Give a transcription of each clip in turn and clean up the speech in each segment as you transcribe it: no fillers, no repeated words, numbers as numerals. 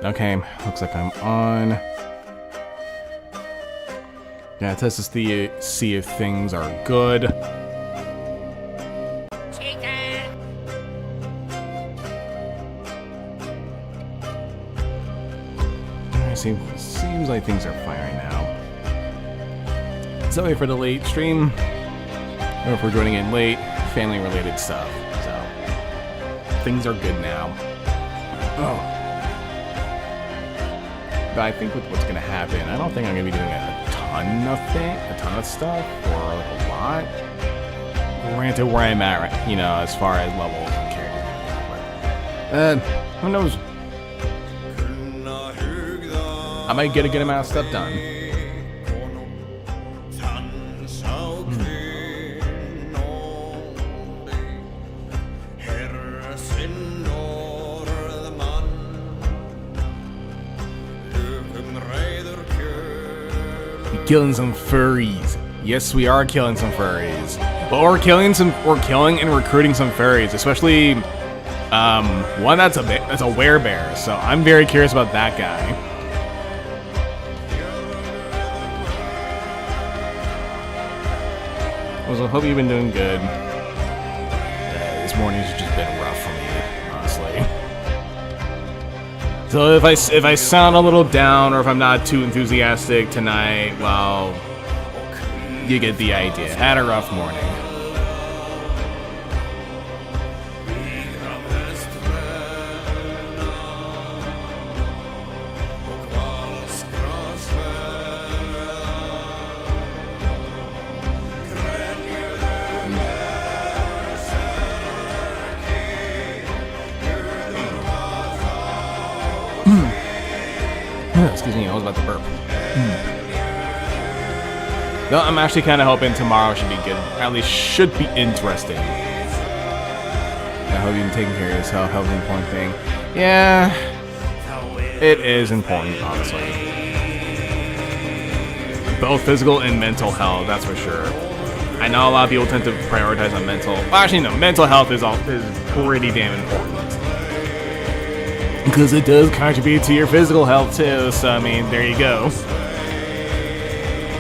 Okay, looks like I'm on. Yeah, test to see if things are good. Seems like things are fine right now. Sorry for the late stream, or if we're joining in late, family-related stuff. So things are good now. Oh. But I think with what's gonna happen, I don't think I'm gonna be doing a ton of stuff, or like a lot. Granted, where I'm at, right, you know, as far as levels and characters, but who knows? I might get a good amount of stuff done. Killing some furries. Yes, we are killing some furries. But we're killing and recruiting some furries, especially one that's a werebear. So I'm very curious about that guy. I hope you've been doing good. This morning's just been rough for me, honestly. So if I sound a little down or if I'm not too enthusiastic tonight, well, you get the idea. Had a rough morning. Excuse me, I was about to burp. No, I'm actually kind of hoping tomorrow should be good. At least should be interesting. I hope you've been taking care of yourself. Health is an important thing. Yeah, it is important, honestly. Both physical and mental health, that's for sure. I know a lot of people tend to prioritize on mental. Well, actually, no, mental health is pretty damn important. Because it does contribute to your physical health too, so I mean, there you go.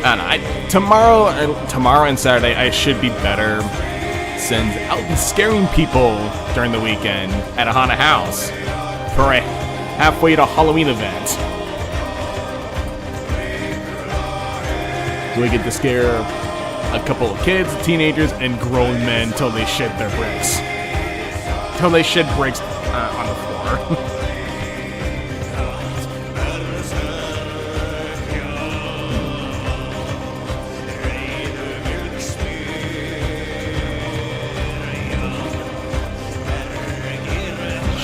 I don't know, tomorrow and Saturday I should be better, since I'll be scaring people during the weekend at a haunted house for a halfway to Halloween event. So we get to scare a couple of kids, teenagers, and grown men till they shit their bricks. Till they shit bricks on the floor.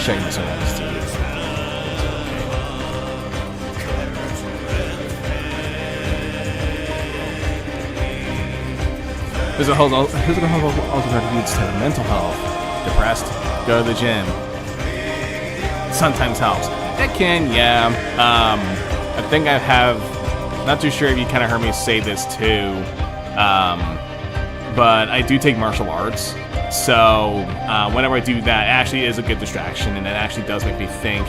Shame some of these teams. Physical health also contributes to mental health. Depressed, go to the gym. Sometimes helps. It can, yeah. I think I have. Not too sure if you kind of heard me say this too. But I do take martial arts. So whenever I do that, it actually is a good distraction, and it actually does make me think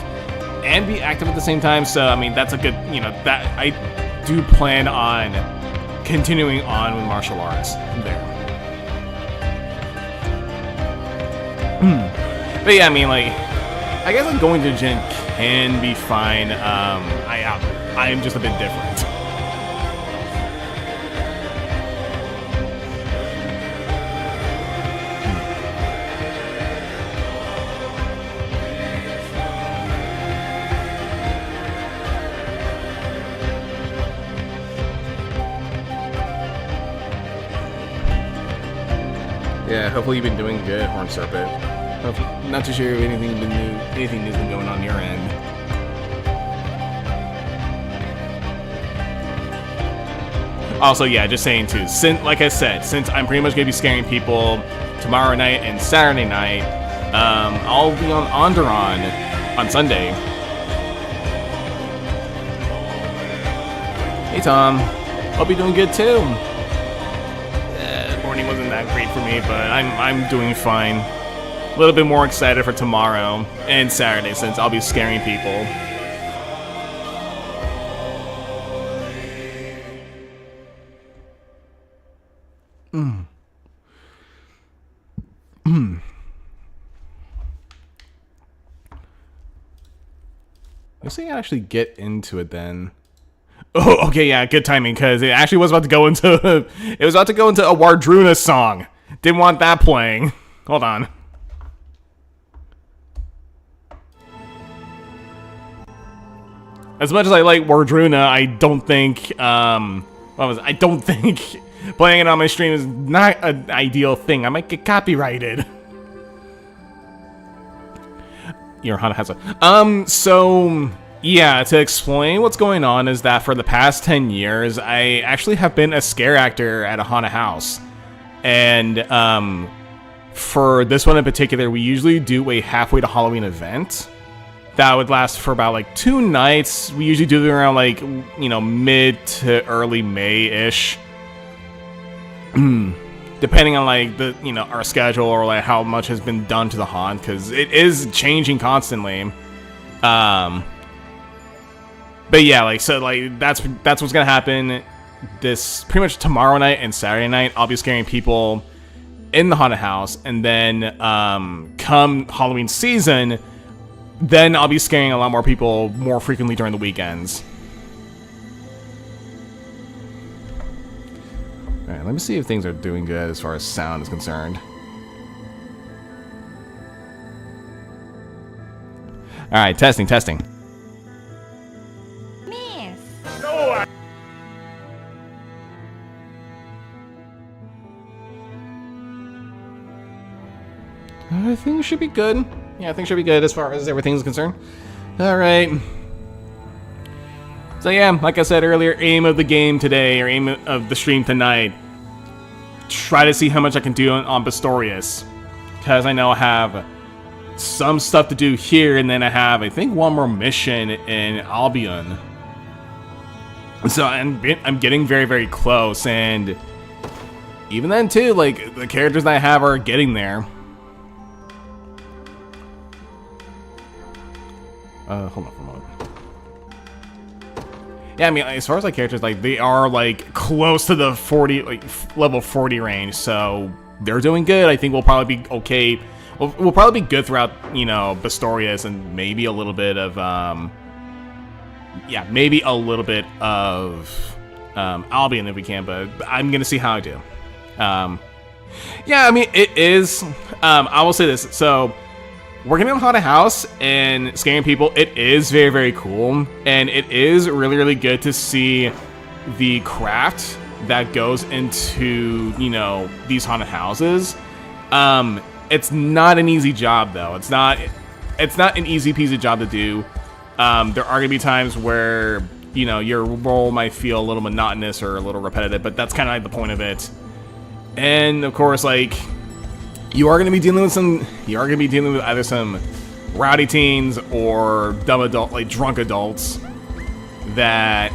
and be active at the same time. So I mean, that's a good, you know, that I do plan on continuing on with martial arts there. But yeah, I mean, like, I guess like going to the gym can be fine. I am just a bit different. Yeah, hopefully you've been doing good, Horn Serpent. Not too sure if anything new's been going on your end. Also, yeah, just saying too, like I said, since I'm pretty much going to be scaring people tomorrow night and Saturday night, I'll be on Onderon on Sunday. Hey Tom, hope you're doing good too. Morning wasn't that great for me, but I'm doing fine. A little bit more excited for tomorrow and Saturday since I'll be scaring people. Let's see, actually get into it then. Oh, okay, yeah, good timing, because it actually was about to go into it was about to go into a Wardruna song. Didn't want that playing. Hold on. As much as I like Wardruna, I don't think I don't think playing it on my stream is not an ideal thing. I might get copyrighted. Your Hana has a so yeah, to explain what's going on is that for the past 10 years, I actually have been a scare actor at a haunted house. And for this one in particular, we usually do a halfway to Halloween event that would last for about like 2 nights. We usually do it around like, you know, mid to early May-ish. Depending on like the, you know, our schedule or like how much has been done to the haunt, because it is changing constantly. But yeah, like, so like that's what's gonna happen this pretty much tomorrow night and Saturday night. I'll be scaring people in the haunted house, and then come Halloween season, then I'll be scaring a lot more people more frequently during the weekends. Alright, let me see if things are doing good as far as sound is concerned. Alright, testing. Miss. No! I think it should be good. Yeah, I think it should be good as far as everything's concerned. Alright. So yeah, like I said earlier, aim of the game today, or aim of the stream tonight, try to see how much I can do on Bastorias. Because I know I have some stuff to do here, and then I have, I think, one more mission in Albion. So I'm getting very, very close, and even then too, like, the characters that I have are getting there. Hold on for a moment. Yeah, I mean, as far as like characters, like they are like close to the 40, like level 40 range, so they're doing good. I think we'll probably be okay. We'll probably be good throughout, you know, Bastorias and maybe a little bit of, yeah, maybe a little bit of Albion if we can, but I'm gonna see how I do. Yeah, I mean, it is. I will say this. So, working in a haunted house and scaring people, it is very, very cool. And it is really, really good to see the craft that goes into, you know, these haunted houses. It's not an easy job, though. It's not an easy peasy job to do. There are going to be times where, you know, your role might feel a little monotonous or a little repetitive, but that's kind of like the point of it. And, of course, like, you are going to be dealing with either some rowdy teens or dumb drunk adults that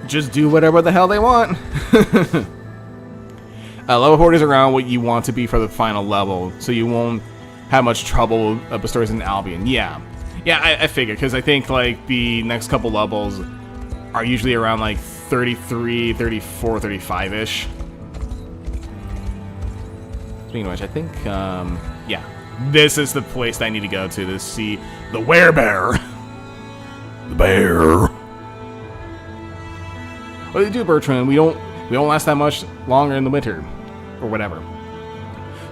just do whatever the hell they want. Level 40 is around what you want to be for the final level, so you won't have much trouble with Bastorias and Albion. Yeah, I figured, because I think like the next couple levels are usually around like 33, 34, 35-ish. Speaking of which, I think, yeah, this is the place that I need to go to see the werebear. The bear. What do you do, Bertrand? We don't last that much longer in the winter, or whatever.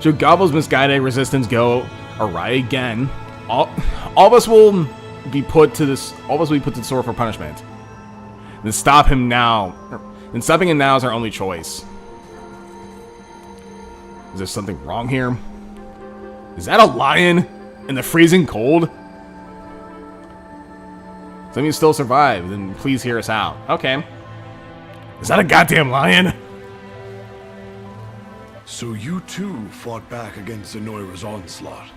Should Gobble's misguided resistance go awry again, all of us will be put to this. All of us will be put to the sword for punishment. Then stop him now. Then stopping him now is our only choice. Is there something wrong here? Is that a lion in the freezing cold? Some of you still survive, then please hear us out. Okay. Is that a goddamn lion? So you too fought back against Zenoira's onslaught.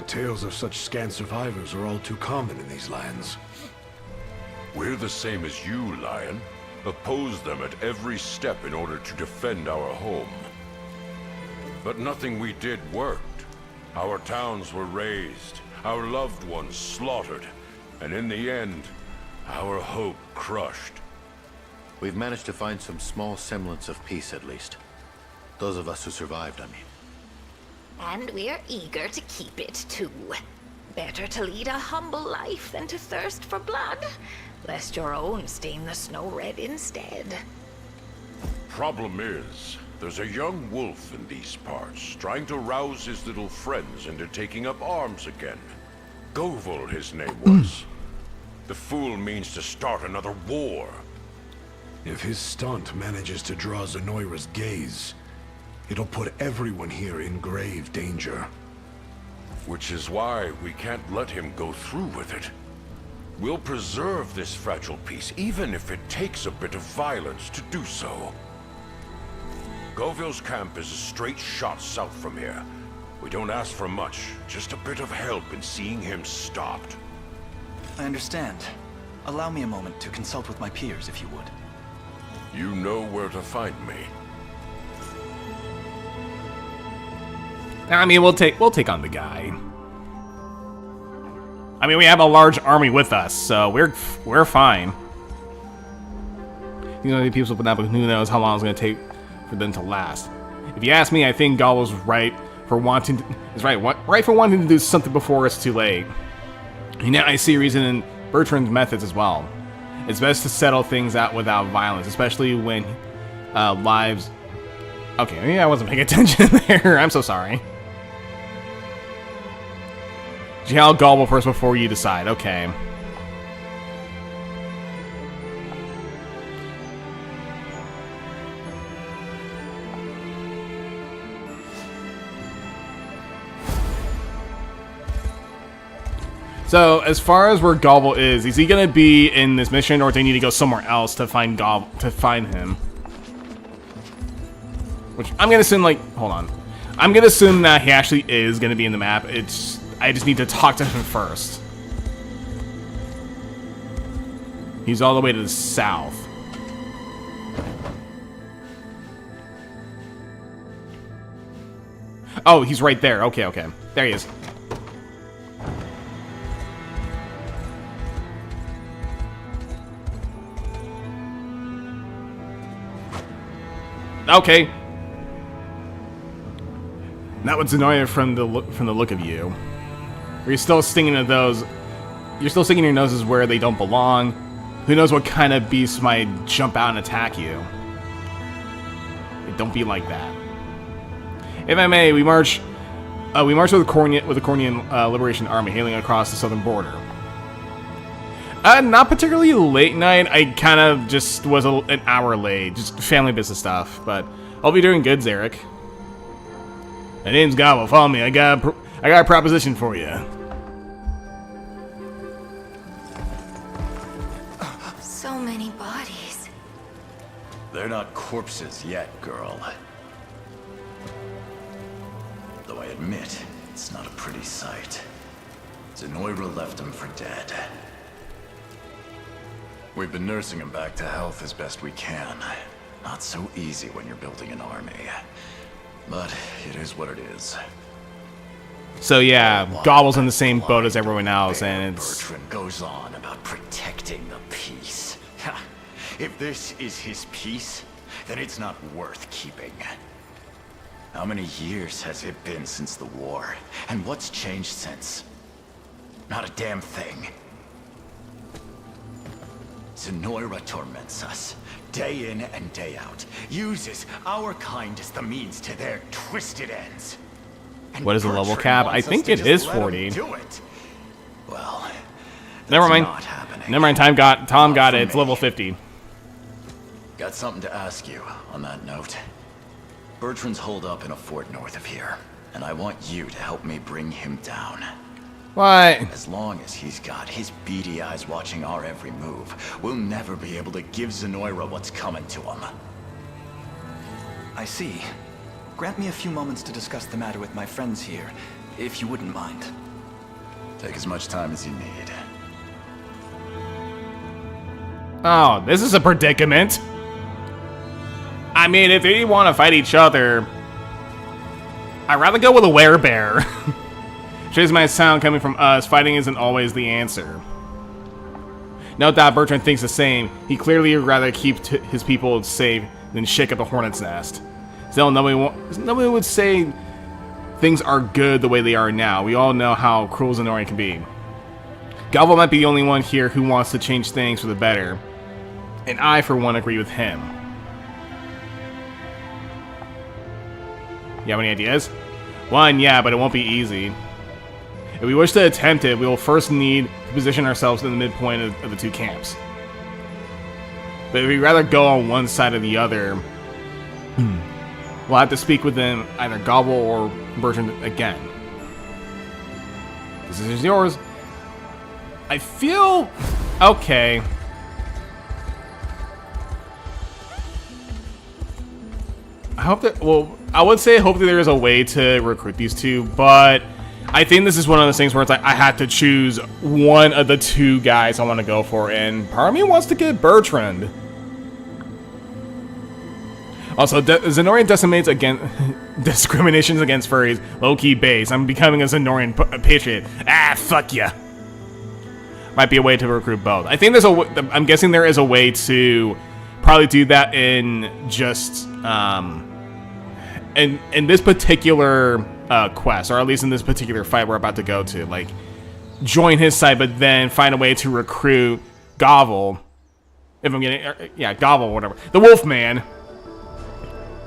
Tales of such scant survivors are all too common in these lands. We're the same as you, Lion. Oppose them at every step in order to defend our home. But nothing we did worked. Our towns were razed, our loved ones slaughtered, and in the end, our hope crushed. We've managed to find some small semblance of peace, at least. Those of us who survived, I mean. And we're eager to keep it, too. Better to lead a humble life than to thirst for blood, lest your own stain the snow red instead. Problem is, there's a young wolf in these parts, trying to rouse his little friends into taking up arms again. Govil, his name was. The fool means to start another war. If his stunt manages to draw Zenoira's gaze, it'll put everyone here in grave danger. Which is why we can't let him go through with it. We'll preserve this fragile peace, even if it takes a bit of violence to do so. Govil's camp is a straight shot south from here. We don't ask for much, just a bit of help in seeing him stopped. I understand. Allow me a moment to consult with my peers, if you would. You know where to find me. I mean, we'll take on the guy. I mean, we have a large army with us, so we're fine. You know, the people put that, but who knows how long it's going to take for them to last. If you ask me, I think Gaul was right for wanting to do something before it's too late. And now I see reason in Bertrand's methods as well. It's best to settle things out without violence, especially when lives... Okay, maybe I wasn't paying attention there. I'm so sorry. Jihal Gobble first before you decide. Okay. So, as far as where Gobble is he gonna be in this mission, or do they need to go somewhere else to find him? Which I'm gonna assume, like, hold on. I'm gonna assume that he actually is gonna be in the map. I just need to talk to him first. He's all the way to the south. Oh, he's right there. Okay, okay. There he is. Okay. Not what's annoying from the look of you. You're still stinging at those. You're still sticking your noses where they don't belong. Who knows what kind of beast might jump out and attack you? Don't be like that. If I may, we march with the Cornian Liberation Army hailing across the southern border. Not particularly late night. I kind of just was an hour late, just family business stuff. But I'll be doing good, Zarek. My name's Gobble. Follow me. I got a proposition for you. So many bodies. They're not corpses yet, girl. Though I admit, it's not a pretty sight. Zenoira left them for dead. We've been nursing him back to health as best we can. Not so easy when you're building an army. But it is what it is. So yeah, Gobble's in the same boat as everyone else, and it's... Bertrand goes on about protecting the peace. Ha! If this is his peace, then it's not worth keeping. How many years has it been since the war? And what's changed since? Not a damn thing. Zenoira torments us, day in and day out. Uses our kind as the means to their twisted ends. And what is the level cap? I think it is 40. Do it. Well, never mind. Never mind. Tom got it. It's me. level 50. Got something to ask you on that note. Bertrand's holed up in a fort north of here, and I want you to help me bring him down. What? As long as he's got his beady eyes watching our every move, we'll never be able to give Zenoira what's coming to him. I see. Grant me a few moments to discuss the matter with my friends here, if you wouldn't mind. Take as much time as you need. Oh, this is a predicament. I mean, if they want to fight each other, I'd rather go with a werebear. Strange might sound coming from us, fighting isn't always the answer. No doubt Bertrand thinks the same. He clearly would rather keep his people safe than shake up a hornet's nest. Still, nobody would say things are good the way they are now. We all know how cruel Zenorian can be. Galvo might be the only one here who wants to change things for the better. And I, for one, agree with him. You have any ideas? One, yeah, but it won't be easy. If we wish to attempt it, we will first need to position ourselves in the midpoint of the two camps. But if we'd rather go on one side or the other, we'll have to speak with them, either Gobble or Bertrand again. This is yours. I feel okay. I hope that, well, I would say hopefully there is a way to recruit these two, but I think this is one of those things where it's like I had to choose one of the two guys I want to go for, and part of me wants to get Bertrand. Also, Zenorian decimates against discriminations against furries. Low-key base. I'm becoming a Zenorian patriot. Ah, fuck ya. Might be a way to recruit both. I think there's a. I'm guessing there is a way to probably do that in just in this particular quest, or at least in this particular fight we're about to go to. Like, join his side, but then find a way to recruit Gobble. If I'm getting, yeah, Gobble, whatever. The Wolfman.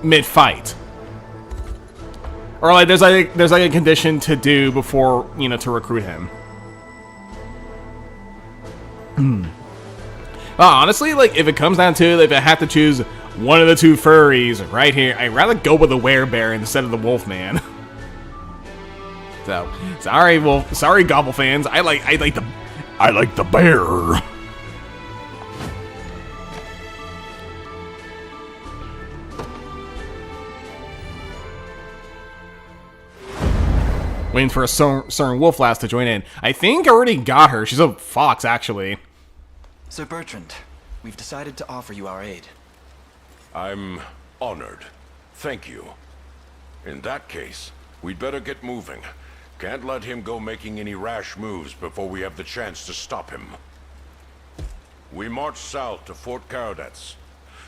Mid-fight, or like there's like a condition to do before, you know, to recruit him. Well, honestly, like if it comes down to it, if I have to choose one of the two furries right here, I'd rather go with the werebear instead of the Wolfman. So sorry, Gobble fans. I like the bear. Waiting for a certain wolf lass to join in. I think I already got her. She's a fox, actually. Sir Bertrand, we've decided to offer you our aid. I'm honored. Thank you. In that case, we'd better get moving. Can't let him go making any rash moves before we have the chance to stop him. We march south to Fort Caradets.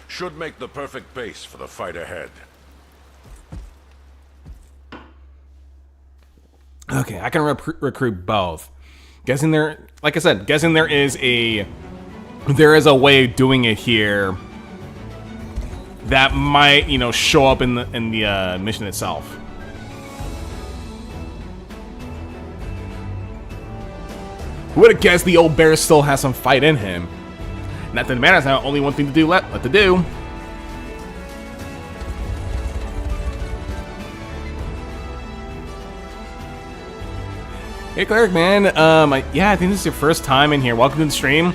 Should make the perfect base for the fight ahead. Okay, I can recruit both. Guessing there, like I said, guessing there is a way of doing it here that might, you know, show up in the mission itself. Who would have guessed the old bear still has some fight in him? Not that it matters now. Only one thing to do left to do. Hey, Cleric, man. Yeah, I think this is your first time in here. Welcome to the stream.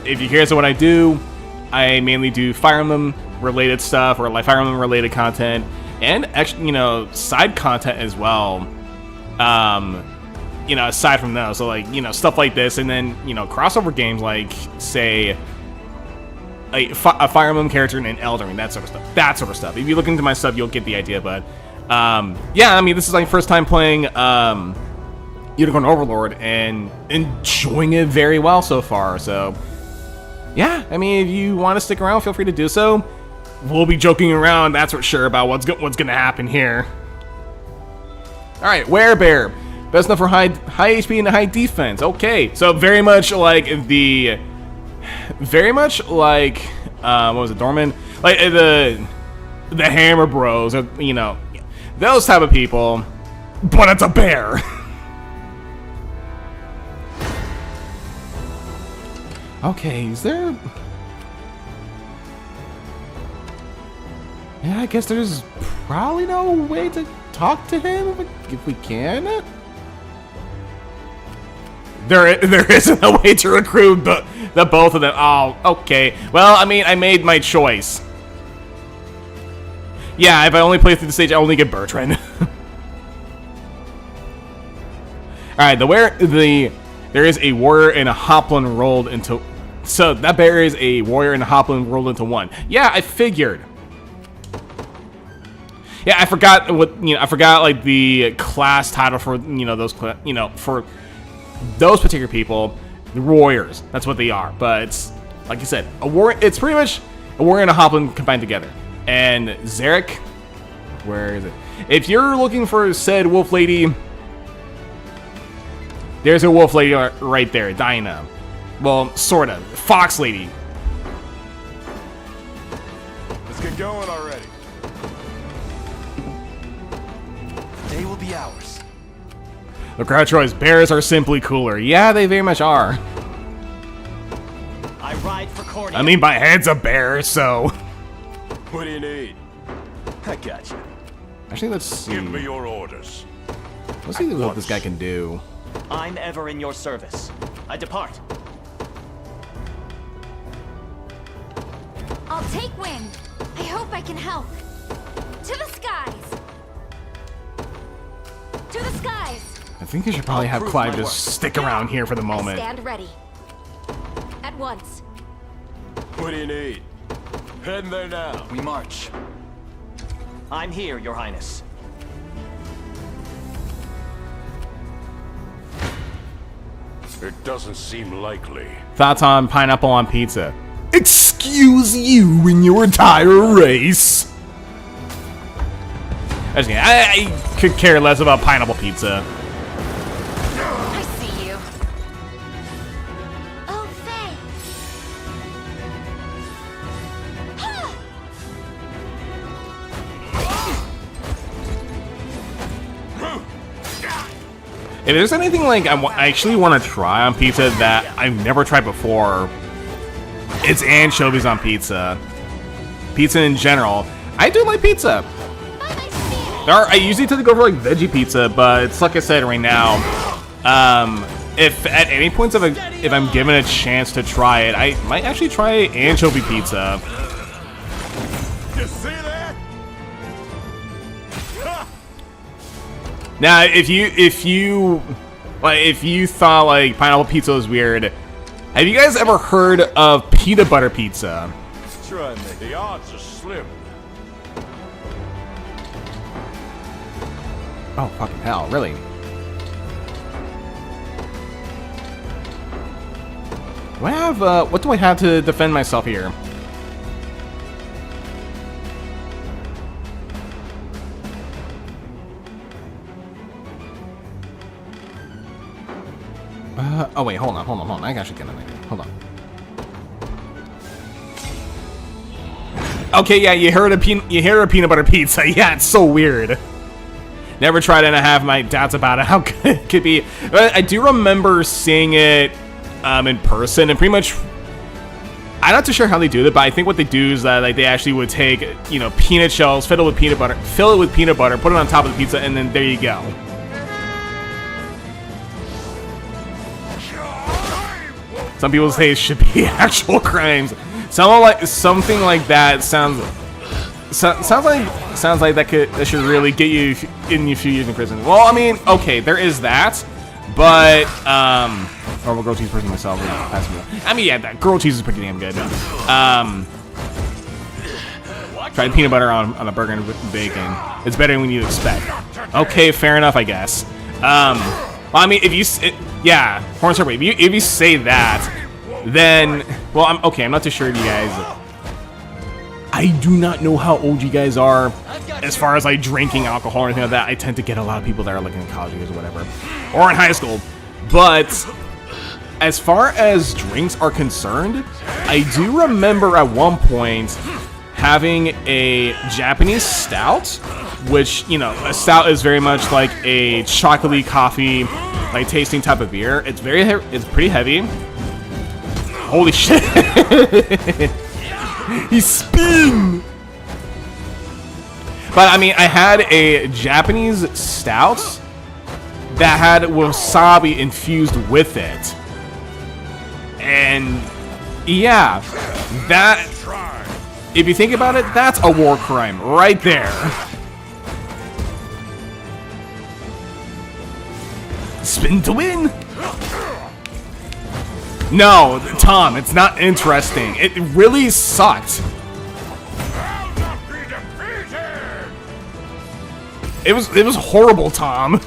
If you're curious what I do, I mainly do Fire Emblem related stuff, or like Fire Emblem related content, and actually, you know, side content as well. You know, aside from those, so like, you know, stuff like this, and then, you know, crossover games like, say, a Fire Emblem character in Elden Ring, that sort of stuff. If you look into my stuff, you'll get the idea, but. Yeah, I mean, this is my first time playing Unicorn Overlord and enjoying it very well so far. So, yeah, I mean, if you want to stick around, feel free to do so. We'll be joking around, that's for sure, about what's gonna happen here. All right, Werebear, best enough for high HP and high defense. Okay, so very much like what was it, Dorman? Like the Hammer Bros, or, you know. Those type of people, but it's a bear. Okay, is there... Yeah, I guess there's probably no way to talk to him if we can. There isn't a way to recruit the both of them. Oh, okay. Well, I mean, I made my choice. Yeah, if I only play through the stage, I only get Bertrand. Alright, there is a warrior and a hoplin rolled into... So, that bear is a warrior and a hoplin rolled into one. Yeah, I figured. Yeah, I forgot like the class title for, you know, those, you know, for those particular people. The warriors. That's what they are. But it's, like you said, a war. It's pretty much a warrior and a hoplin combined together. And Zarek, where is it? If you're looking for said wolf lady, there's a wolf lady right there, Dinah. Well, sorta. Fox lady. Let's get going already. They will be ours. The crowd choice. Bears are simply cooler. Yeah, they very much are. I ride for Cordy. I mean, my head's a bear, so. What do you need? I got you. Actually, let's see. Give me your orders. Let's see what this guy can do. I'm ever in your service. I depart. I'll take wing. I hope I can help. To the skies. To the skies. I think you should probably have prove Clive my just worth. stick around here for the I moment. stand ready. At once. What do you need? Heading there now. We march. I'm here, Your Highness. It doesn't seem likely. Thoughts on pineapple on pizza? Excuse you and your entire race. I could care less about pineapple pizza. I see you. Oh, thanks. If there's anything like I actually want to try on pizza that I've never tried before, it's anchovies on pizza. Pizza in general. I do like pizza. I usually tend to go for like veggie pizza, but it's like I said right now. If at any point if I'm given a chance to try it, I might actually try anchovy pizza. You see that? Now, if you thought like pineapple pizza was weird, have you guys ever heard of peanut butter pizza? Try me. The odds are slim. Oh, fucking hell, really? Do I have, what do I have to defend myself here? Oh wait, hold on. I actually get an idea. Hold on. Okay, yeah, you heard of peanut butter pizza. Yeah, it's so weird. Never tried it, and I have my doubts about it, how good it could be. But I do remember seeing it in person, and pretty much, I'm not too sure how they do it, but I think what they do is that like they actually would take, you know, peanut shells, fill it with peanut butter, put it on top of the pizza, and then there you go. Some people say it should be actual crimes. Something like that sounds like that should really get you in a few years in prison. Well, I mean, okay, there is that, but or well, grilled cheese person myself. I mean, yeah, that grilled cheese is pretty damn good. Tried peanut butter on a burger and bacon. It's better than you expect. Okay, fair enough, I guess. Well, I mean, if you Horn Serpent, if you say that, then well, I'm not too sure, you guys. I do not know how old you guys are as far as like drinking alcohol or anything like that. I tend to get a lot of people that are like in college years or whatever, or in high school. But as far as drinks are concerned, I do remember at one point having a Japanese stout, which, you know, a stout is very much like a chocolatey coffee, like tasting type of beer. It's it's pretty heavy. Holy shit! He spin! But I mean, I had a Japanese stout that had wasabi infused with it. And yeah, that, if you think about it, that's a war crime right there. Spin to win! No, Tom, it's not interesting. It really sucked. It was horrible, Tom.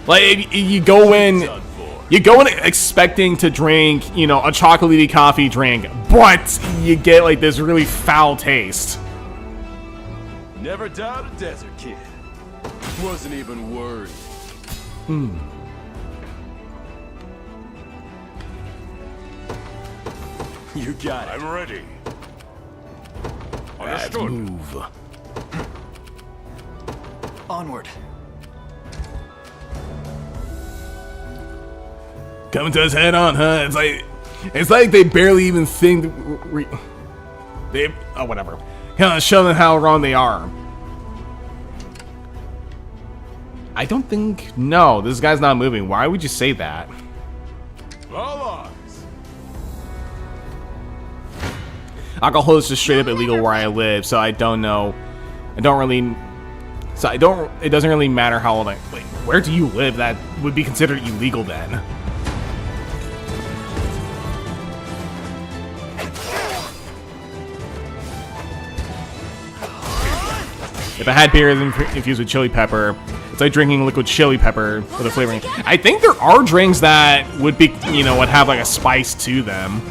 Like, you go in, You go in expecting to drink, you know, a chocolatey coffee drink, but you get like this really foul taste. Never doubt a desert kid. Wasn't even worried. You got it. I'm ready. Let's Understood. move. Onward. Coming to us head on, huh? It's like they barely even think. Oh, whatever. Kind of showing how wrong they are. I don't think. No, this guy's not moving. Why would you say that? Alcohol is just straight up illegal where I live, so I don't know. It doesn't really matter how old I. Wait, where do you live? That would be considered illegal then. If I had beer infused with chili pepper, it's like drinking liquid chili pepper with a flavoring. I think there are drinks that would be, you know, would have like a spice to them.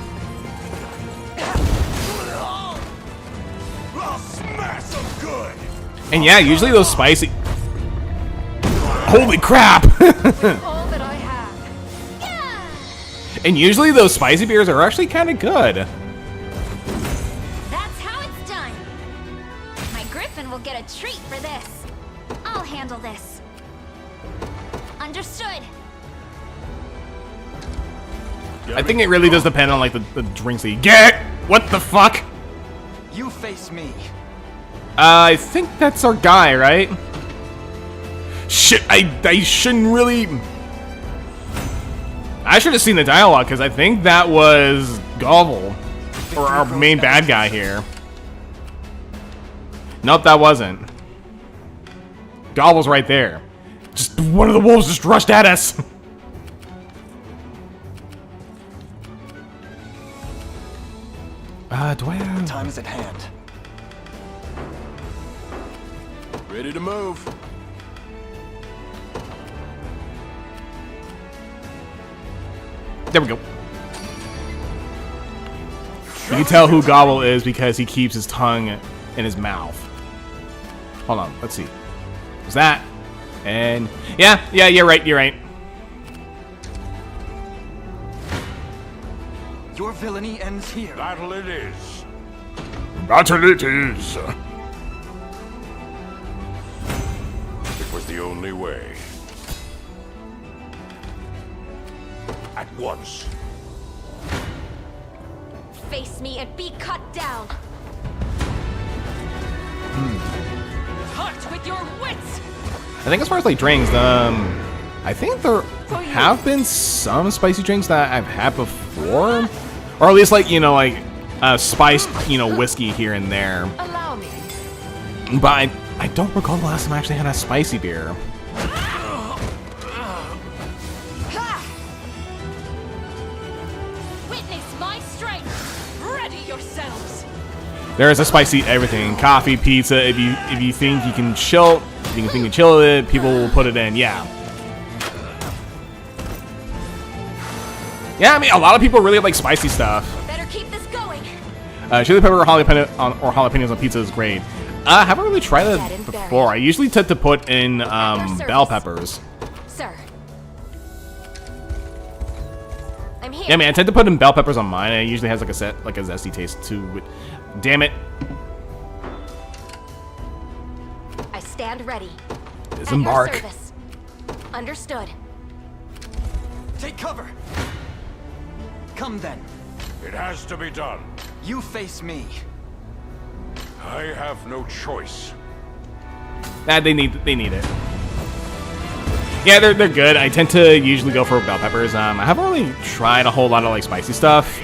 And yeah, usually those spicy. Holy crap! All that I have. And usually those spicy beers are actually kind of good. That's how it's done. My griffin will get a treat for this. I'll handle this. Understood. I think it really does depend on like the drinks that you get. What the fuck? You face me. I think that's our guy, right? Shit, I shouldn't really. I should have seen the dialogue because I think that was Gobble, or our main bad guy here. Nope, that wasn't. Gobble's right there. Just one of the wolves just rushed at us. Do I have? Time is at hand. Ready to move. There we go. You can tell who Gobble is because he keeps his tongue in his mouth. Hold on, let's see. Was that? And yeah, you're right. Your villainy ends here. Battle it is. Battle it is. It was the only way. At once. Face me and be cut down. Cut with your wits. I think as far as like drinks, I think there have been some spicy drinks that I've had before, or at least like, you know, like spiced, you know, whiskey here and there. Allow me. But I don't recall the last time I actually had a spicy beer. Witness my strength. Ready yourselves. There is a spicy everything: coffee, pizza. If you think you can chill, if you think you can chill it, people will put it in. Yeah. Yeah, I mean, a lot of people really like spicy stuff. Better keep this going. Chili pepper or jalapenos on pizza is great. I haven't really tried that before. I usually tend to put in bell peppers. Sir. I'm here. Yeah, I mean, I tend to put in bell peppers on mine, and it usually has like a zesty taste to it. Damn it! I stand ready. Disembark. At your service. Understood. Take cover. Come then. It has to be done. You face me. I have no choice. They need it. Yeah, they're good. I tend to usually go for bell peppers. I haven't really tried a whole lot of like spicy stuff.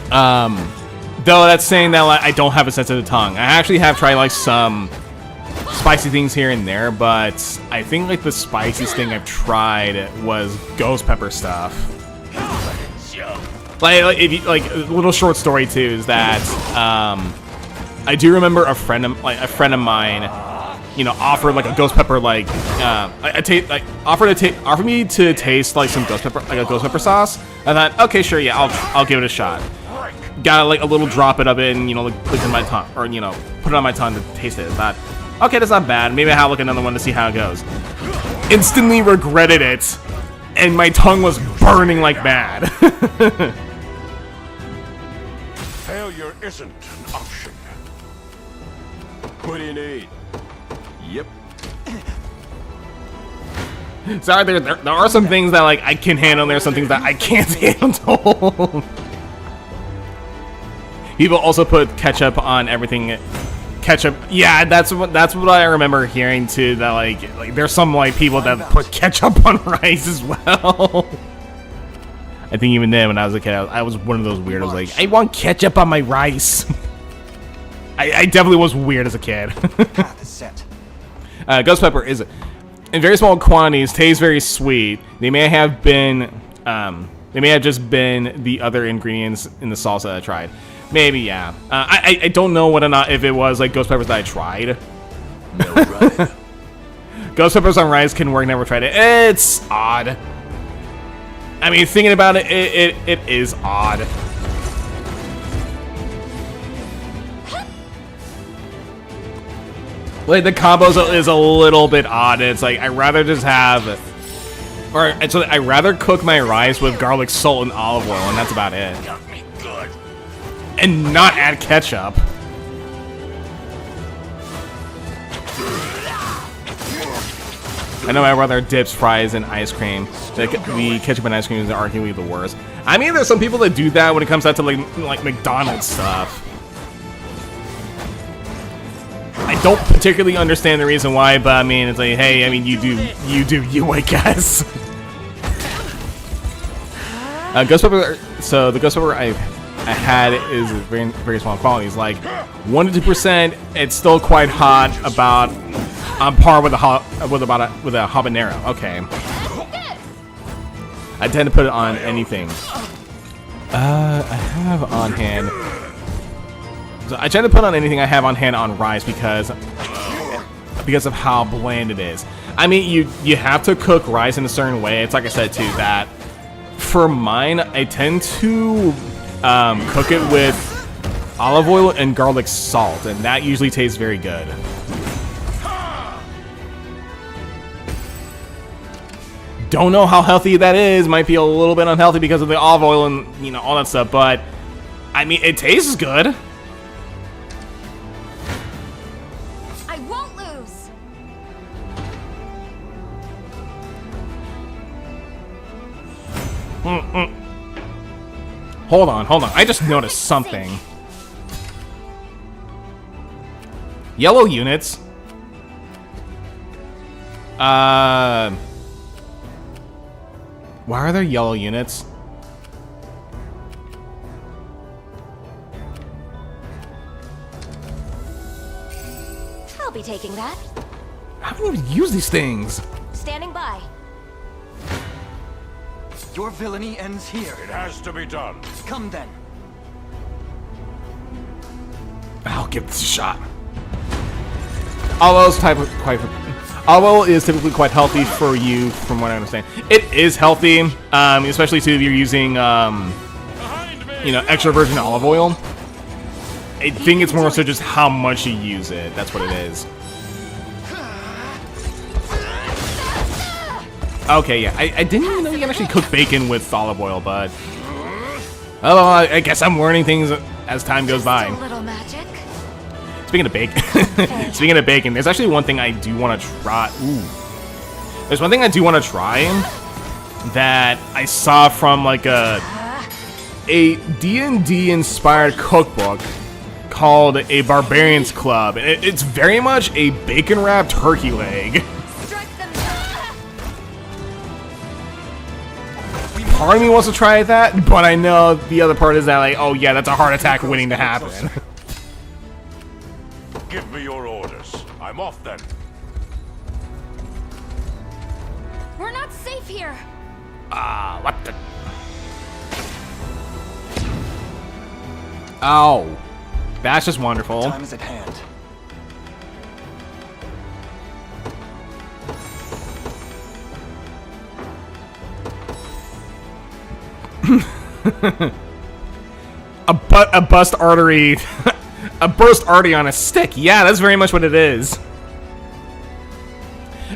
Though that's saying that like, I don't have a sensitive tongue. I actually have tried like some spicy things here and there, but I think like the spiciest thing I've tried was ghost pepper stuff. Like if you, like a little short story too is that I do remember a friend of mine. offer like a ghost pepper like offer me to taste like some ghost pepper, like a ghost pepper sauce. I thought, okay, sure, yeah, I'll give it a shot. Got like a little drop it of it and like in my tongue, or put it on my tongue to taste it. I thought, okay, that's not bad. Maybe I'll look another one to see how it goes. Instantly regretted it, and my tongue was burning like mad. Failure isn't an option. What do you need? Yep. Sorry, there are some things that like I can handle, and there are some things that I can't handle. People also put ketchup on everything. Ketchup, yeah, that's what I remember hearing too. That like there's some like people that put ketchup on rice as well. I think even then, when I was a kid, I was one of those weirdos. Like, I want ketchup on my rice. I definitely was weird as a kid. Path is set. Ghost pepper is, in very small quantities, tastes very sweet. They may have just been the other ingredients in the salsa I tried. Maybe, yeah. I don't know whether or not if it was like ghost peppers that I tried. No, right. Ghost peppers on rice can work. Never tried it. It's odd. I mean, thinking about it, it is odd. Like, the combos is a little bit odd. It's like, I'd rather just have... Or, actually, I'd rather cook my rice with garlic, salt, and olive oil, and that's about it. And not add ketchup. I know I'd rather dips, fries, and ice cream. The ketchup and ice cream is arguably the worst. I mean, there's some people that do that when it comes out to, like McDonald's stuff. I don't particularly understand the reason why, but I mean, it's like, hey, I mean, you do you, I guess. Ghost pepper. So the ghost pepper I had is very, very small quantities, like 1 to 2%. It's still quite hot, about on par with a habanero. Okay. I tend to put it on anything. I have on hand. So I tend to put on anything I have on hand on rice because of how bland it is. I mean, you have to cook rice in a certain way. It's like I said too, that for mine, I tend to cook it with olive oil and garlic salt, and that usually tastes very good. Don't know how healthy that is. Might be a little bit unhealthy because of the olive oil and all that stuff, but I mean, it tastes good. Hold on. I just noticed something. Yellow units. Why are there yellow units? I'll be taking that. I haven't even used these things. Standing by. Your villainy ends here. It has to be done. Come then. I'll give this a shot. Olive is typically quite healthy for you, from what I understand. It is healthy, especially too if you're using, extra virgin olive oil. I think it's more so just how much you use it. That's what it is. Okay, yeah, I didn't even know you can actually cook bacon with olive oil, but oh, I guess I'm learning things as time goes by. A little magic. Speaking of bacon, there's actually one thing I do want to try. There's one thing I do want to try that I saw from like a D&D inspired cookbook called A Barbarian's Club. It's very much a bacon wrapped turkey leg. Part of me wants to try that, but I know the other part is that, like, oh yeah, that's a heart attack waiting to happen. Give me your orders. I'm off then. We're not safe here. What the? Oh, that's just wonderful. Time is at hand. A bust artery. A burst artery on a stick. Yeah, that's very much what it is.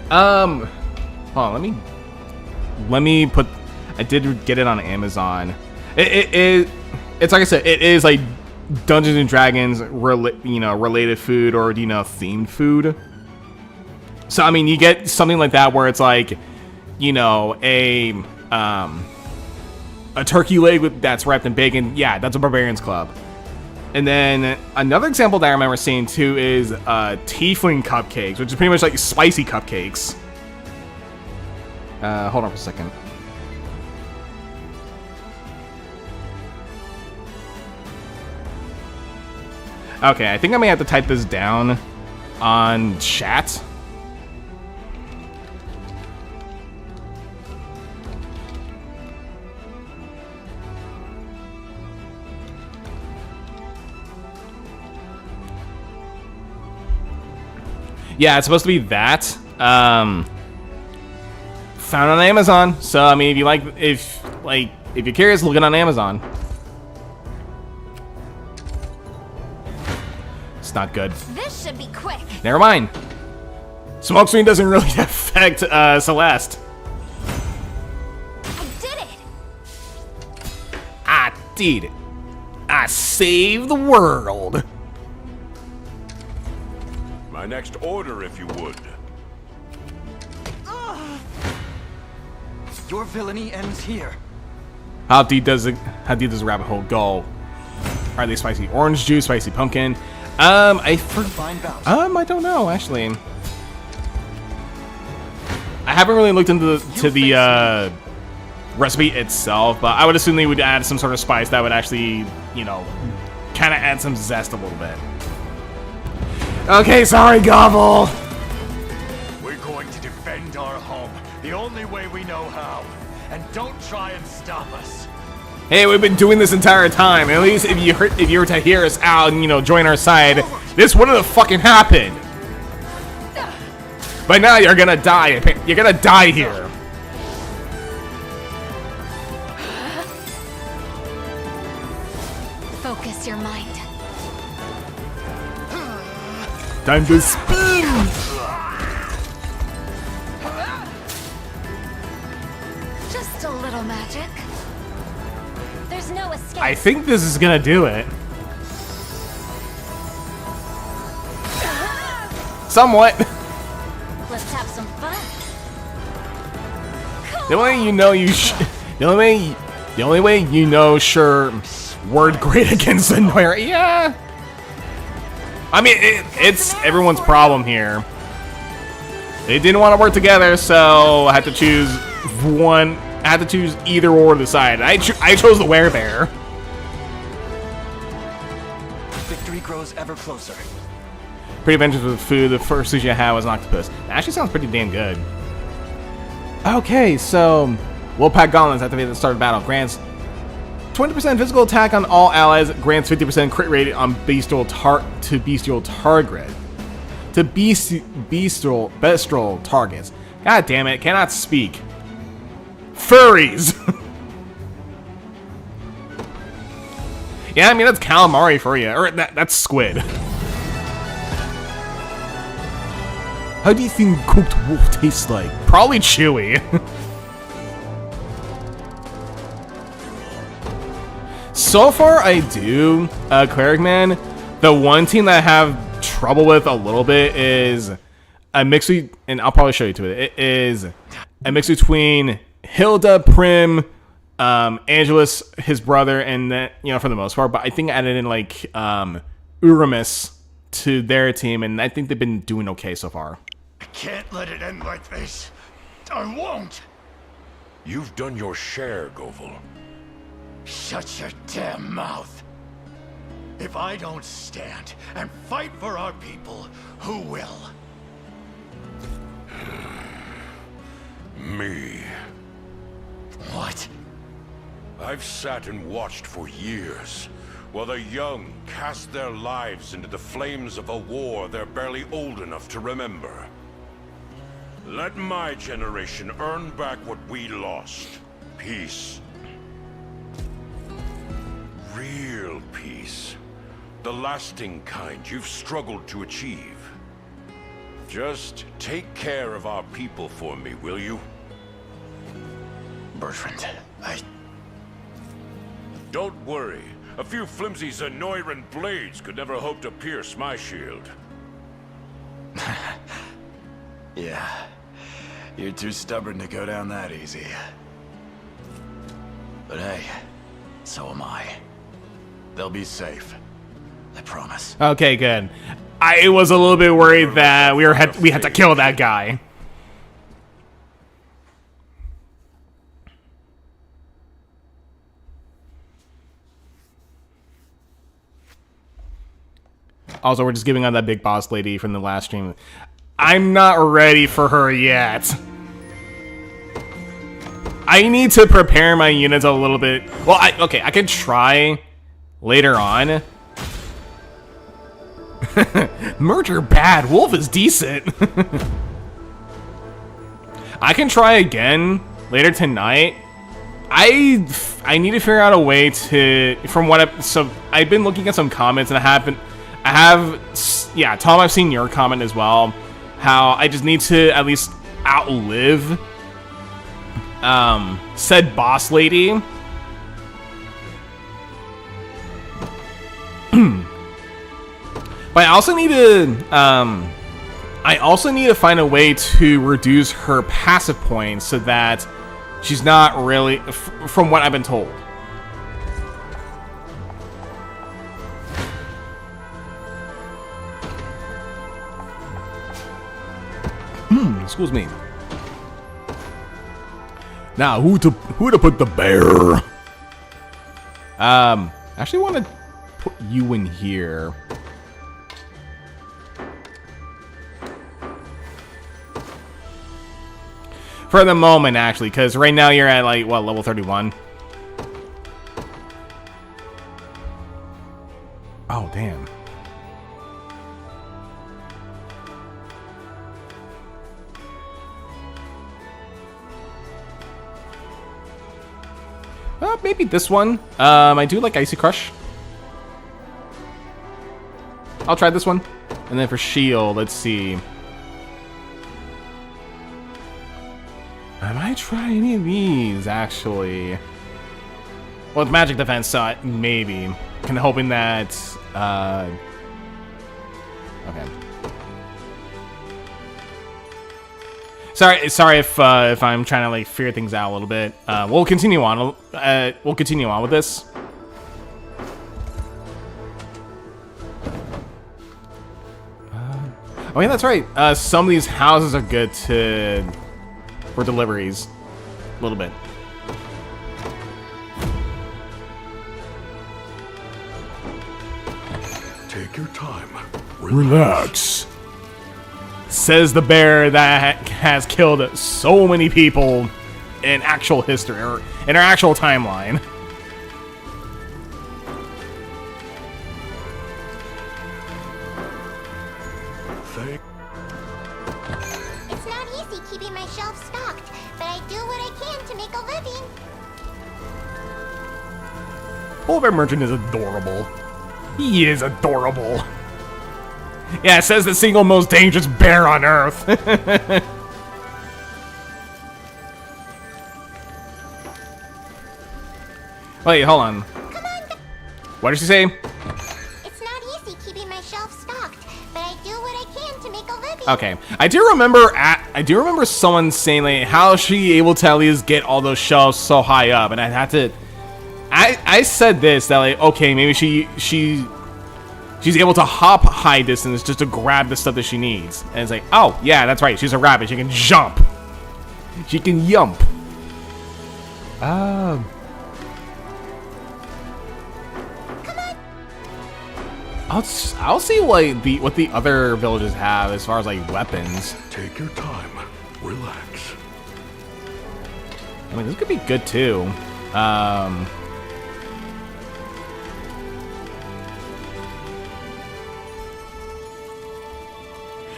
Hold on, let me put. I did get it on Amazon. It's like I said, it is like Dungeons and Dragons, related food or themed food. So I mean, you get something like that where it's like, a turkey leg that's wrapped in bacon. Yeah, that's a Barbarians Club. And then another example that I remember seeing too is tiefling cupcakes, which is pretty much like spicy cupcakes. Hold on for a second. Okay, I think I may have to type this down on chat. Yeah, it's supposed to be that. Found on Amazon. So I mean, if you're curious, look it on Amazon. It's not good. This should be quick. Never mind. Smoke screen doesn't really affect Celeste. I did it. I did it. I saved the world. My next order, if you would. Your villainy ends here. How deep does a rabbit hole go? Are they spicy orange juice, spicy pumpkin? I don't know actually. I haven't really looked into the recipe itself, but I would assume they would add some sort of spice that would actually, kind of add some zest a little bit. Okay, sorry, Gobble. We're going to defend our home the only way we know how. And don't try and stop us. Hey, we've been doing this entire time. At least if you were to hear us out and join our side, this wouldn't have fucking happened. But now you're gonna die. You're gonna die here. Focus your mind. Time to spin. Just a little magic. There's no escape. I think this is gonna do it. Somewhat. Let's have some fun. The only way you know sure word great against the Noir. Yeah. I mean, it's everyone's problem here. They didn't want to work together, so I had to choose one. I had to choose either or to decide. I chose the werebear. Victory grows ever closer. Pretty adventures with food. The first sushi I had was an octopus. That actually sounds pretty damn good. Okay, so Wolfpack Gauntlets activated at the start of battle. Grants 20% physical attack on all allies. Grants 50% crit rate on bestial target. To bestial targets. God damn it! Cannot speak. Furries. Yeah, I mean that's calamari for you, or that's squid. How do you think cooked wolf tastes like? Probably chewy. So far, I do, Cleric Man. The one team that I have trouble with a little bit is a mix, and I'll probably show you to it. It is a mix between Hilda, Prim, Angelus, his brother, and then, for the most part. But I think I added in like Uramus to their team, and I think they've been doing okay so far. I can't let it end like this. I won't. You've done your share, Govel. Shut your damn mouth. If I don't stand and fight for our people, who will? Me. What? I've sat and watched for years, while the young cast their lives into the flames of a war they're barely old enough to remember. Let my generation earn back what we lost. Peace. The lasting kind you've struggled to achieve. Just take care of our people for me, will you? Bertrand, Don't worry. A few flimsy Zenoiran blades could never hope to pierce my shield. Yeah. You're too stubborn to go down that easy. But hey, so am I. They'll be safe. I promise. Okay, good. I was a little bit worried that we had to kill that guy. Also, we're just giving on that big boss lady from the last stream. I'm not ready for her yet. I need to prepare my units a little bit. Well, okay, I could try later on. Merger bad, Wolf is decent. I can try again later tonight. I need to figure out a way to, so I've been looking at some comments and yeah, Tom, I've seen your comment as well. How I just need to at least outlive said boss lady. But I also need to find a way to reduce her passive points so that she's not really, from what I've been told. Excuse me. Now, who to put the bear? Actually want to put you in here. For the moment, actually, because right now you're at, like, what, level 31? Oh, damn. Maybe this one. I do like Icy Crush. I'll try this one. And then for shield, let's see. I might try any of these, actually. Well, it's magic defense, so maybe. Kind of hoping that, okay. Sorry if I'm trying to, like, figure things out a little bit. We'll continue on. We'll continue on with this. Oh yeah, that's right. Some of these houses are good for deliveries, a little bit. Take your time. Relax. Says the bear that has killed so many people in actual history, or in our actual timeline. It's not easy keeping my shelves stocked, but I do what I can to make a living. Polar Bear Merchant is adorable. He is adorable. Yeah, it says the single most dangerous bear on Earth. Wait, hold on. What did she say? It's not easy keeping my shelves stocked, but I do what I can to make a living. Okay, I do remember someone saying, like, how is she able to at least get all those shelves so high up? And I had to. I said this, that, like, okay, maybe she's able to hop high distance just to grab the stuff that she needs. And it's like, oh, yeah, that's right. She's a rabbit. She can jump. She can yump. I'll see what the other villages have as far as, like, weapons. Take your time. Relax. I mean, this could be good too.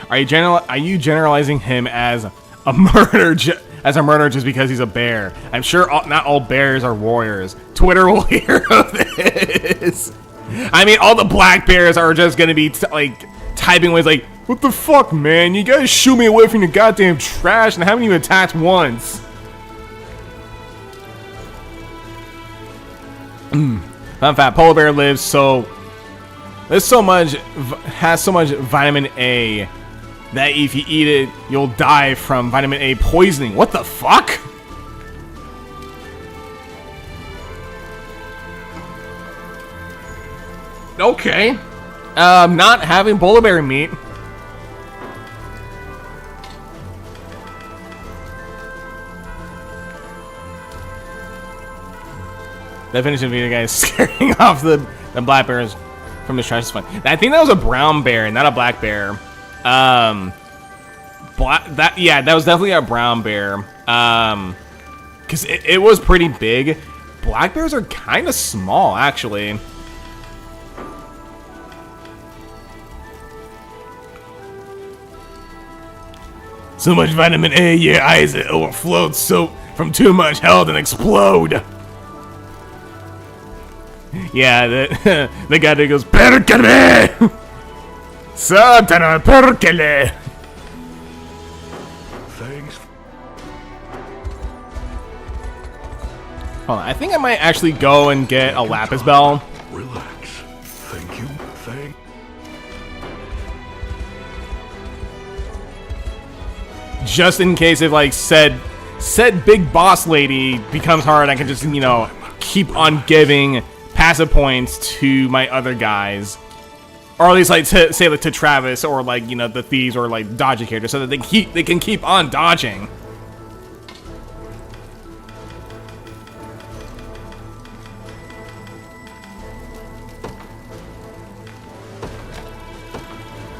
Are you generalizing him as a murderer just because he's a bear? I'm sure not all bears are warriors. Twitter will hear of this. I mean, all the black bears are just gonna be like typing ways like, "What the fuck, man? You guys shoo me away from your goddamn trash and haven't even attacked once." Fun fact: polar bear lives so has so much vitamin A that if you eat it, you'll die from vitamin A poisoning. What the fuck? Okay. Not having polar bear meat. Definition of video guys scaring off the black bears from the trash is fun. I think that was a brown bear, not a black bear. That was definitely a brown bear. Cause it was pretty big. Black bears are kind of small, actually. So much vitamin A, your eyes overflowed so from too much health and explode. Yeah, the guy that goes, Perkele! Satana Perkele! Thanks. Hold on, I think I might actually go and get a lapis bell. Relax. Thank you. Thank. Just in case if like said big boss lady becomes hard, I can just, you know, keep on giving passive points to my other guys, or at least like say like to Travis or like, you know, the thieves or like dodging characters, so that they can keep on dodging.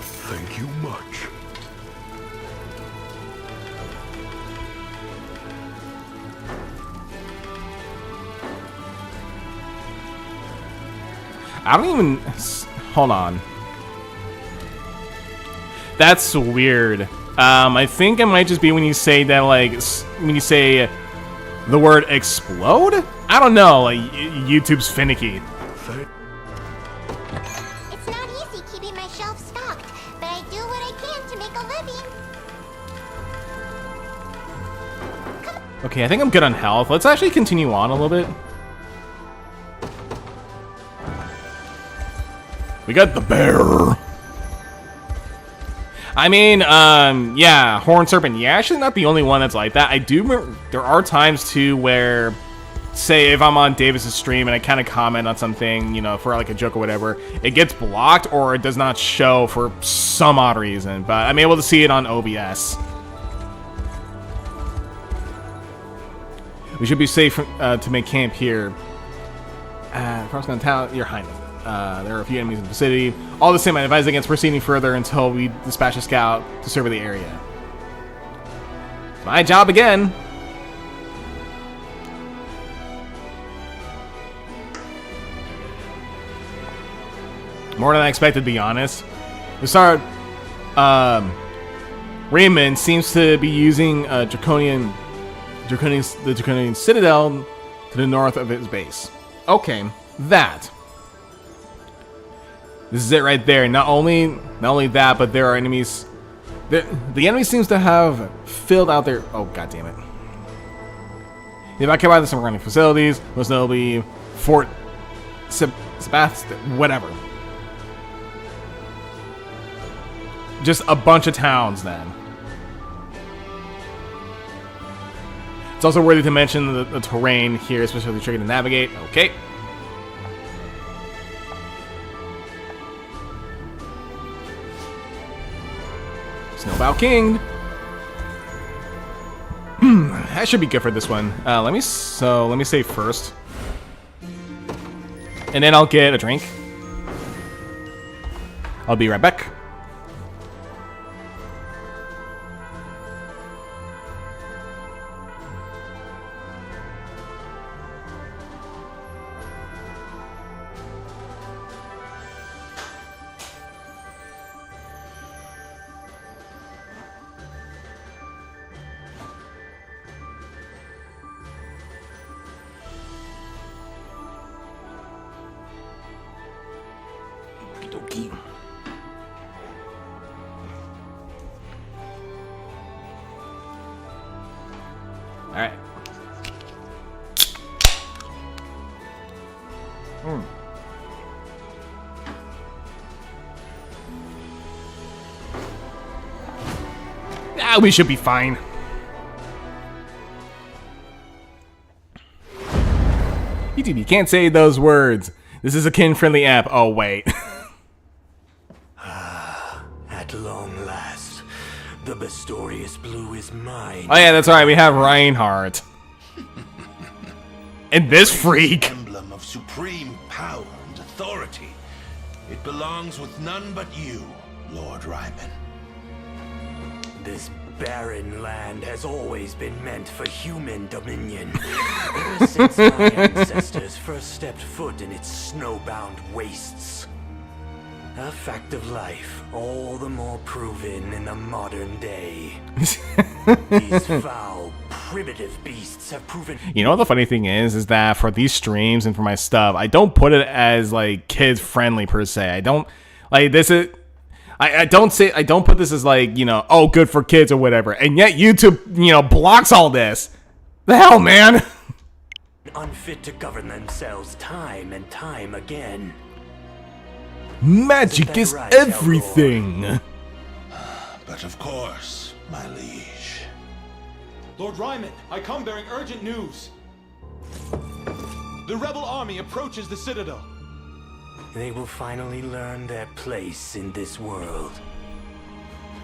Thank you much. I don't even... Hold on. That's weird. I think it might just be when you say that, like, when you say the word explode? I don't know, like, YouTube's finicky. It's not easy keeping my shelf stocked, but I do what I can to make a living. Okay, I think I'm good on health. Let's actually continue on a little bit. We got the bear. I mean, yeah, Horned Serpent. Yeah, actually not the only one that's like that. I do remember there are times too where, say, if I'm on Davis's stream and I kind of comment on something, you know, for like a joke or whatever, it gets blocked or it does not show for some odd reason. But I'm able to see it on OBS. We should be safe to make camp here. First on town, Your Highness. There are a few enemies in the vicinity. All the same, I advise against proceeding further until we dispatch a scout to survey the area. It's my job again. More than I expected, to be honest. The start, Raymond seems to be using the Draconian Citadel to the north of his base. Okay, that. This is it right there. Not only that, but there are enemies. The enemy seems to have filled out their... Oh, god damn it. They've occupied the surrounding facilities, most notably Fort Sebastian, whatever. Just a bunch of towns, then. It's also worthy to mention the terrain here, especially tricky to navigate. Okay. Snowbow King. That should be good for this one. Let me save first, and then I'll get a drink. I'll be right back. dokie. All right. Ah, we should be fine. YouTube, you can't say those words. This is a kin-friendly app. Oh, wait. At long last, the Bastorias blue is mine. Oh, yeah, that's right. We have Reinhardt. And this freak. Emblem of supreme power and authority. It belongs with none but you, Lord Ryman. This barren land has always been meant for human dominion. Ever since my ancestors first stepped foot in its snowbound wastes. A fact of life, all the more proven in the modern day. These foul, primitive beasts have proven... You know what the funny thing is that for these streams and for my stuff, I don't put it as, like, kids-friendly per se. I don't... Like, this is... I don't put this as, like, you know, oh, good for kids or whatever. And yet YouTube, you know, blocks all this. The hell, man? Unfit to govern themselves time and time again. Magic is right, everything. But of course, my liege. Lord Ryman, I come bearing urgent news. The rebel army approaches the citadel. They will finally learn their place in this world.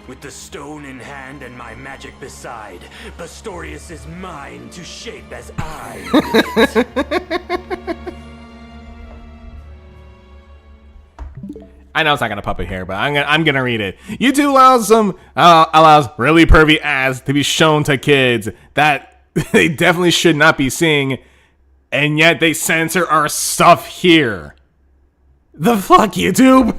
With the stone in hand and my magic beside, Bastorias is mine to shape as I will. I know it's not gonna puppet here, but I'm gonna read it. YouTube allows really pervy ads to be shown to kids that they definitely should not be seeing, and yet they censor our stuff here. The fuck, YouTube?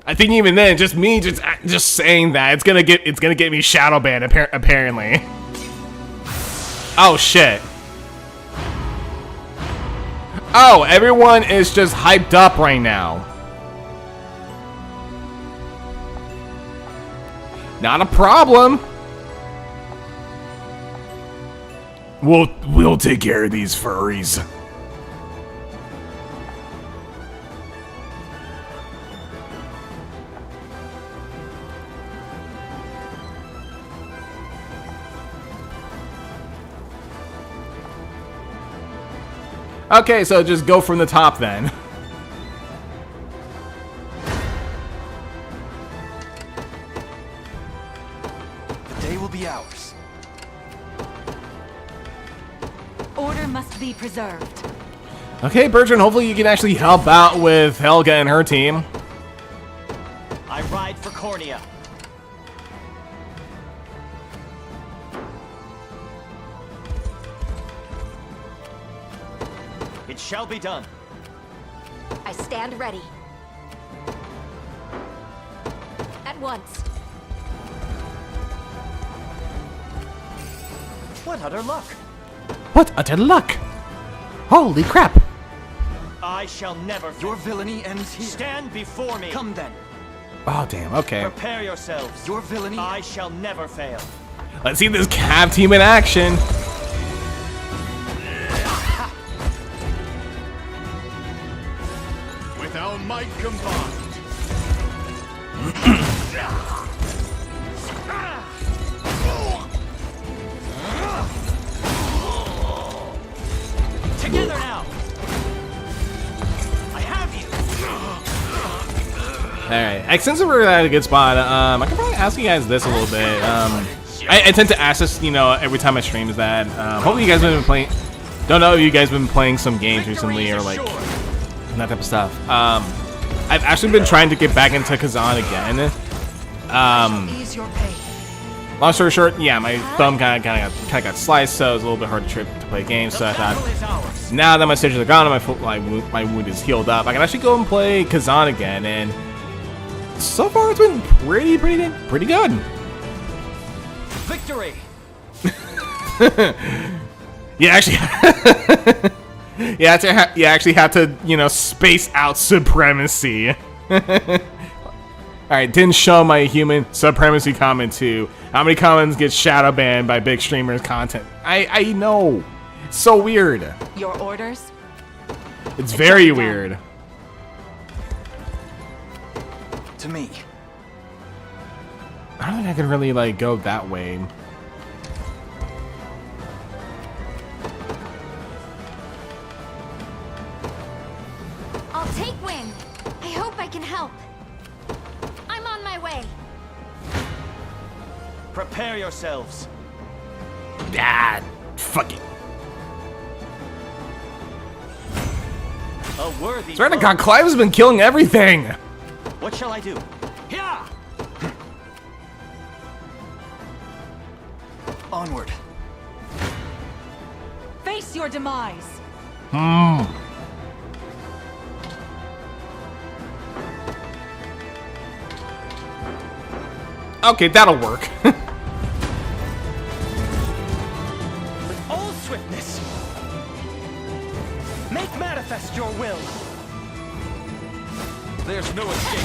I think even then, just me just saying that it's gonna get me shadow banned apparently. Oh shit. Oh, everyone is just hyped up right now. Not a problem. We'll take care of these furries. Okay, so just go from the top then. The day will be ours. Order must be preserved. Okay, Bertrand, hopefully you can actually help out with Helga and her team. I ride for Cornea. It shall be done. I stand ready. At once. What utter luck! What utter luck! Holy crap! I shall never fail. Your villainy ends here. Stand before me. Come then. Oh, damn, okay. Prepare yourselves. Your villainy... I shall never fail. Let's see this Cav team in action. With our might combined. Together now. I have you. Alright, since we're at a good spot, I can probably ask you guys this a little bit. I tend to ask this, you know, every time I stream is that. Hopefully you guys have been playing. Don't know if you guys have been playing some games recently or like that type of stuff. I've actually been trying to get back into Kazan again. Long story short, yeah, my thumb kind of got sliced, so it was a little bit hard to play games. So I thought, now that my stitches are gone and my wound is healed up, I can actually go and play Kazan again. And so far, it's been pretty good. Victory. Yeah, actually, You actually have to, you know, space out supremacy. Alright, didn't show my human supremacy comment too. How many comments get shadow banned by big streamers' content? I know. It's so weird. Your orders? It's very weird. To me. I don't think I can really, like, go that way. I'll take wing. I hope I can help. I'm on my way. Prepare yourselves. Ah, fuck it. A worthy Swear to foe. God, Clive has been killing everything. What shall I do? Yeah. Onward. Face your demise. Okay, that'll work. With all swiftness. Make manifest your will. There's no escape.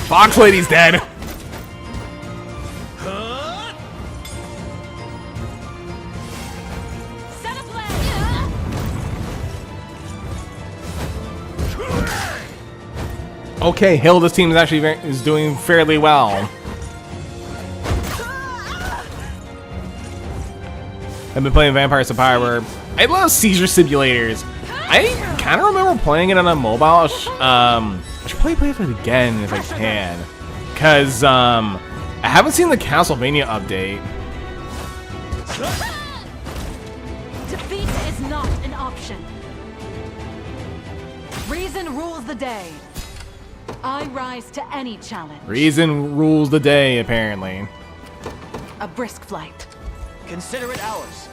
Fox Lady's dead. Set a blade. Okay, Hilda's team is actually is doing fairly well. I've been playing Vampire Sapphire where I love seizure simulators. I kind of remember playing it on a mobile. I should probably play it again if I can. Because I haven't seen the Castlevania update. Defeat is not an option. Reason rules the day. I rise to any challenge. Reason rules the day, apparently. A brisk flight. Consider it ours.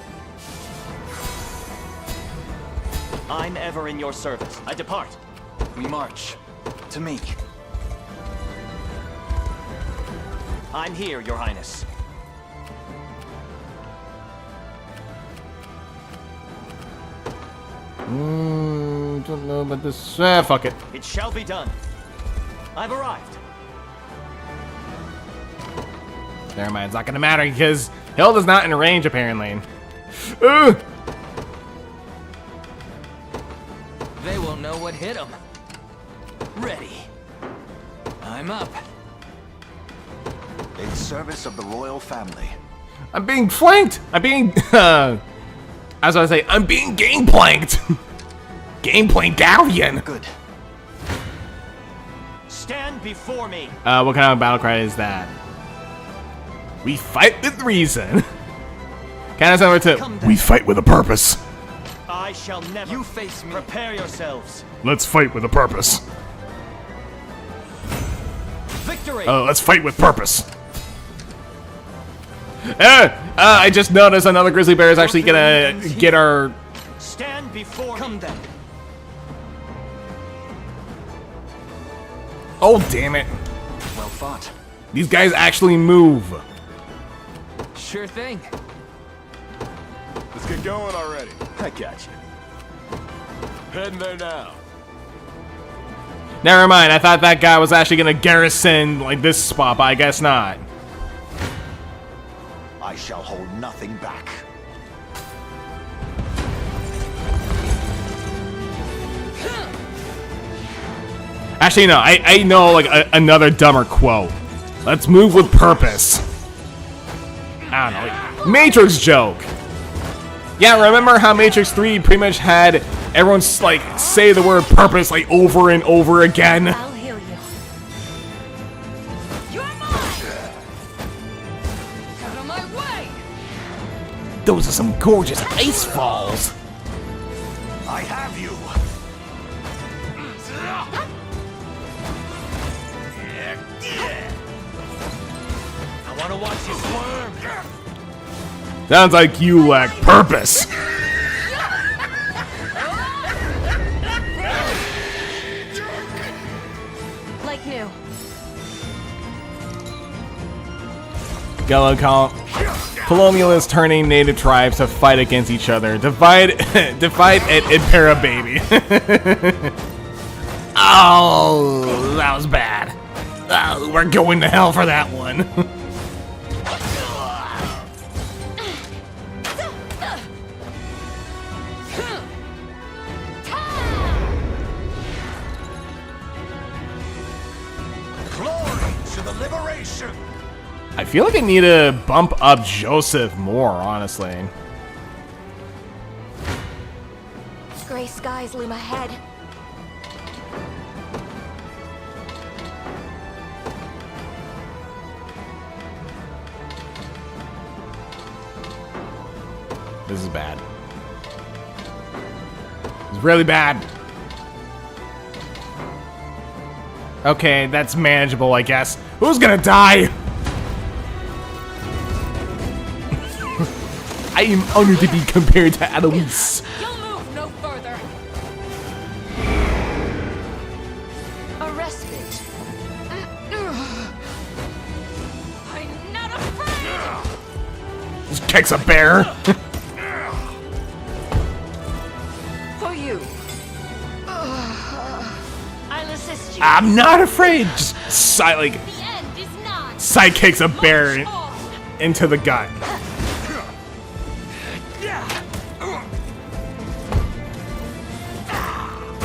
I'm ever in your service. I depart. We march. To me. I'm here, Your Highness. Don't know about this. Fuck it. It shall be done. I've arrived. Never mind, it's not gonna matter because Hilda's not in range apparently. They won't know what hit them. Ready. I'm up. In service of the royal family. I'm being flanked! I'm being, as I was say, I'm being game-planked! Game-planked Galleon! Good. Stand before me. What kind of battle cry is that? We fight with reason. Kind of similar to, we fight with a purpose. I shall never. You face me. Prepare yourselves. Let's fight with a purpose. Victory. Let's fight with purpose. I just noticed another grizzly bear is actually gonna get our... Stand before me. Come then. Oh, damn it. Well fought. These guys actually move. Sure thing. Let's get going already. I got you. Heading there now. Never mind, I thought that guy was actually gonna garrison like this spot, but I guess not. I shall hold nothing back. Actually, no, I know like another dumber quote. Let's move with purpose. I don't know, like, Matrix joke. Yeah, remember how Matrix 3 pretty much had everyone like say the word purpose like over and over again? I'll heal you. You're mine! Out of my way! Those are some gorgeous ice falls. I have you. I want to watch you squirm. Sounds like you lack purpose. Like new. Gallo call. Colonialists turning native tribes to fight against each other. Divide and impera, baby. Oh, that was bad. Oh, we're going to hell for that one. Glory to the liberation! I feel like I need to bump up Joseph more, honestly. Gray skies loom ahead. This is bad. It's really bad. Okay, that's manageable, I guess. Who's gonna die? I am honored to be compared to Eloise. You'll move no further. A respite. I'm not afraid. Just kicks a bear. For you. I'll assist you. I'm not afraid. Just like The end is nigh. sidekicks a bear into the gut.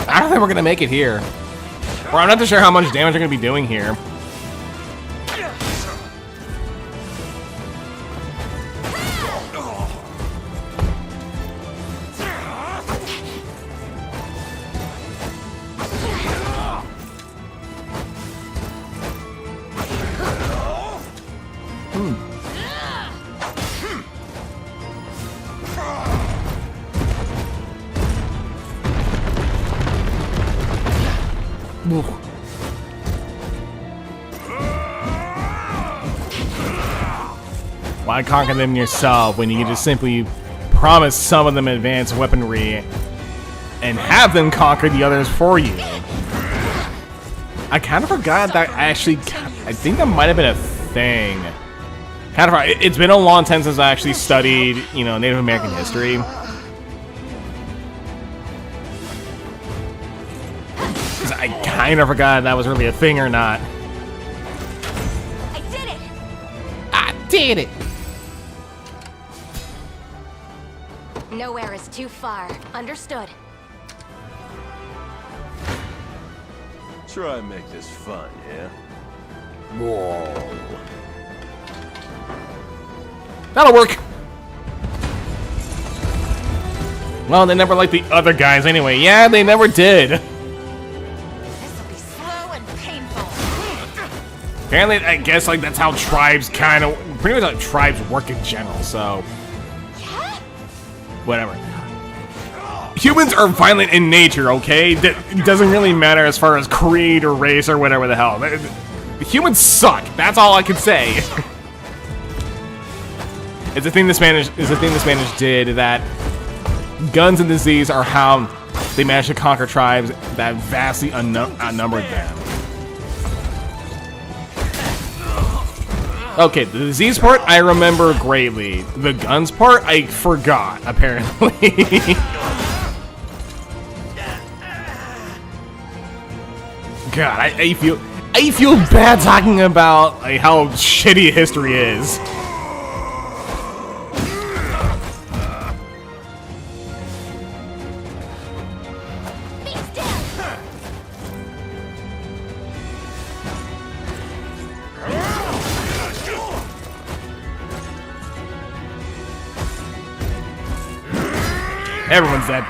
I don't think we're gonna make it here. Or I'm not too sure how much damage they're gonna be doing here. Why conquer them yourself when you can just simply promise some of them advanced weaponry and have them conquer the others for you? I kind of forgot that actually, I think that might have been a thing. Kind of, it's been a long time since I actually studied, you know, Native American history. I kind of forgot if that was really a thing or not. I did it. I did it. Nowhere is too far. Understood. Try and make this fun, yeah? Whoa. That'll work. Well, they never liked the other guys anyway. Yeah, they never did. Apparently, I guess like that's how tribes kind of, pretty much how tribes work in general. So, whatever. Humans are violent in nature, okay? It doesn't really matter as far as creed or race or whatever the hell. Humans suck. That's all I can say. It's a thing the Spanish did, that guns and disease are how they managed to conquer tribes that vastly outnumbered them. Okay, the disease part I remember greatly. The guns part I forgot, apparently. God, I feel bad talking about like how shitty history is. Everyone's dead.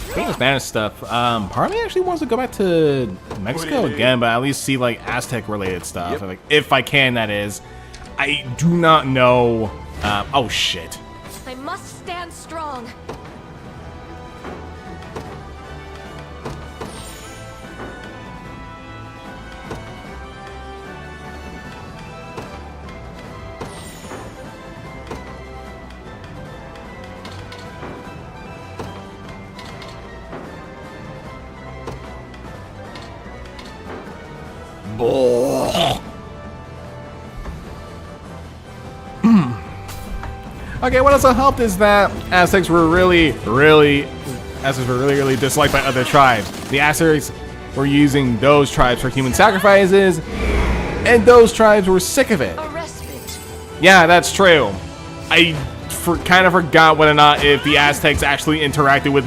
Speaking of Spanish stuff, part of me actually wants to go back to Mexico again, but at least see like Aztec-related stuff. Like, if I can, that is. I do not know. Oh shit! I must stand strong. Oh. Okay, what also helped is that Aztecs were really disliked by other tribes. The Aztecs were using those tribes for human sacrifices, and those tribes were sick of it. Yeah, that's true. I kind of forgot whether or not if the Aztecs actually interacted with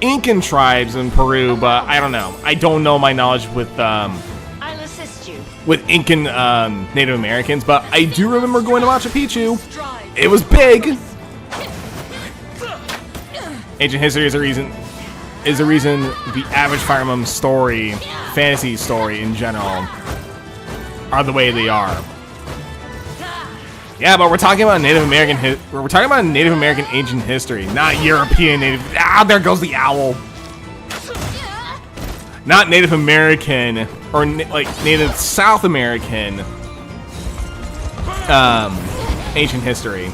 Incan tribes in Peru, but I don't know. I don't know my knowledge with Incan Native Americans, but I do remember going to Machu Picchu. It was big. Ancient history is the reason the average Fire Emblem story, fantasy story in general, are the way they are. Yeah, but we're talking about Native American ancient history, not European Native. Ah, there goes the owl. Not Native American or like Native South American ancient history.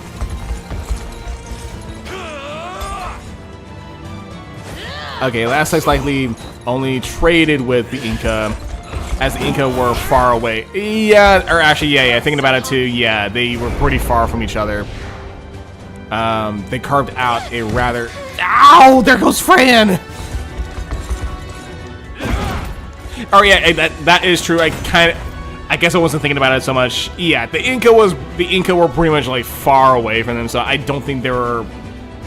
Okay, last Aztecs likely only traded with the Inca, as the Inca were far away. Yeah, or actually, yeah, thinking about it too, yeah, they were pretty far from each other. They carved out a rather... Ow! There goes Fran! Oh yeah, that is true. I guess I wasn't thinking about it so much. Yeah, the Inca were pretty much like far away from them, so I don't think they were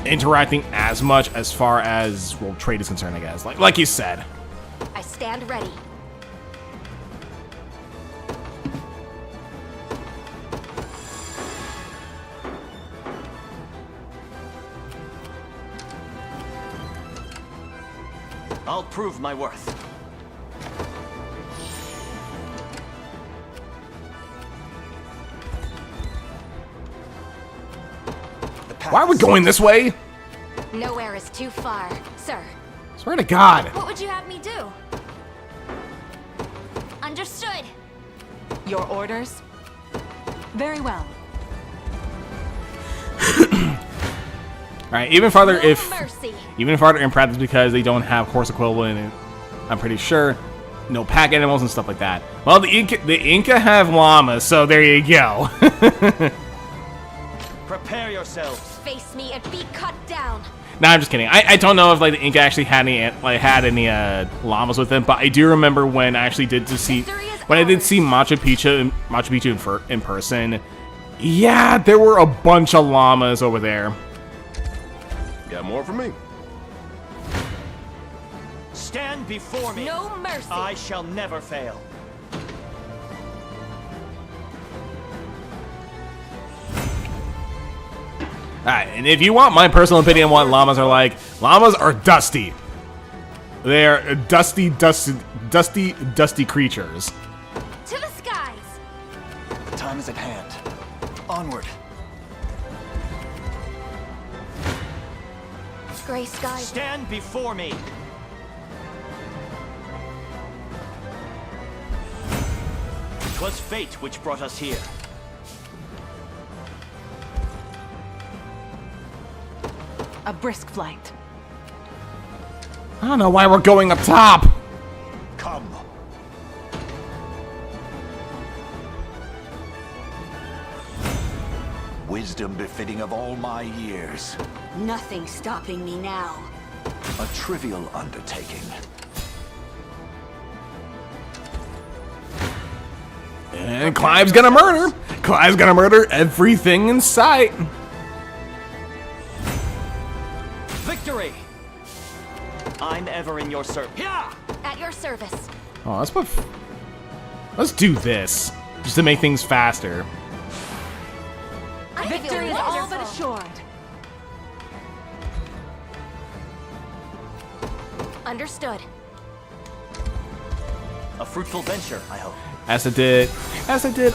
interacting as much as far as world trade is concerned, I guess. Like you said. I stand ready. I'll prove my worth. Why are we going this way? Nowhere is too far, sir. Swear to God. What would you have me do? Understood. Your orders? Very well. Alright, even farther No mercy. even farther in practice because they don't have horse equivalent, I'm pretty sure. No pack animals and stuff like that. Well, the Inca have llamas, so there you go. Prepare yourselves. Face me and be cut down. Nah, I'm just kidding. I don't know if like the Inca actually had any llamas with them, but I do remember when I actually did see Machu Picchu in person. Yeah, there were a bunch of llamas over there. Got more for me? Stand before me. No mercy. I shall never fail. Alright, and if you want my personal opinion on what llamas are dusty. They're dusty creatures. To the skies. The time is at hand. Onward. Gray skies. Stand before me. 'Twas fate which brought us here. A brisk flight. I don't know why we're going up top. Come. Wisdom befitting of all my years. Nothing stopping me now. A trivial undertaking. And Clive's gonna murder. Clive's gonna murder everything in sight. Victory! I'm ever in your service. Yeah! At your service. Oh, let's do this just to make things faster. Victory is all but assured. Understood. A fruitful venture, I hope. As I did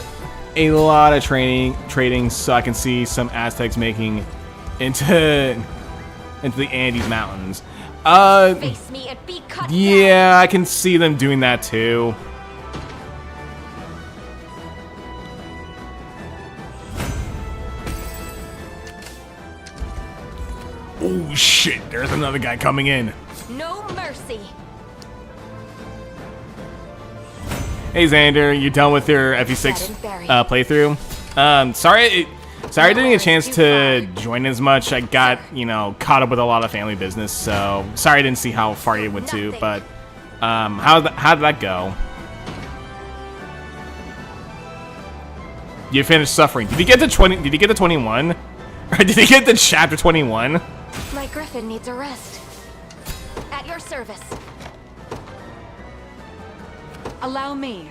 a lot of trading, so I can see some Aztecs making into the Andes Mountains. Face me and be cut yeah, down. I can see them doing that too. Oh shit, there's another guy coming in. No mercy. Hey Xander, you done with your FE6 playthrough? Sorry, Sorry I didn't get a chance to join as much. I got, you know, caught up with a lot of family business, so sorry I didn't see how far you went to, but how did that go? You finished suffering. Did you get to 20? Did you get to 21? Or did you get to chapter 21? My griffin needs a rest. At your service. Allow me.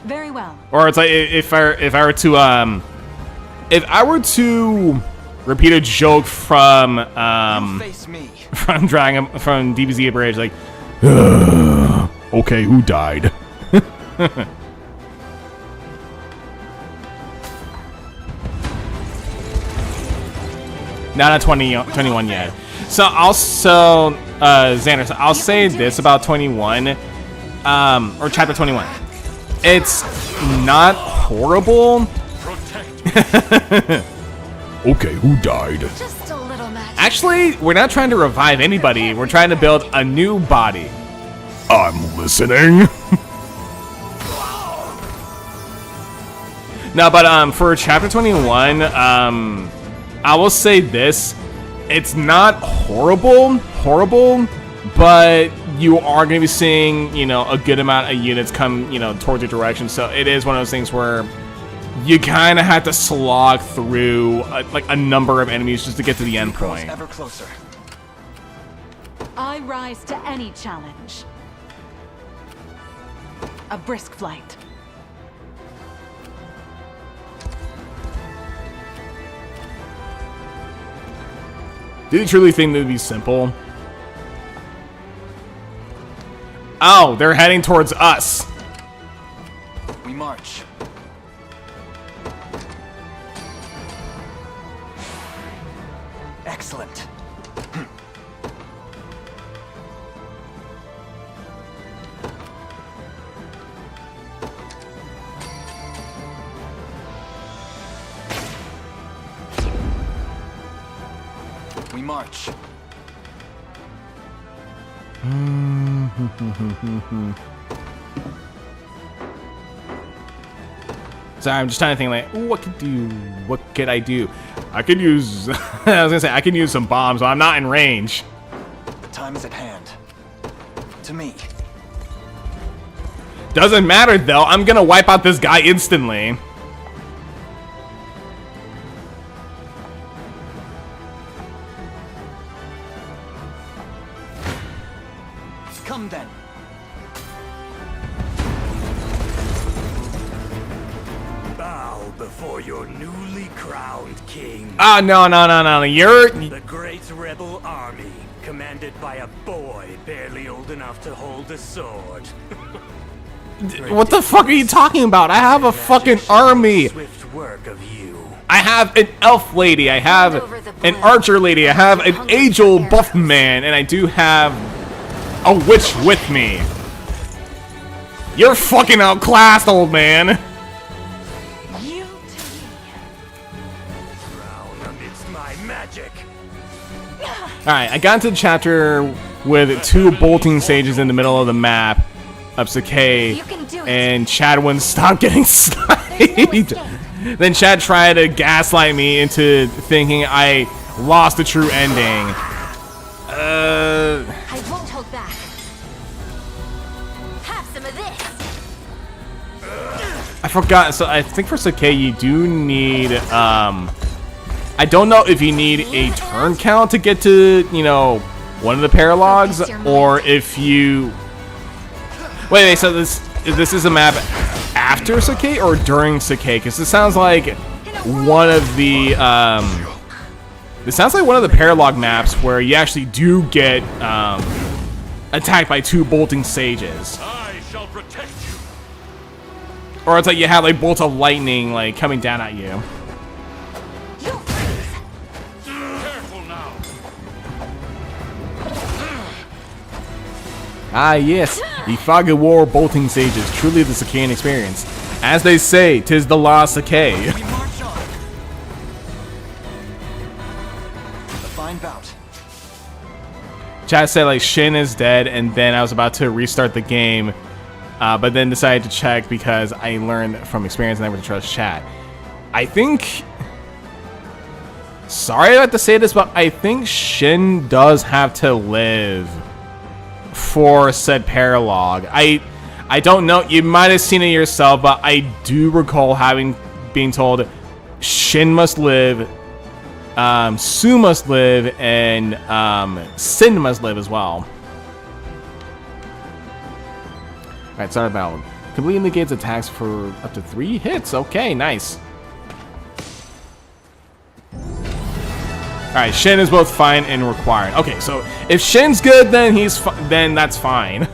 Very well. Or it's like if I were to repeat a joke from DBZ Bridge, like, okay, who died? Not 21 yet. So also, Xander, I'll say this about 21, or chapter 21. It's not horrible. Okay, who died? Just a little magic. Actually, we're not trying to revive anybody. We're trying to build a new body. I'm listening. No, but for chapter 21, I will say this: it's not horrible, but you are going to be seeing, you know, a good amount of units come, you know, towards your direction. So it is one of those things where you kind of have to slog through like a number of enemies just to get to the end point. Ever closer. I rise to any challenge. A brisk flight. Did you truly think that would be simple? Oh, they're heading towards us. We march. Excellent. We march. Sorry, I'm just trying to think like, ooh, what could I do? I could use, I was gonna say, I can use some bombs, but I'm not in range. The time is at hand. To me. Doesn't matter though, I'm gonna wipe out this guy instantly. Come then. Bow before your newly crowned king. Ah, no, you're... The great rebel army, commanded by a boy barely old enough to hold a sword. What the fuck are you talking about? I have a fucking army. Swift work of you. I have an elf lady, I have an archer lady, I have an age-old buff man, and I do have a witch with me. You're fucking outclassed, old man. Alright, I got into the chapter with 2 bolting sages in the middle of the map of Sakai, and Chad wouldn't stop getting sniped. Then Chad tried to gaslight me into thinking I lost the true ending. I won't hold back. Have some of this. I forgot, so I think for Sakai you do need, I don't know if you need a turn count to get to, you know, one of the paralogs, or if you... Wait, so this is a map after Sakai or during Sakai? Because this sounds like one of the, this sounds like one of the paralog maps where you actually do get, attacked by 2 bolting sages. I shall protect you. Or it's like you have like bolts of lightning like coming down at you. Ah yes, the Fog of War bolting sages, truly the Sakaean experience. As they say, 'tis the law of Sakai. We march on. A fine bout. Chad said like Shin is dead, and then I was about to restart the game, but then decided to check because I learned from experience never to trust chat. I think... Sorry I have to say this, but I think Shin does have to live for said paralog. I don't know, you might have seen it yourself, but I do recall being told Shin must live, Su must live, and Sin must live as well. Alright, start battle. Completely negates attacks for up to 3 hits. Okay, nice. Alright, Shin is both fine and required. Okay, so if Shin's good, then then that's fine.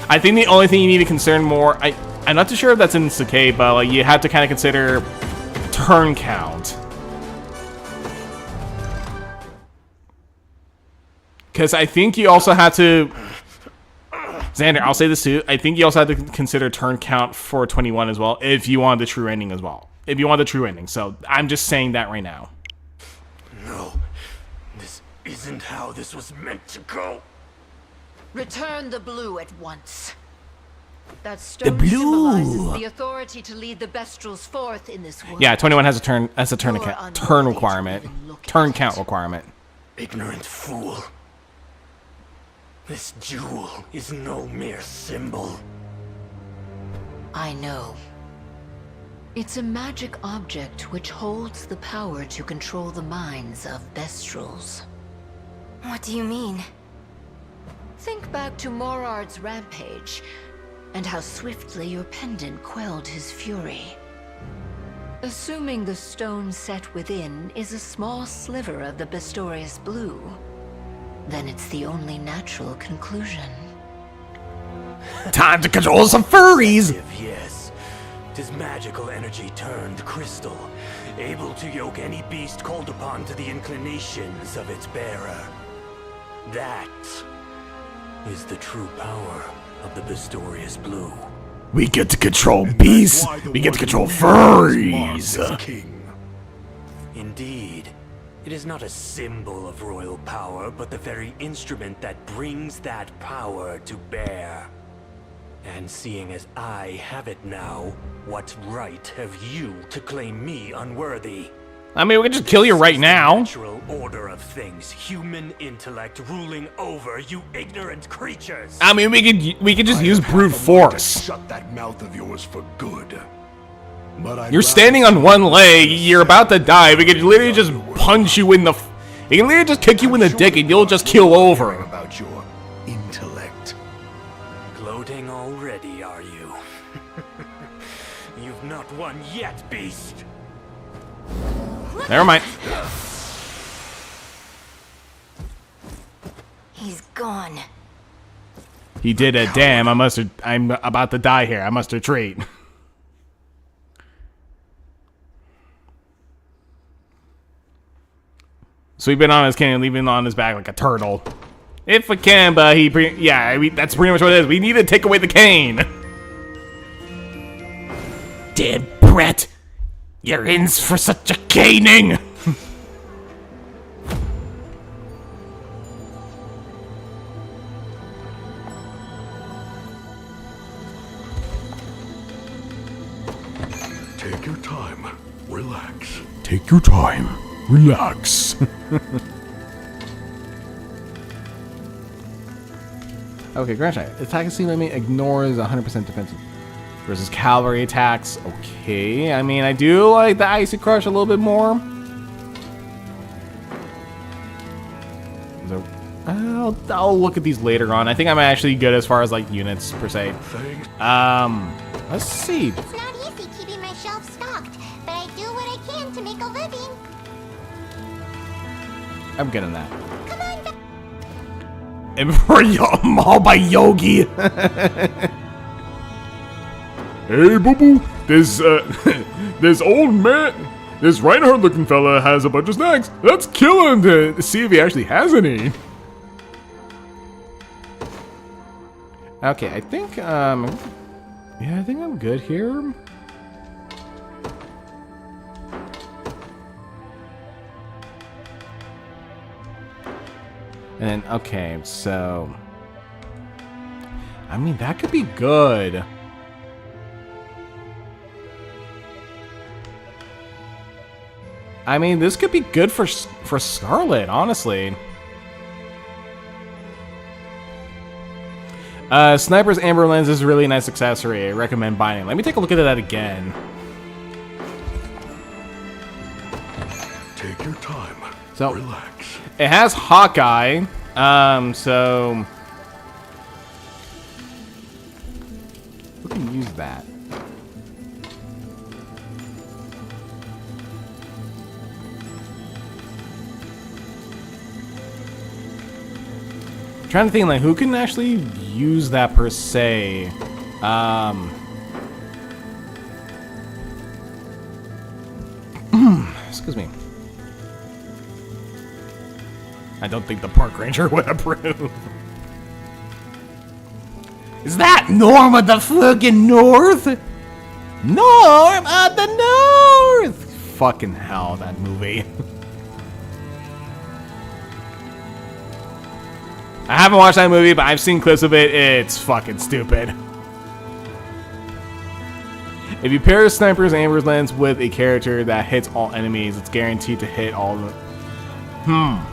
I think the only thing you need to concern more, I'm not too sure if that's in Sakai, but like you have to kind of consider turn count. Because I think you also have to, Xander, I'll say this too, I think you also have to consider turn count for 21 as well, if you want the true ending as well. If you want the true ending, so I'm just saying that right now. No, this isn't how this was meant to go. Return the blue at once. That stone symbolizes the authority to lead the Bestrels forth in this world. Yeah, 21 has a turn requirement. Turn count requirement. Ignorant fool. This jewel is no mere symbol. I know. It's a magic object which holds the power to control the minds of Bestrels. What do you mean? Think back to Morard's rampage, and how swiftly your pendant quelled his fury. Assuming the stone set within is a small sliver of the Bastorias blue, then it's the only natural conclusion. Time to control some furries! Yes, his magical energy turned crystal, able to yoke any beast called upon to the inclinations of its bearer. That is the true power of the Bastorias blue. We get to control beasts. We get to control furries. Indeed, it is not a symbol of royal power, but the very instrument that brings that power to bear. And seeing as I have it now, what right have you to claim me unworthy? I mean, we can just kill you right now. Natural order of things, human intellect ruling over you ignorant creatures. I mean, we could just use brute force. Shut that mouth of yours for good. But you're standing on one leg. You're about to die. We could literally just punch you in the. We can literally just kick you in the dick, and you'll just keel over. About your intellect. Gloating already, are you? You've not won yet, beast. Never mind. He's gone. He did it. Damn, I'm about to die here. I must retreat. Sweeping on his cane, leaving on his back like a turtle. If we can, but that's pretty much what it is. We need to take away the cane. Dead Brett. You're in for such a caning! Take your time. Relax. Take your time. Relax. Okay, Grand Shot. Attack speed limit ignores 100% defensive. Versus cavalry attacks. Okay, I mean, I do like the Icy Crush a little bit more. So, I'll look at these later on. I think I'm actually good as far as like units per se. Let's see. It's not easy keeping my shelf stocked, but I do what I can to make a living. I'm good in that. Come on. And before I'm all by Yogi. Hey, boo-boo, this old man, this Reinhardt-looking fella has a bunch of snacks. Let's kill him to see if he actually has any. Okay, I think, yeah, I think I'm good here. And then, okay, so... I mean, that could be good. I mean, this could be good for Scarlet, honestly. Sniper's Amber Lens is a really nice accessory. I recommend buying it. Let me take a look at that again. Take your time. So, relax. It has Hawkeye. So who can use that? I'm trying to think, like, who can actually use that per se? Excuse me. I don't think the park ranger would approve. Is that Norm of the fucking North? Norm of the North! Fucking hell, that movie. I haven't watched that movie, but I've seen clips of it. It's fucking stupid. If you pair Sniper's Amber's Lens with a character that hits all enemies, it's guaranteed to hit all of them.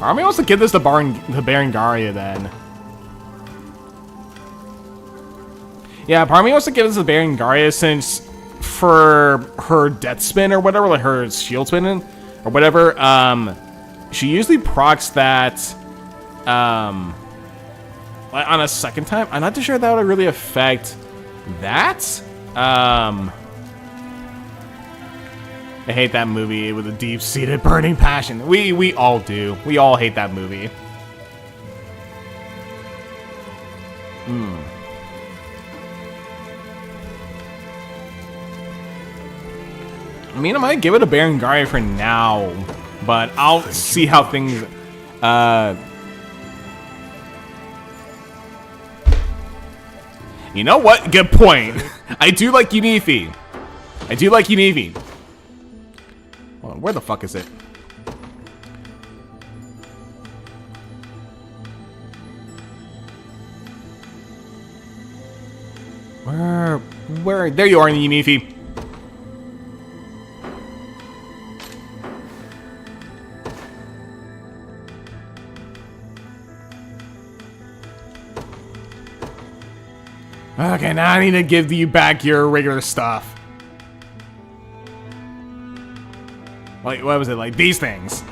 Army wants to give this to Berengaria then. Yeah, part of me wants to give this to Berengaria since for her death spin or whatever, like her shield spinning or whatever, she usually procs that like on a second time. I'm not too sure that would really affect that. I hate that movie with a deep-seated burning passion. We all do. We all hate that movie. I mean, I might give it a Berengaria for now, but I'll see how things. You know what? Good point. I do like Unifi. I do like Unifi. Hold on, where the fuck is it? Where? There you are, Unifi. Okay, now I need to give you back your regular stuff. Like, what was it? Like these things.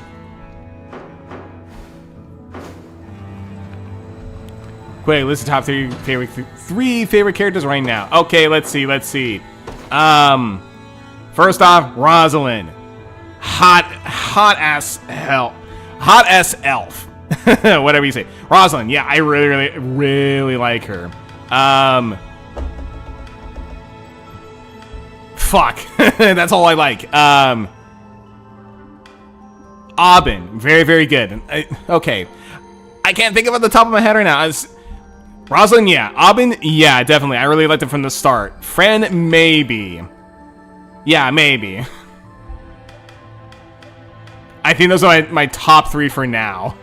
Quick, list the top three favorite characters right now. Okay, let's see. First off, Rosalind. Hot ass elf. Whatever you say. Rosalind, yeah, I really like her. Fuck. That's all I like. Aubin, very good. Okay. I can't think of it at the top of my head right now. Rosalind, yeah. Aubin, yeah, definitely. I really liked it from the start. Fran, maybe. Yeah, maybe. I think those are my top three for now.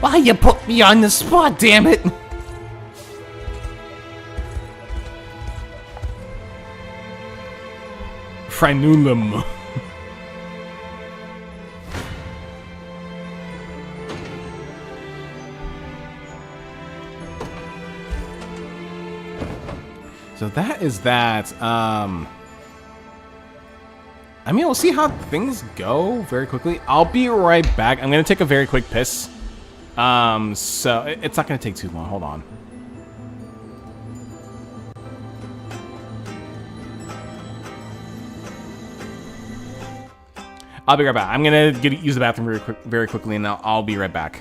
Why you put me on the spot, damn it? Frenulum. So that is that. I mean, we'll see how things go very quickly. I'll be right back. I'm gonna take a very quick piss. So it's not gonna take too long. Hold on. I'll be right back. I'm gonna use the bathroom very quickly, and I'll be right back.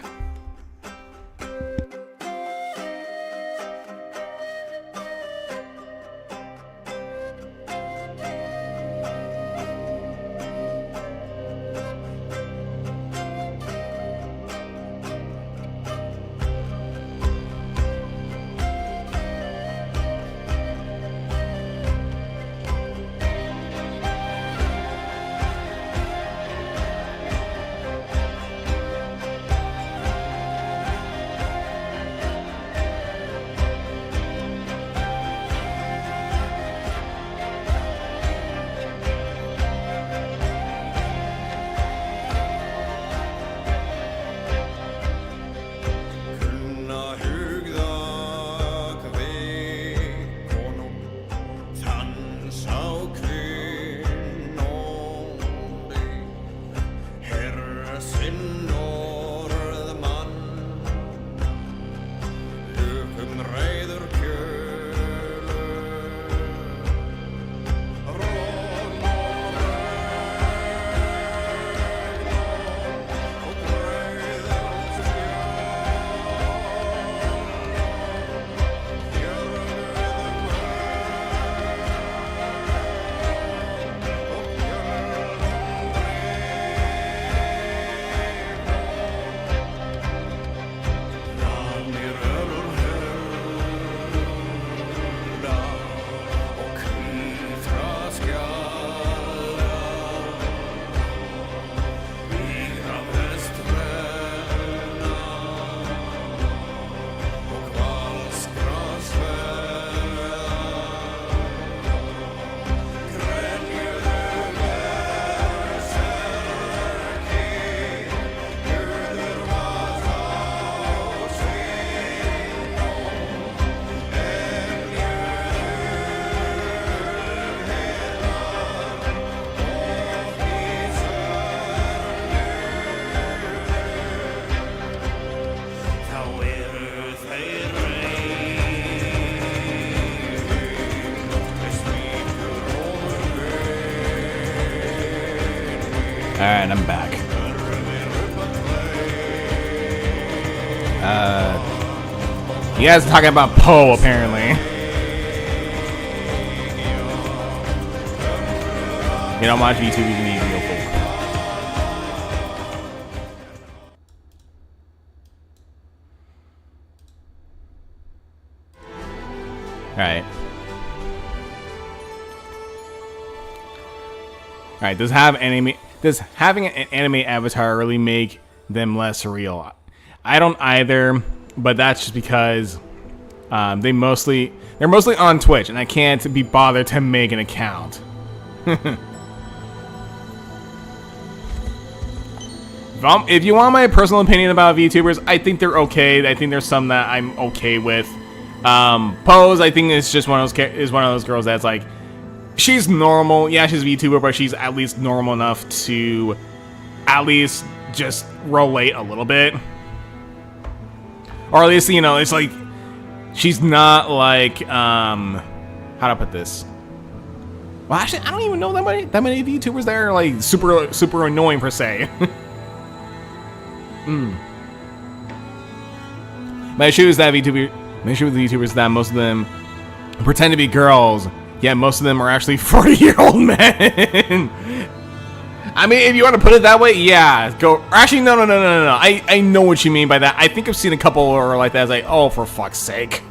Alright, I'm back. You guys are talking about Poe, apparently. You don't watch YouTube, you need real folk. Alright. Alright, does having an anime avatar really make them less real? I don't either, but that's just because they're mostly on Twitch, and I can't be bothered to make an account. If you want my personal opinion about VTubers, I think they're okay. I think there's some that I'm okay with. Pose, I think is just one of those girls that's like, she's normal. Yeah, she's a VTuber, but she's at least normal enough to at least just relate a little bit. Or at least, you know, it's like, she's not like, how to put this? Well, actually, I don't even know that many VTubers that are like super annoying per se. My issue with VTubers is that most of them pretend to be girls, yet most of them are actually 40-year-old men. I mean, if you want to put it that way, yeah. Go. Actually, no. I know what you mean by that. I think I've seen a couple who are like that. It's like, oh, for fuck's sake.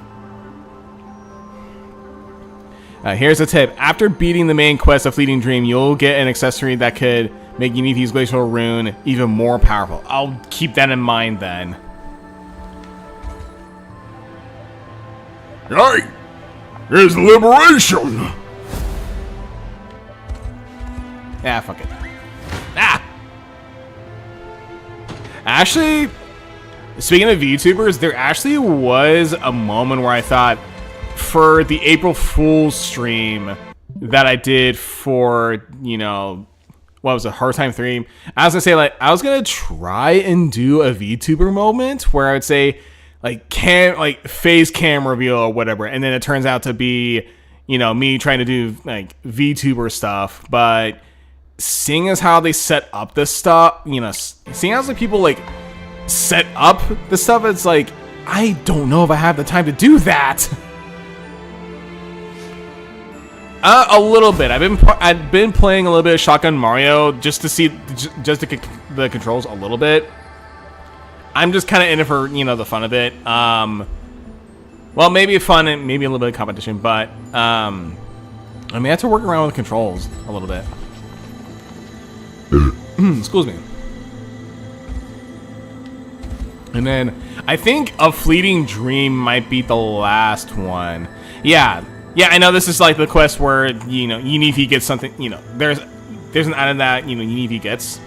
Here's a tip. After beating the main quest of Fleeting Dream, you'll get an accessory that could make Unifi's Glacial Rune even more powerful. I'll keep that in mind then. Hey! It's liberation! Yeah, fuck it. Ah! Actually, speaking of VTubers, there actually was a moment where I thought, for the April Fool's stream that I did for, you know, what was it, Hard Time 3, I was gonna say, like, I was gonna try and do a VTuber moment where I would say, like, face cam reveal or whatever, and then it turns out to be, you know, me trying to do, like, VTuber stuff, but seeing as how they set up this stuff, you know, seeing as, like, people, like, set up the stuff, it's like, I don't know if I have the time to do that. A little bit. I've been playing a little bit of Shotgun Mario just to see the controls a little bit. I'm just kind of in it for, you know, the fun of it. Well, maybe fun and maybe a little bit of competition, but I mean, I have to work around with the controls a little bit. Excuse me. And then I think A Fleeting Dream might be the last one. Yeah, I know this is like the quest where, you know, Unifi gets something, you know, there's an item that, you know, Unifi gets,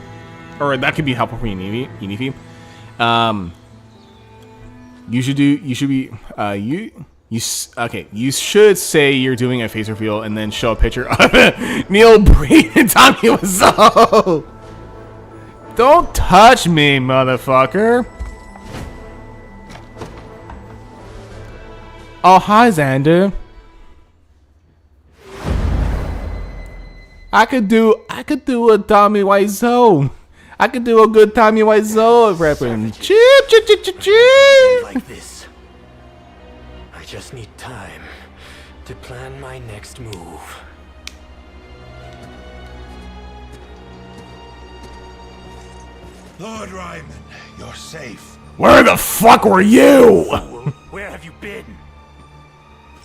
or that could be helpful for Unifi. You should say you're doing a face reveal and then show a picture of Neil Breen and Tommy Wiseau. Don't touch me, motherfucker. Oh, hi, Xander. I could do a Tommy Wiseau. I could do a good Tommy Wiseau reference. Chip. Like this. I just need time to plan my next move. Lord Ryman, you're safe. Where the fuck were you? Where have you been?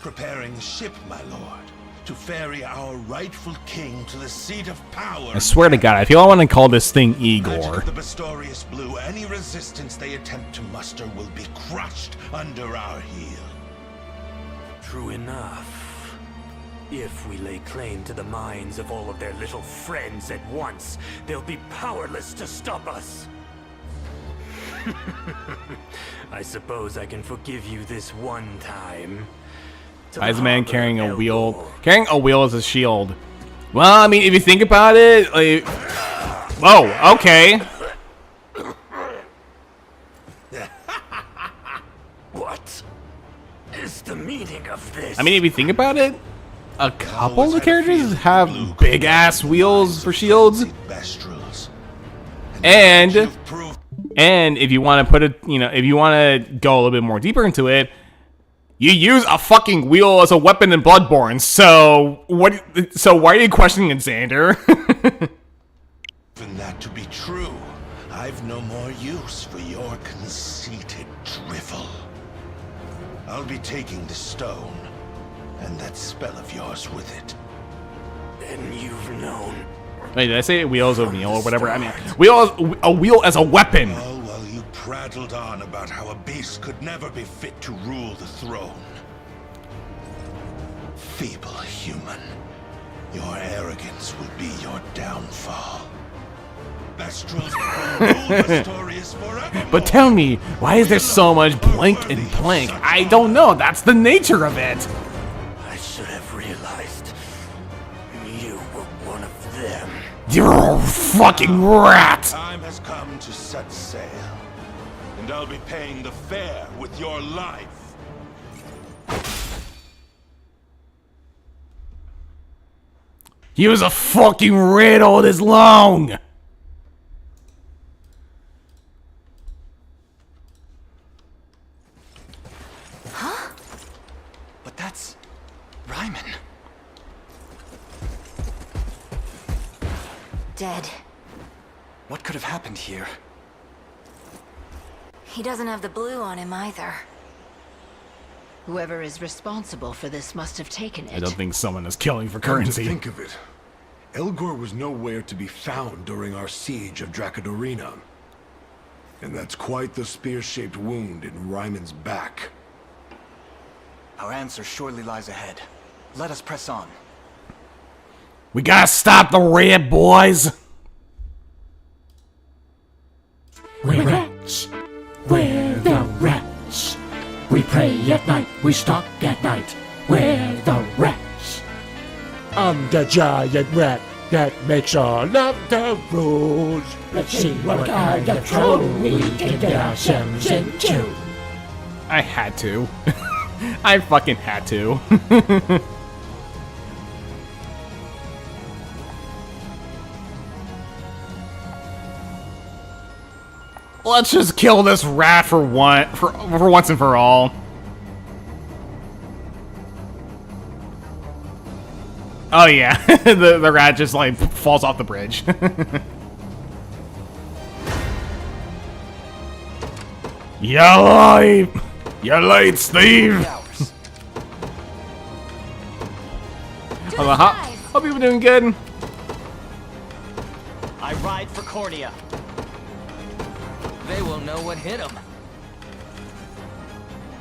Preparing a ship, my lord, to ferry our rightful king to the seat of power. I swear to God, I feel I want to call this thing Igor. Magic of the Bastorias Blue, any resistance they attempt to muster will be crushed under our heel. True enough. If we lay claim to the minds of all of their little friends at once, they'll be powerless to stop us. I suppose I can forgive you this one time. Why is a man carrying a wheel? Carrying a wheel as a shield. Well, I mean, if you think about it, like, whoa, okay. What is the meaning of this? I mean, if you think about it, a couple of the characters have big ass wheels for shields. And if you want to put it, you know, if you want to go a little bit more deeper into it, you use a fucking wheel as a weapon in Bloodborne. So what? So why are you questioning it, Xander? Even that to be true, I've no more use for your conceited drivel. I'll be taking the stone, and that spell of yours with it. And you've known. Wait, did I say wheel as a wheel or whatever? I mean, a wheel as a weapon. All while you prattled on about how a beast could never be fit to rule the throne. Feeble human, your arrogance will be your downfall. Bastrals will rule Bastorias forever. But tell me, why is there so much blank and blank? I don't know. That's the nature of it. I should have realized you were one of them. You're a fucking rat. Time has come to set sail, and I'll be paying the fare with your life. He was a fucking riddle this long. Huh? But that's Ryman. Dead. What could have happened here? He doesn't have the blue on him either. Whoever is responsible for this must have taken it. I don't think someone is killing for Come to currency. think of it, Elgor was nowhere to be found during our siege of Dracodorina. And that's quite the spear-shaped wound in Ryman's back. Our answer surely lies ahead. Let us press on. We gotta stop the red boys. We're rats. We're the rats. We pray at night, we stalk at night. We're the rats. I'm the giant rat that makes all of the rules. Let's see what kind of trouble we can get ourselves into. I had to. I fucking had to. Let's just kill this rat for once and for all. Oh yeah, the rat just like falls off the bridge. You lied! You lied, Steve! Hope you've been doing good. I ride for Cordia. They will know what hit them.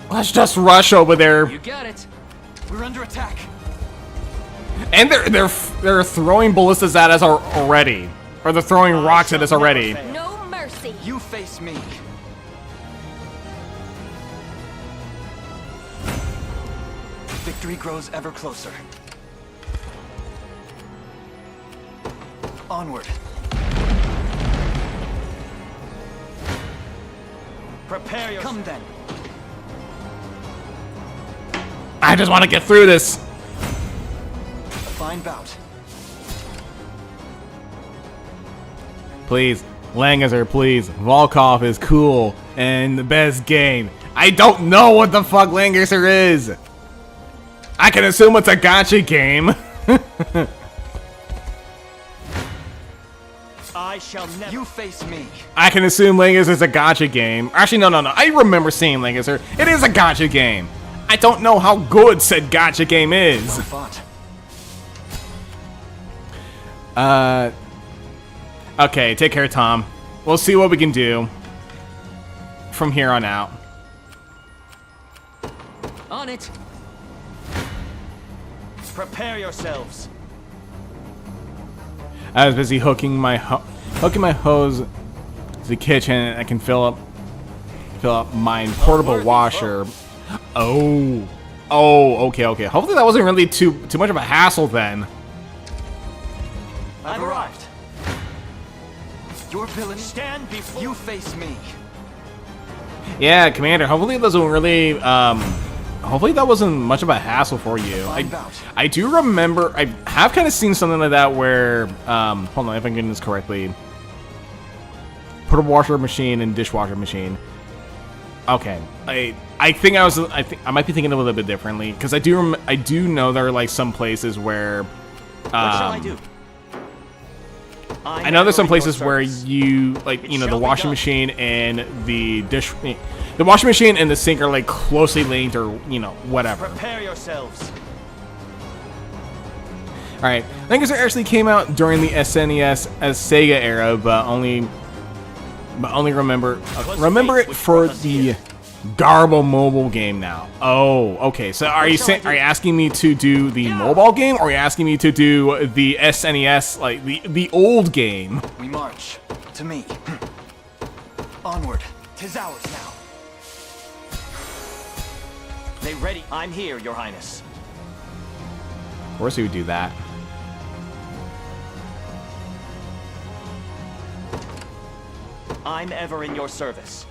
Let's just rush over there. You got it. We're under attack. And they're throwing ballistas at us already, or they're throwing rocks at us already. No mercy. You face me. Victory grows ever closer. Onward. Prepare yourself. Come then. I just want to get through this. A fine bout. Please, Langazer, please. Volkov is cool and the best game. I don't know what the fuck Langazer is. I can assume it's a gacha game. I shall never. You face me. I can assume Langazer is a gacha game. Actually, no. I remember seeing Langazer. It is a gacha game. I don't know how good said gacha game is. Well fought. Okay, take care, Tom. We'll see what we can do from here on out. On it. Prepare yourselves. I was busy hooking my hose to the kitchen, and I can fill up my portable washer. Oh, okay. Hopefully that wasn't really too much of a hassle then. I've arrived. Your villain. Stand before. You face me. Yeah, Commander. Hopefully it doesn't really hopefully that wasn't much of a hassle for you. I do remember I have kind of seen something like that where hold on if I'm getting this correctly. portable washer machine and dishwasher machine. Okay, I think I might be thinking a little bit differently because I do know there are like some places where What shall I do? I know there's some places where you like the washing machine and the washing machine and the sink are like closely linked or whatever. Prepare yourselves. All right, I think this actually came out during the SNES as Sega era, but only remember it for the Garbo mobile game now. Oh, okay. So are you asking me to do the mobile game, or are you asking me to do the SNES, like the old game? We march to me. Onward. 'Tis ours now. They ready? I'm here, Your Highness. Of course, he would do that. I'm ever in your service.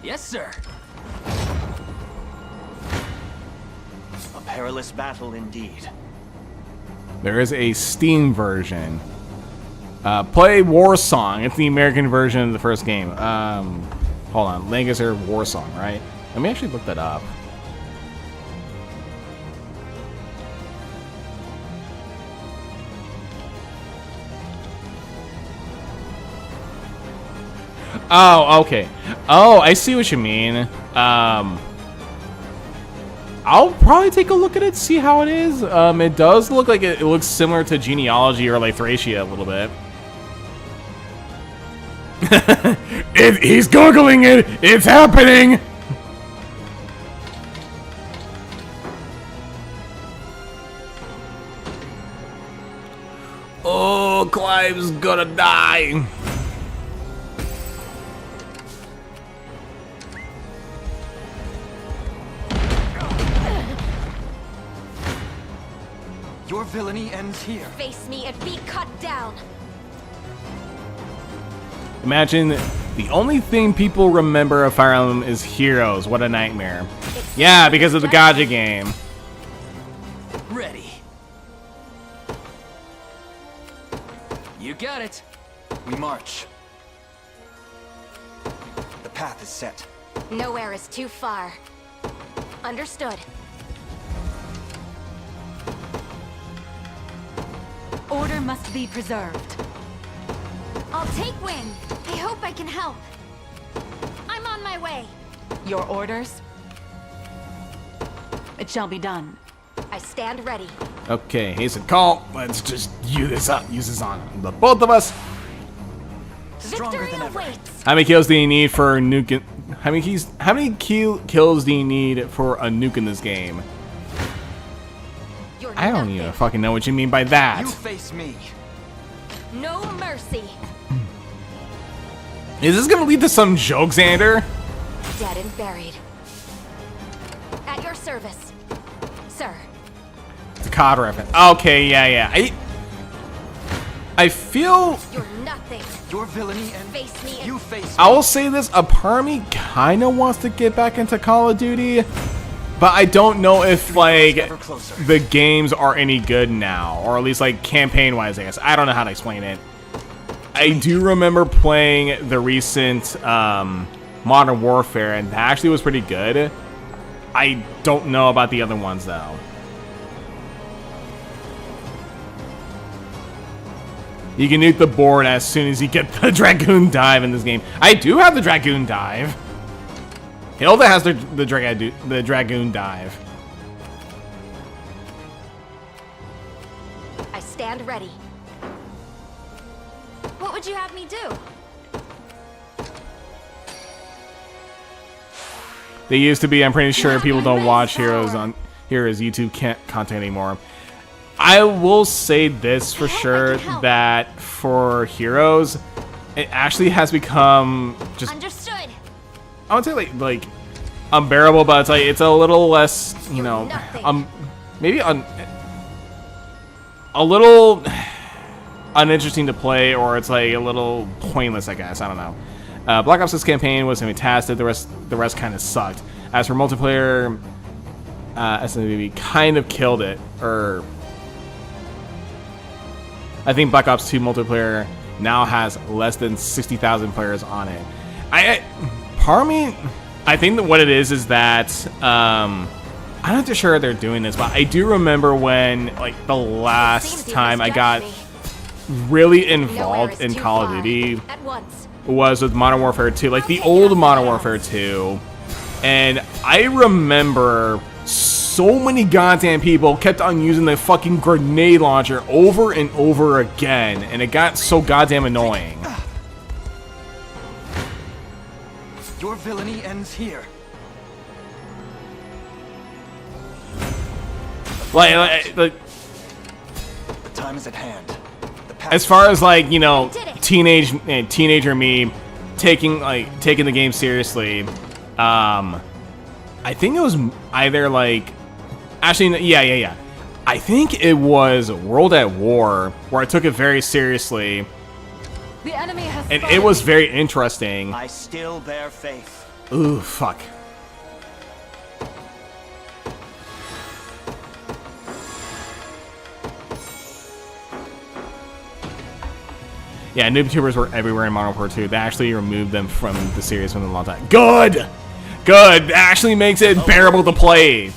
Yes, sir. A perilous battle indeed. There is a Steam version. Play War Song. It's the American version of the first game. Hold on. Lancaster War Song, right? Let me actually look that up. Oh, okay. Oh, I see what you mean. I'll probably take a look at it, see how it is. It does look like it looks similar to Genealogy or like Thracia a little bit. He's googling it. It's happening. Oh, Clive's gonna die. Your villainy ends here. Face me and be cut down. Imagine the only thing people remember of Fire Emblem is Heroes. What a nightmare. Yeah, because of the gacha game. Ready. You got it. We march. The path is set. Nowhere is too far. Understood. Order must be preserved. I'll take wing. I hope I can help. I'm on my way. Your orders? It shall be done. I stand ready. Okay, here's a call. Let's just use this on the both of us. Stronger than ever. How many kills do you need for a nuke? How many kills do you need for a nuke in this game? I don't even fucking know what you mean by that. You face me. No mercy. Is this gonna lead to some joke, Xander? Dead and buried. At your service, sir. It's a COD reference. Okay, yeah. I feel. You're nothing. Your villainy and face me. You face me. I will say this: a part of me kind of wants to get back into Call of Duty. But I don't know if, like, the games are any good now. Or at least, like, campaign-wise, I guess. I don't know how to explain it. I do remember playing the recent Modern Warfare, and that actually was pretty good. I don't know about the other ones, though. You can nuke the board as soon as you get the Dragoon Dive in this game. I do have the Dragoon Dive. Hilda has the Dragoon Dive. I stand ready. What would you have me do? They used to be. I'm pretty sure people don't watch Heroes YouTube content anymore. I will say this for sure, that for Heroes, it actually has become just. Understood. I would say like unbearable, but it's a little less, maybe a little uninteresting to play, or it's like a little pointless, I guess. I don't know. Black Ops 6 campaign was fantastic. The rest kind of sucked. As for multiplayer, SMB kind of killed it, or I think Black Ops 2 multiplayer now has less than 60,000 players on it. Part of me, I think that what it is that I'm not too sure they're doing this, but I do remember when, like, the last time I got really involved in Call of Duty was with Modern Warfare 2, like the old Modern Warfare 2, and I remember so many goddamn people kept on using the fucking grenade launcher over and over again, and it got so goddamn annoying. Your villainy ends here. Like the time is at hand. As far as, like, you know, teenager me taking the game seriously, I think it was either like, actually, yeah. I think it was World at War where I took it very seriously. The enemy has and it was very interesting. I still bear faith. Ooh, fuck. Yeah, noob tubers were everywhere in Modern Warfare 2. They actually removed them from the series for a long time. Good! Good! It actually makes it bearable to play.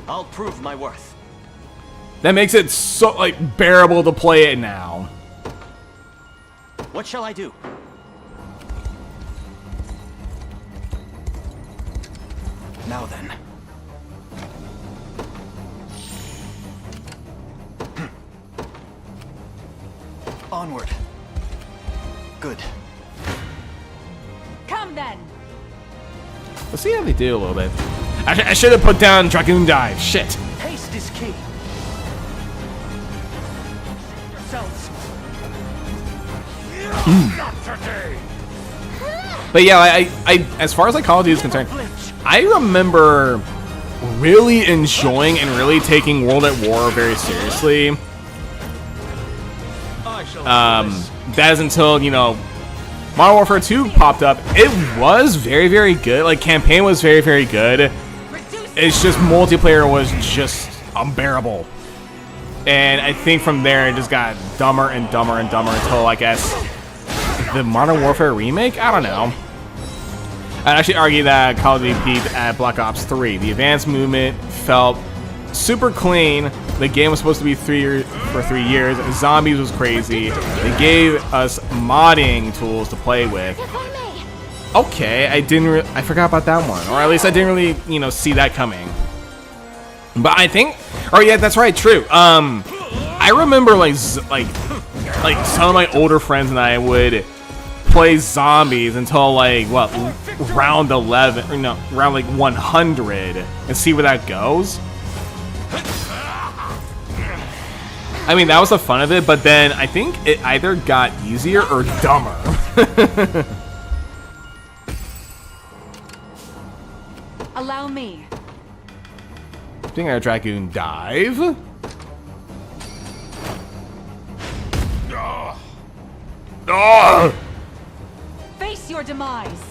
I'll prove my worth. That makes it so, like, bearable to play it now. What shall I do? Now then. Onward. Good. Come then. Let's see how they do a little bit. I should have put down Dragoon Dive. Shit. Haste is key. Yourselves. Not today. But yeah, I as far as like Call of Duty is concerned, I remember really enjoying and really taking World at War very seriously. That is until, you know, Modern Warfare 2 popped up. It was very, very good. Like, campaign was very, very good. It's just multiplayer was just unbearable. And I think from there it just got dumber and dumber and dumber until, I guess, the Modern Warfare remake? I don't know. I'd actually argue that Call of Duty peaked at Black Ops 3. The advanced movement felt super clean. The game was supposed to be for 3 years. Zombies was crazy. They gave us modding tools to play with. Okay, I forgot about that one, or at least I didn't really, you know, see that coming. But I think, oh yeah, that's right, true. I remember like some of my older friends and I would play zombies until like what, round 11 or no, round like 100 and see where that goes. I mean, that was the fun of it, but then I think it either got easier or dumber. Allow me. I think our Dragoon Dive. Oh! Face your demise.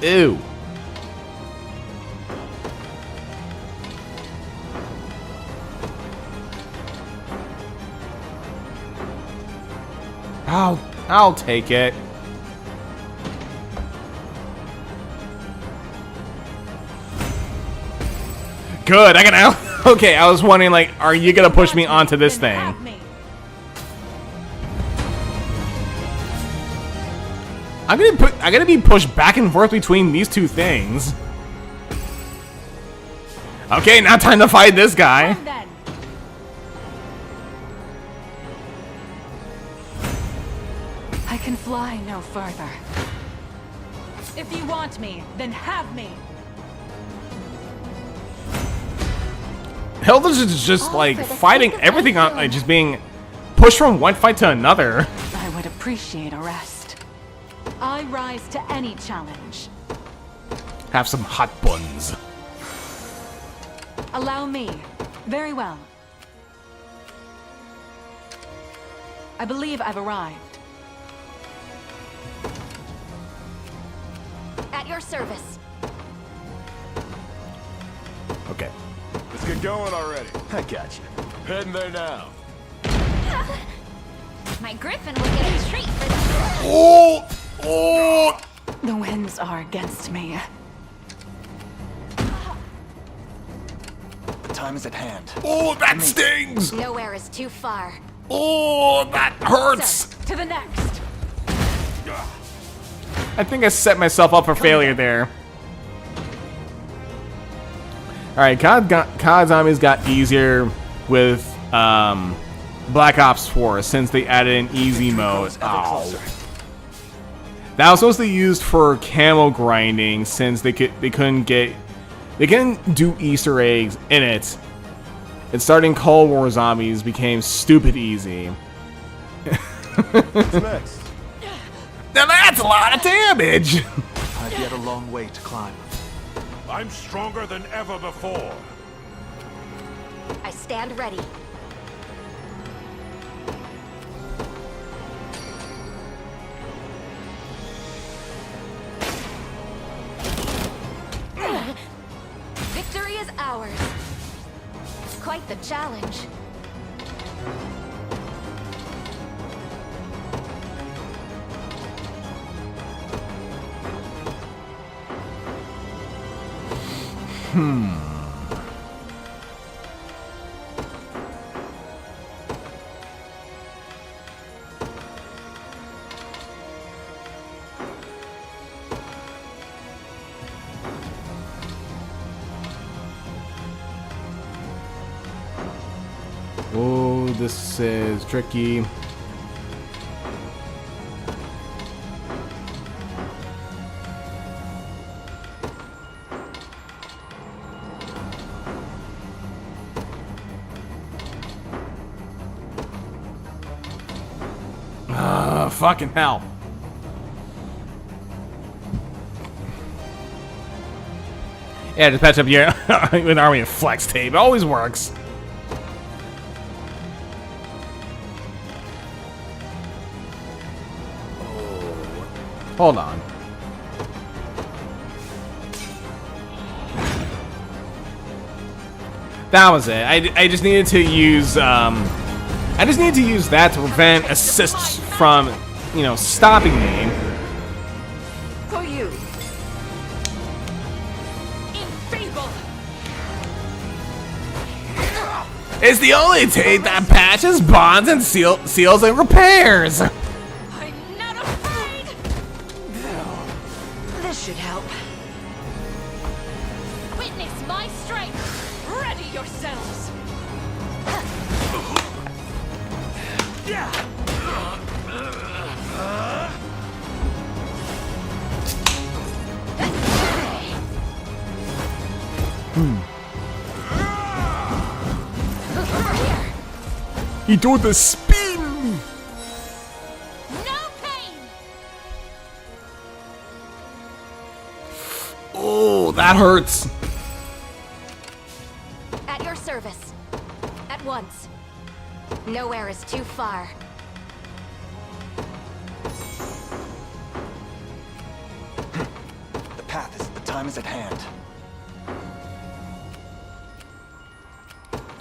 Ew. I'll take it. Good, I can out. Okay, I was wondering, like, are you gonna push me onto this thing? I'm gonna be pushed back and forth between these two things. Okay, now time to fight this guy. I can fly no further. If you want me, then have me. Hilda's is just like fighting everything on, like, just being pushed from one fight to another. I would appreciate a rest. I rise to any challenge. Have some hot buns. Allow me. Very well. I believe I've arrived. At your service. Okay. Let's get going already. I got you. Heading there now. My griffin will get a treat for this. Oh! Oh! The winds are against me. The time is at hand. Oh, that stings! Nowhere is too far. Oh, that hurts! To the next. I think I set myself up for failure there. Alright, COD Zombies got easier with Black Ops 4 since they added an easy mode. Ow. That was mostly used for camo grinding since they couldn't do Easter eggs in it. And starting Cold War Zombies became stupid easy. What's next? Now that's a lot of damage! I've yet a long way to climb. I'm stronger than ever before. I stand ready. Victory is ours. Quite the challenge. Oh, this is tricky. Fucking hell. Yeah, just patch up your an army of flex tape. It always works. Hold on. That was it. I just needed to use I just needed to use that to prevent assists from, you know, stopping me. For you. It's the only tape that patches, bonds, and seals and repairs. I'm not afraid. This should help. Witness my strength. Ready yourselves. He do the spin. No pain. Oh, that hurts. At your service. At once. Nowhere is too far. The path is. The time is at hand.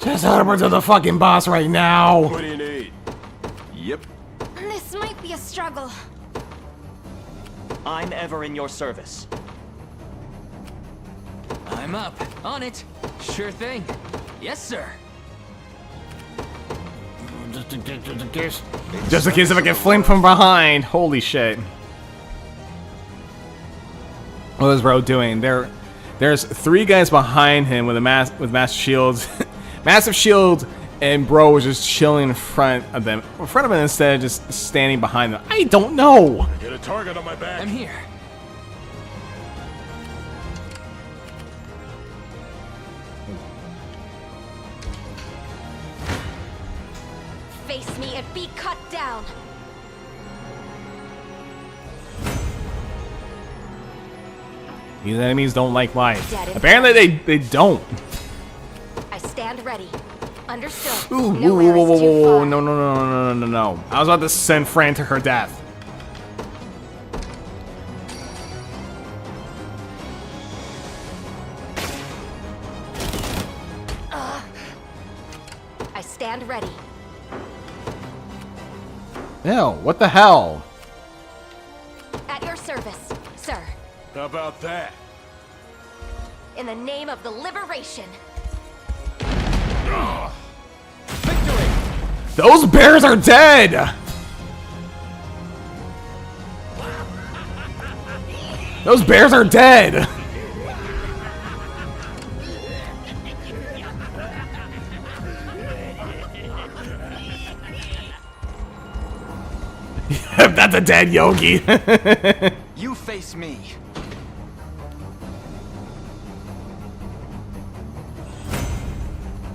Just harbor to the fucking boss right now. What do you need? Yep. This might be a struggle. I'm ever in your service. I'm up. On it. Sure thing. Yes, sir. Just in case if I get flamed from behind. Holy shit. What is bro doing? There's 3 guys behind him with massive shields. Massive shields, and bro was just chilling in front of them. In front of him instead of just standing behind them. I don't know. Get a target on my back. I'm here. Face me and be cut down. These enemies don't like life. Dead in Apparently they don't. I stand ready. Understood. Ooh, Nowhere whoa, is too far. no. I was about to send Fran to her death. Ew, what the hell? At your service, sir. How about that? In the name of the liberation. Those bears are dead! Those bears are dead! That's a dead Yogi. You face me.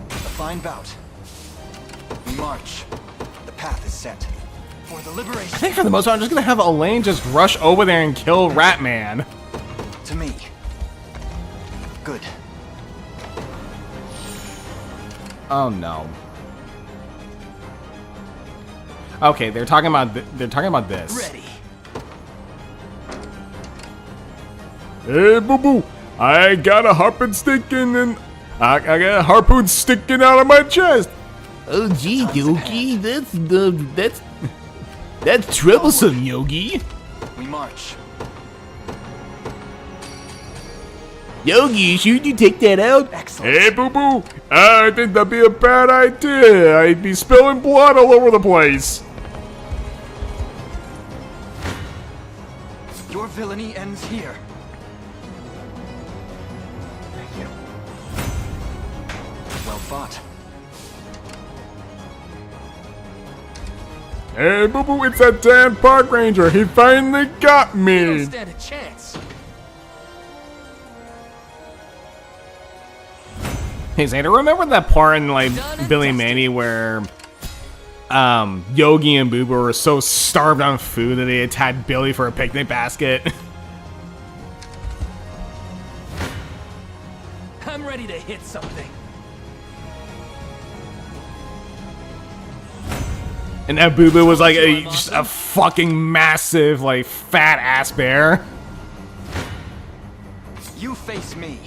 A fine bout. We march. The path is set. For the liberation. I think for the most part, I'm just gonna have Elaine just rush over there and kill Ratman. To me. Good. Oh no. Okay, they're talking about this. Ready. Hey, boo boo! I got a harpoon sticking and I got a harpoon sticking out of my chest. Oh gee, Yogi, that's troublesome, Yogi. We march. Yogi, should you take that out? Excellent. Hey, boo boo! I think that'd be a bad idea. I'd be spilling blood all over the place. Your villainy ends here. Thank you. Well fought. Hey, boo boo! It's that damn park ranger. He finally got You me. don't stand a chance. Hey Xander, remember that part in like Billy and Mandy where Yogi and Boo Boo were so starved on food that they attacked Billy for a picnic basket? I'm ready to hit something. And that Boo Boo was like just a fucking massive, like, fat ass bear. You face me.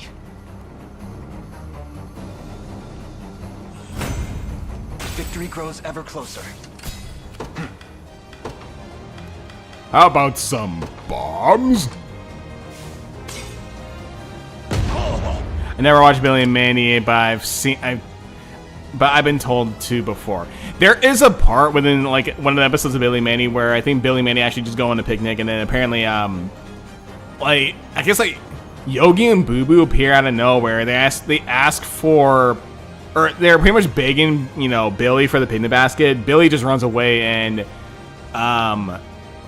Victory grows ever closer. How about some bombs? I never watched Billy and Mandy, but I've been told to before. There is a part within like one of the episodes of Billy and Mandy where I think Billy and Mandy actually just go on a picnic, and then apparently like I guess like Yogi and Boo Boo appear out of nowhere. They ask for, or they're pretty much begging, you know, Billy for the picnic basket. Billy just runs away, and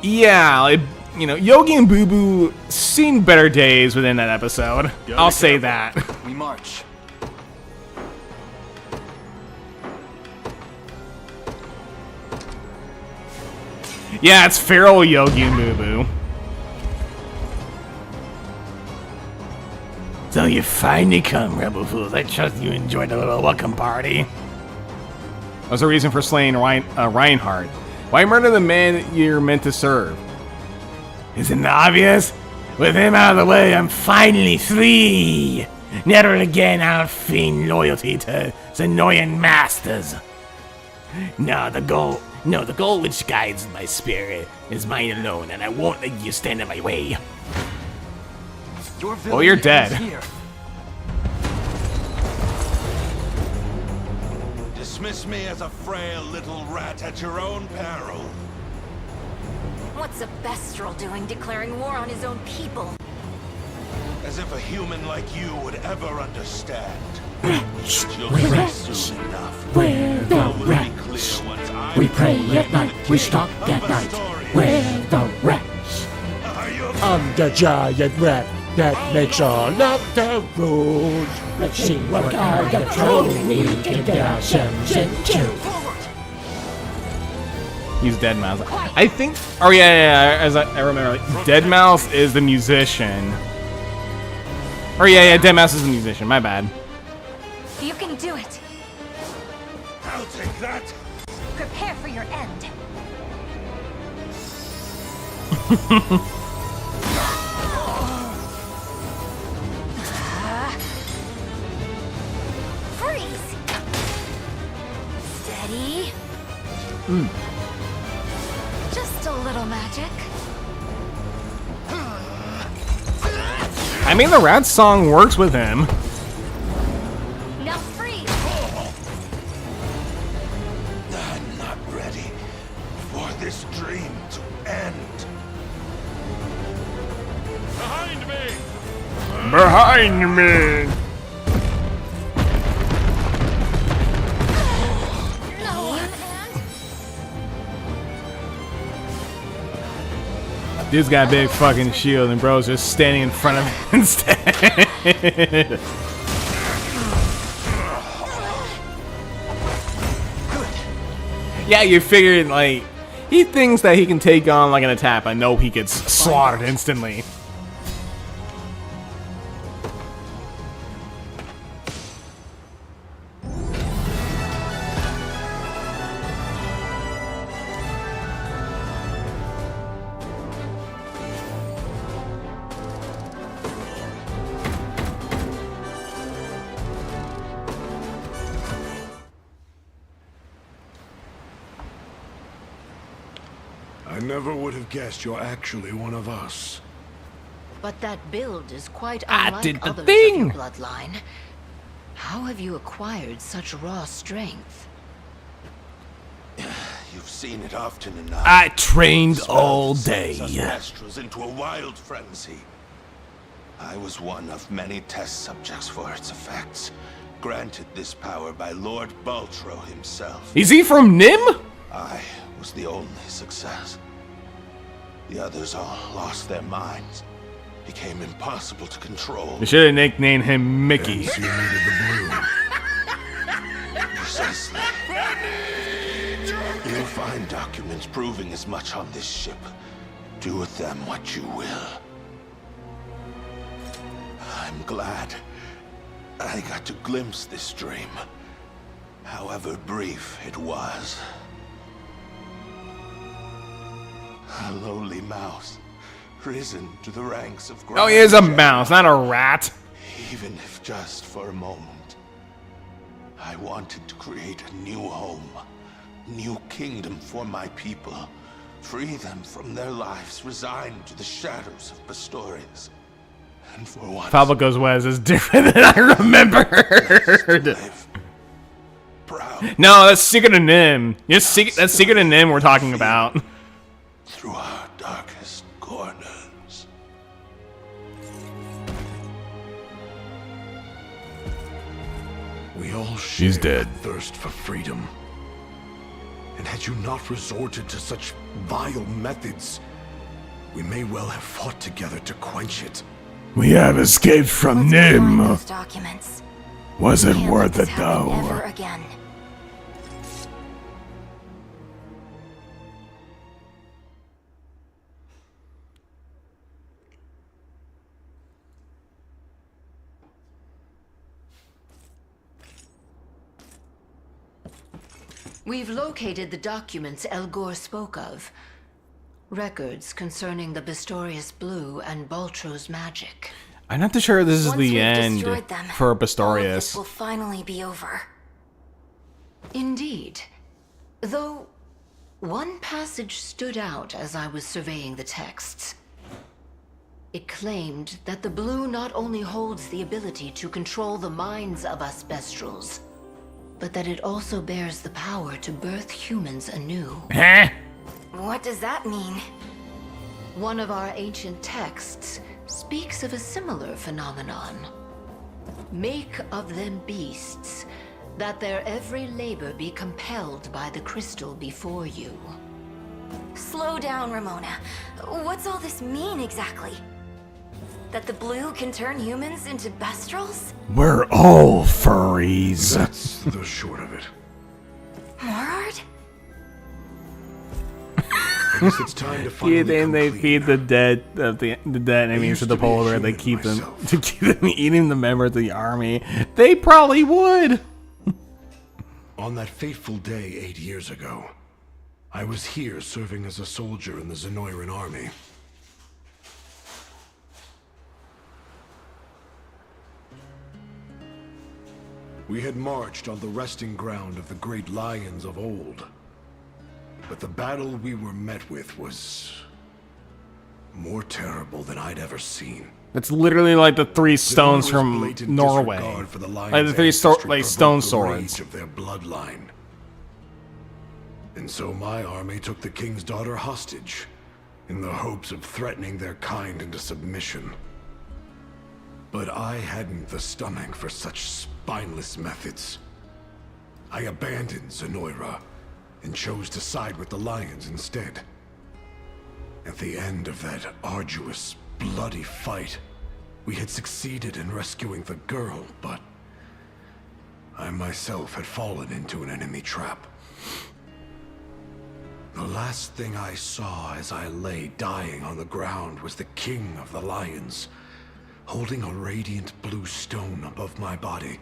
yeah, like, you know, Yogi and Boo Boo seen better days within that episode. I'll say that. We march. Yeah, it's feral Yogi and Boo Boo. So you finally come, rebel fools. I trust you enjoyed a little welcome party. What's the reason for slaying Reinhardt? Why murder the man you're meant to serve? Isn't it obvious? With him out of the way, I'm finally free. Never again I'll feign loyalty to Xenoian masters. The goal which guides my spirit is mine alone, and I won't let you stand in my way. Well, you're dead. Dismiss me as a frail little rat at your own peril. What's a Bastral doing declaring war on his own people? As if a human like you would ever understand. Wretch, we're the wretch. We pray at night, we stalk at night. We're the wretch. I'm the giant rat that makes all of the rules. Let's see what kind of trouble we can get ourselves into. He's Deadmau5. I think. Oh yeah. As I remember, like, Deadmau5 is the musician. Or yeah. Deadmau5 is the musician. My bad. You can do it. I'll take that. Prepare for your end. Freeze. Steady. Bestial magic? I mean, the rat song works with him. Now freeze! I'm not ready for this dream to end. Behind me! Behind me! Dude's got a big fucking shield and bro's just standing in front of him instead. Yeah, you figured, like, he thinks that he can take on, like, an attack. I know he gets slaughtered instantly. I never would have guessed you're actually one of us. But that build is quite I unlike did the others thing. of your bloodline. How have you acquired such raw strength? You've seen it often enough. I trained Spell all sends day. us Bastorias into a wild frenzy. I was one of many test subjects for its effects, granted this power by Lord Baltro himself. Is he from Nim? I was the only success. The others all lost their minds. Became impossible to control. They should have nicknamed him Mickey. Hence you needed the blue. Precisely. You'll find documents proving as much on this ship. Do with them what you will. I'm glad I got to glimpse this dream, however brief it was. A lowly mouse, risen to the ranks of Oh, he is a mouse, not a rat. Even if just for a moment. I wanted to create a new home, new kingdom for my people. Free them from their lives resigned to the shadows of Bastorias. And for once, Pablo Goes West is different than I remembered. proud No, that's Secret of Nim. That's Secret of Nim we're talking about. through our darkest corners. We all She's share dead. that thirst for freedom. And had you not resorted to such vile methods, we may well have fought together to quench it. We have escaped from What's behind Nim. those documents? Was it Can't worth let it this happen though? Ever again. We've located the documents Elgor spoke of. Records concerning the Bastorias Blue and Baltro's magic. I'm not too sure this is Once the we've end destroyed them, for all of this Bastorias. will finally be over. Indeed. Though, one passage stood out as I was surveying the texts. It claimed that the blue not only holds the ability to control the minds of us Bestrels, but that it also bears the power to birth humans anew. Huh? What does that mean? One of our ancient texts speaks of a similar phenomenon. Make of them beasts, that their every labor be compelled by the crystal before you. Slow down, Ramona. What's all this mean exactly? That the blue can turn humans into Bestrels? We're all furries. That's the short of it. Morard? I guess it's time to finally Yeah, then come they clean. feed the dead enemies used to the to be a polar bear. They human keep them myself. to keep them eating the members of the army. They probably would. On that fateful day 8 years ago, I was here serving as a soldier in the Zenoiran army. We had marched on the resting ground of the great lions of old. But the battle we were met with was more terrible than I'd ever seen. It's literally like the 3 stones from Norway. Like the 3 stone swords. Of their bloodline. And so my army took the king's daughter hostage, in the hopes of threatening their kind into submission. But I hadn't the stomach for such spineless methods. I abandoned Zenoira, and chose to side with the lions instead. At the end of that arduous, bloody fight, we had succeeded in rescuing the girl, but I myself had fallen into an enemy trap. The last thing I saw as I lay dying on the ground was the king of the lions, holding a radiant blue stone above my body.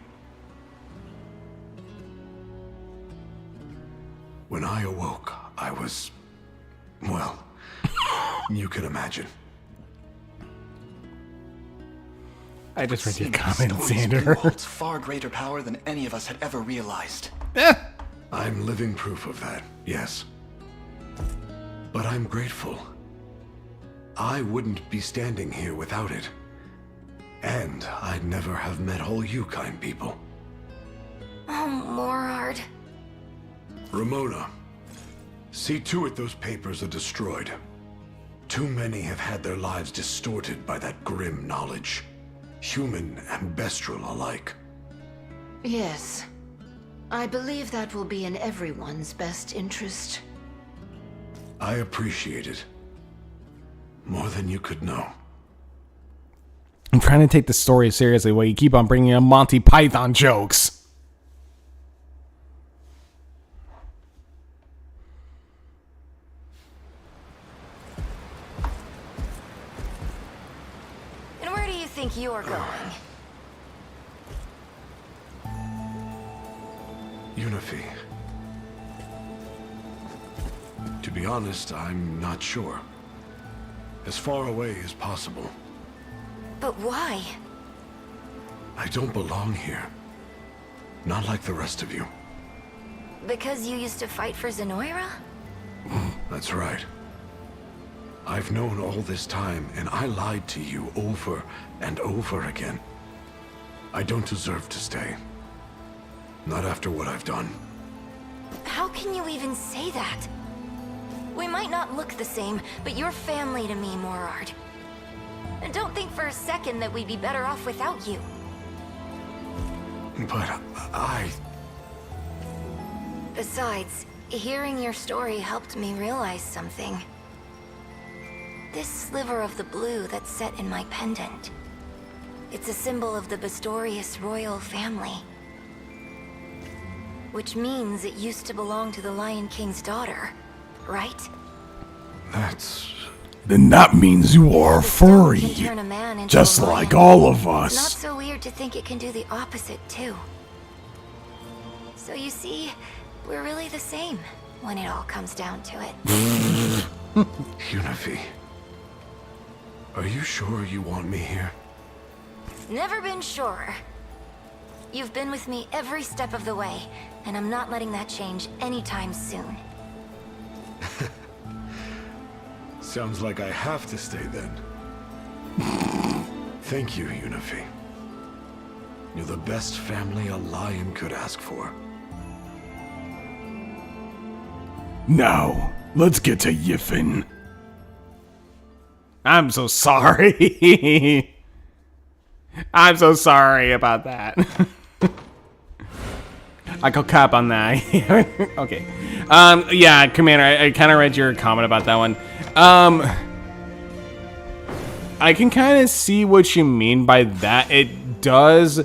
When I awoke, I was, well, you can imagine. I just read your Seeing comment, Bastorias blue Xander. holds far greater power than any of us had ever realized. I'm living proof of that, yes. But I'm grateful. I wouldn't be standing here without it. And I'd never have met all you kind people. Oh, Morard. Ramona, see to it those papers are destroyed. Too many have had their lives distorted by that grim knowledge. Human and bestial alike. Yes. I believe that will be in everyone's best interest. I appreciate it. More than you could know. I'm trying to take the story seriously while you keep on bringing up Monty Python jokes. And where do you think you're going? Unifi. To be honest, I'm not sure. As far away as possible. But why? I don't belong here. Not like the rest of you. Because you used to fight for Zenoira? That's right. I've known all this time, and I lied to you over and over again. I don't deserve to stay. Not after what I've done. How can you even say that? We might not look the same, but you're family to me, Morard. And don't think for a second that we'd be better off without you. But Besides, hearing your story helped me realize something. This sliver of the blue that's set in my pendant. It's a symbol of the Bastorias royal family. Which means it used to belong to the Lion King's daughter, right? Then that means you are furry. Turn a man into Just a lion. like all of It's not us. so weird to think it can do the opposite, too. So you see, we're really the same when it all comes down to it. Unifi. Are you sure you want me here? Never been sure. You've been with me every step of the way, and I'm not letting that change anytime soon. Sounds like I have to stay then. Thank you, Unifi. You're the best family a lion could ask for. Now, let's get to yiffin'. I'm so sorry. I'm so sorry about that. I go cap on that. Okay. Yeah, Commander, I kind of read your comment about that one. I can kind of see what you mean by that. It does.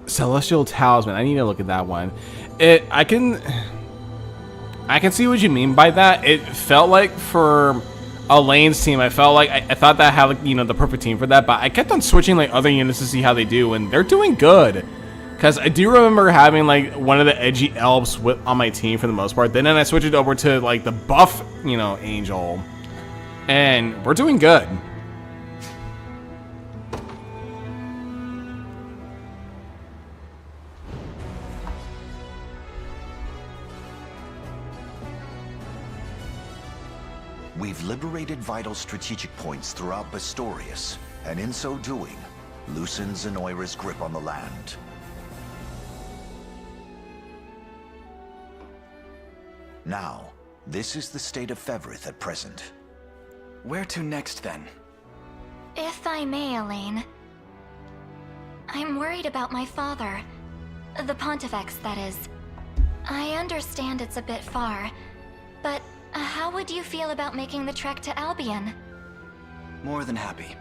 Celestial Talisman. I need to look at that one. I can see what you mean by that. It felt like for Elaine's team, I felt like I thought that I had, like, you know, the perfect team for that, but I kept on switching like other units to see how they do, and they're doing good. Because I do remember having like one of the edgy elves on my team for the most part. Then I switched it over to like the buff, you know, angel, and we're doing good. We've liberated vital strategic points throughout Bastorias, and in so doing, loosened Zenoira's grip on the land. Now, this is the state of Fevrith at present. Where to next, then? If I may, Elaine. I'm worried about my father. The Pontifex, that is. I understand it's a bit far, but how would you feel about making the trek to Albion? More than happy.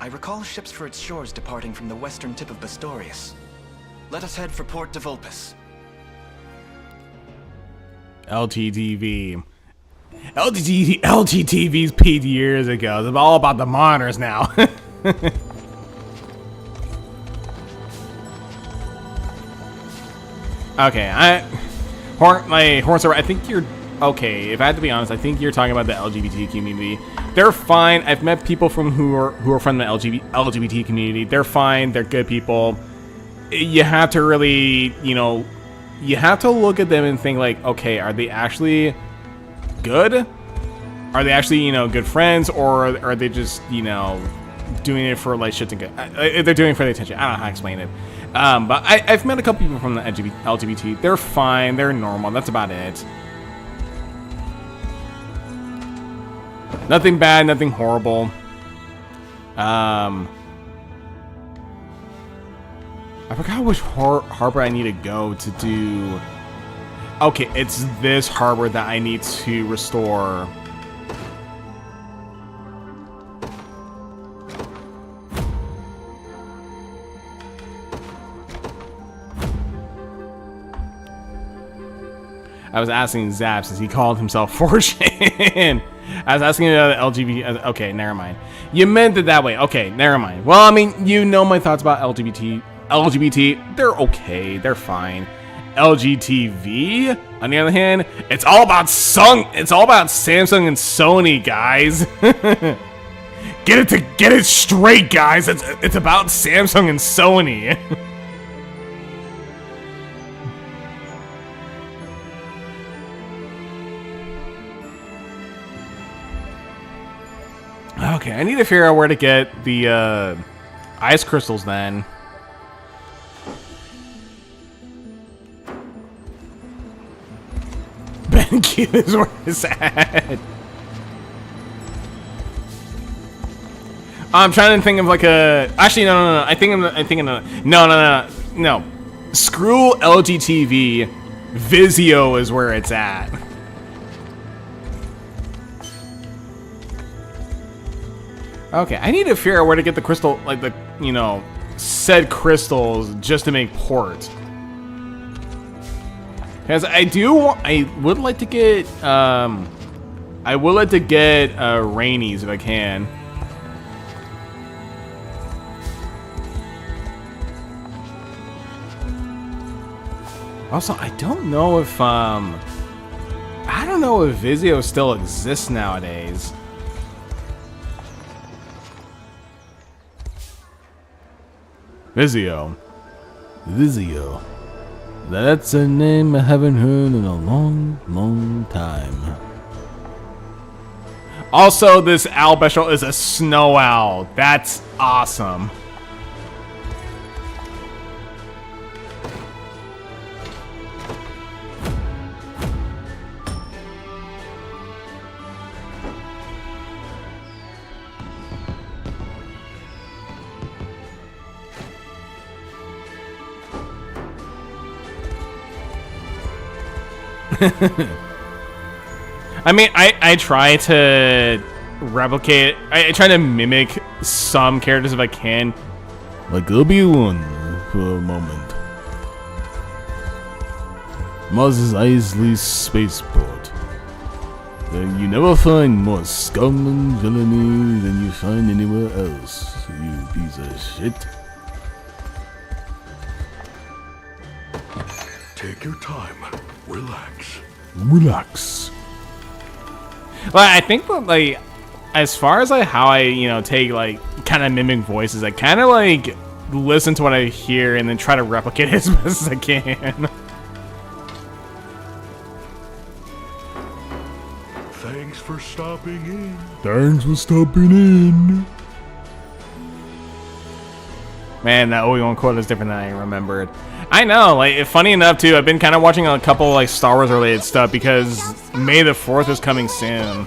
I recall ships for its shores departing from the western tip of Bastorias. Let us head for Port de Vulpes. LTTV. LTTV's peaked years ago. It's all about the monitors now. Okay, my horse. I think you're okay. If I had to be honest, I think you're talking about the LGBT community. They're fine. I've met people who are from the LGBT community. They're fine. They're good people. You have to really, you have to look at them and think like, okay, are they actually good? Are they actually, good friends, or are they just, doing it for like shit to get? They're doing it for the attention. I don't know how to explain it. But I've met a couple people from the LGBT. They're fine. They're normal. That's about it. Nothing bad. Nothing horrible. I forgot which harbor I need to go to do. Okay, it's this harbor that I need to restore. I was asking Zap since he called himself Fortune. I was asking about the LGBT. Okay, never mind. You meant it that way. Okay, never mind. Well, I mean, you know my thoughts about LGBT. They're okay. They're fine. LGTV, on the other hand, it's all about Samsung and Sony, guys. Get it straight, guys. It's about Samsung and Sony. Okay, I need to figure out where to get the ice crystals then. BenQ is where it's at. I'm trying to think of like a. Actually, no. I think I'm thinking of no. Screw LGTV. Vizio is where it's at. Okay, I need to figure out where to get the crystal, like the, said crystals just to make port. Because I would like to get, Rainies if I can. Also, I don't know if Vizio still exists nowadays. Vizio. That's a name I haven't heard in a long, long time. Also, this owl bestial is a snow owl. That's awesome. I mean, I try to replicate. I try to mimic some characters if I can. Like Obi-Wan for a moment. Mars Eisley spaceport. You never find more scum and villainy than you find anywhere else, you piece of shit. Take your time. Relax. Well, I think that, like, as far as like how I, take like kind of mimic voices, I kind of like listen to what I hear and then try to replicate it as best as I can. Thanks for stopping in. Thanks for stopping in. Man, that Obi-Wan quote is different than I remembered. I know, like, funny enough too, I've been kind of watching a couple like Star Wars related stuff because May the 4th is coming soon.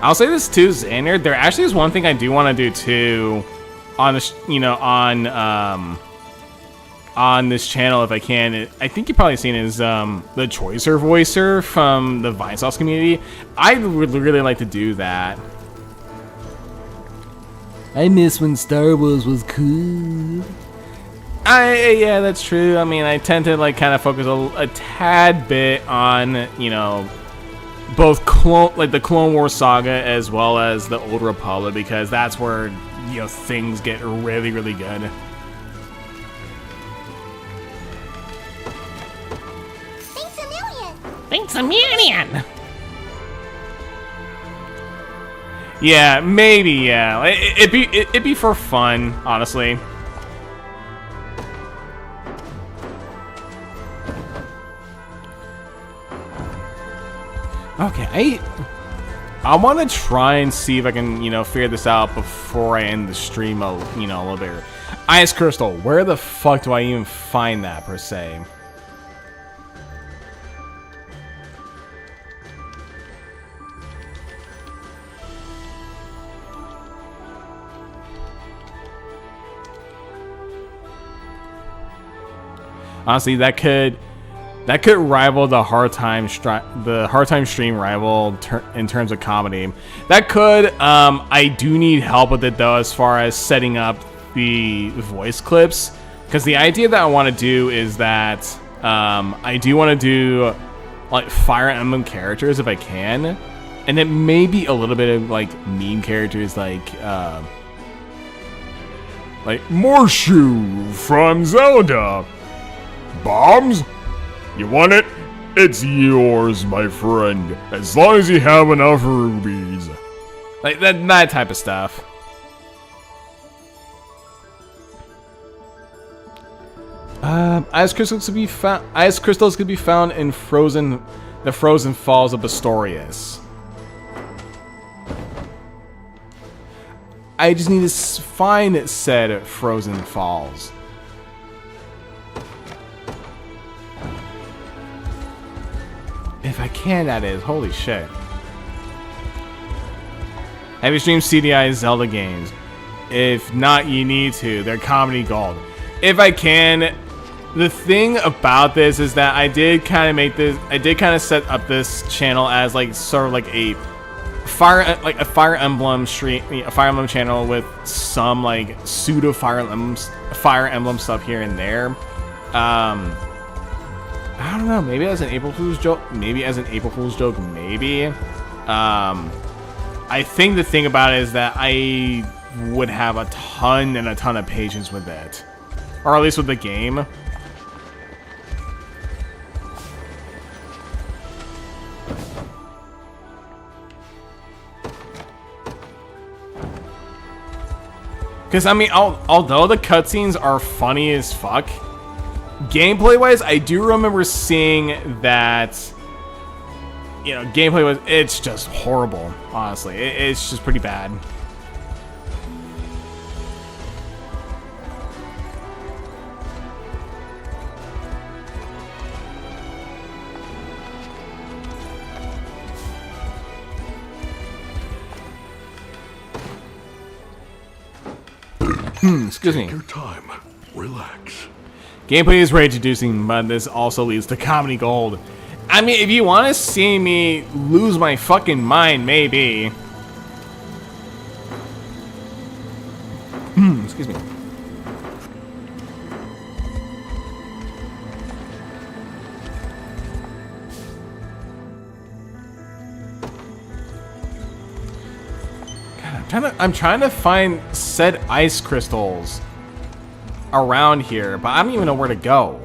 I'll say this too, Xander. There actually is one thing I do want to do too, on this, on this channel if I can. I think you've probably seen is the Choicer voicer from the Vinesauce community. I would really like to do that. I miss when Star Wars was cool. Yeah, that's true. I mean, I tend to like kind of focus a tad bit on, both the Clone Wars saga as well as the Old Republic, because that's where things get really, really good. Thanks a million. Yeah, maybe. Yeah, it'd be for fun, honestly. Okay, I want to try and see if I can, figure this out before I end the stream a little bit. Ice Crystal, where the fuck do I even find that, per se? Honestly, that could rival the hard time stream rival in terms of comedy. That could. I do need help with it though, as far as setting up the voice clips, because the idea that I want to do is that I do want to do like Fire Emblem characters if I can, and then maybe a little bit of like meme characters like Morshu from Zelda. Bombs? You want it? It's yours, my friend. As long as you have enough rubies. Like that type of stuff. Ice crystals could be found. Ice crystals could be found in the frozen falls of Bastorias. I just need to find said frozen falls. If I can, that is. Holy shit. Have you streamed CDI Zelda games? If not, you need to. They're comedy gold. If I can, the thing about this is that I did kind of set up this channel as like sort of like a Fire Emblem stream, a Fire Emblem channel with some like pseudo Fire Emblem stuff here and there. I don't know, maybe as an April Fool's joke, maybe. I think the thing about it is that I would have a ton of patience with it. Or at least with the game. Because, I mean, although the cutscenes are funny as fuck, gameplay-wise, I do remember seeing that, gameplay-wise, it's just horrible, honestly. It's just pretty bad. Excuse me. Take your time. Relax. Gameplay is rage-inducing, but this also leads to comedy gold. I mean, if you want to see me lose my fucking mind, maybe. Excuse me. God, I'm trying to find said ice crystals around here, but I don't even know where to go.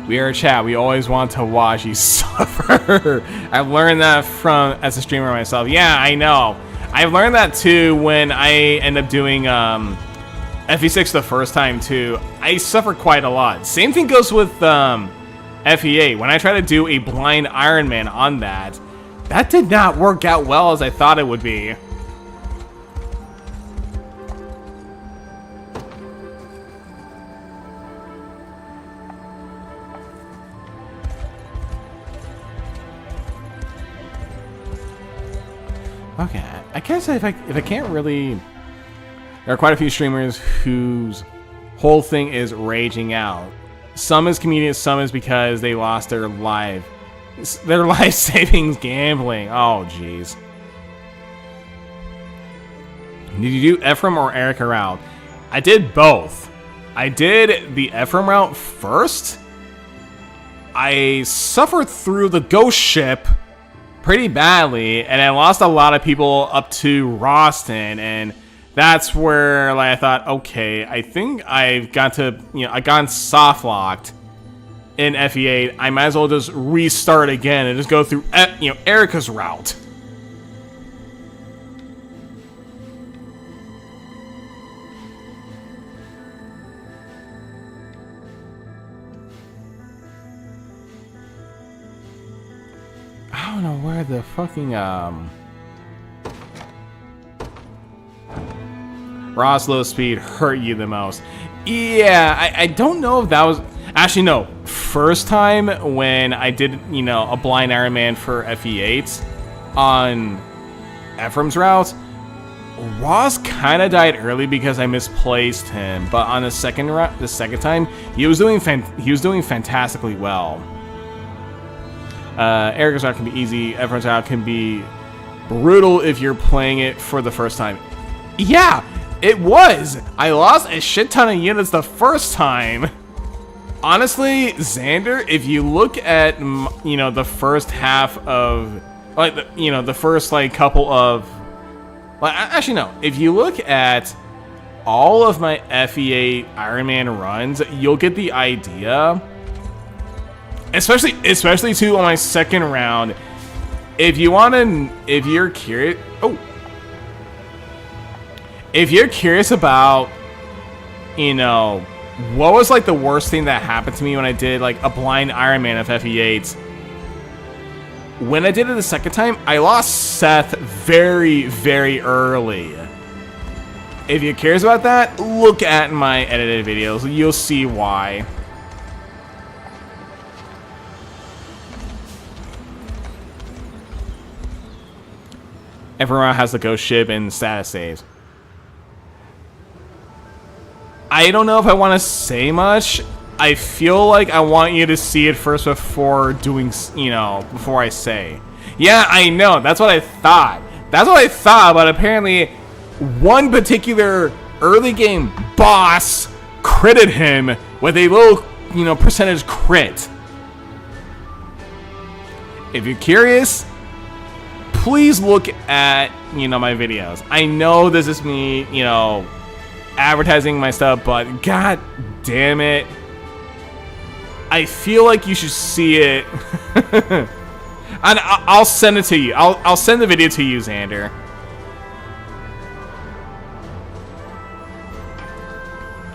We are chat. We always want to watch you suffer. I've learned that from as a streamer myself. Yeah, I know. I've learned that too when I end up doing FE6 the first time too. I suffer quite a lot. Same thing goes with FE8. When I try to do a blind Iron Man on that did not work out well as I thought it would be. Okay, I guess if I can't really, there are quite a few streamers whose whole thing is raging out. Some is comedian, some is because they lost their life savings gambling. Oh, jeez. Did you do Ephraim or Erica route? I did both. I did the Ephraim route first. I suffered through the ghost ship pretty badly, and I lost a lot of people up to Roston, and that's where like I thought, okay, I think I've got to, I got soft locked in FE8. I might as well just restart again and just go through, Erica's route. I don't know where the fucking Ross low speed hurt you the most. Yeah, I don't know if that was actually no. First time when I did, a blind Iron Man for FE8 on Ephraim's route, Ross kind of died early because I misplaced him. But on the second time, he was doing fantastically well. Erica's route can be easy. Ephraim's route can be brutal if you're playing it for the first time. Yeah, it was. I lost a shit ton of units the first time. Honestly, Xander, if you look at the first half of the first couple of actually no, if you look at all of my FE8 Iron Man runs, you'll get the idea. Especially too on my second round. If you're curious, if you're curious about, what was like the worst thing that happened to me when I did like a blind Iron Man of FE8. When I did it the second time, I lost Seth very, very early. If you're curious about that, look at my edited videos. You'll see why. Everyone has the ghost ship and status saves. I don't know if I want to say much. I feel like I want you to see it first before doing, before I say. Yeah, I know. That's what I thought. But apparently, one particular early game boss critted him with a little, percentage crit. If you're curious, please look at, my videos. I know this is me, advertising my stuff, but god damn it. I feel like you should see it. And I'll send it to you. I'll send the video to you, Xander.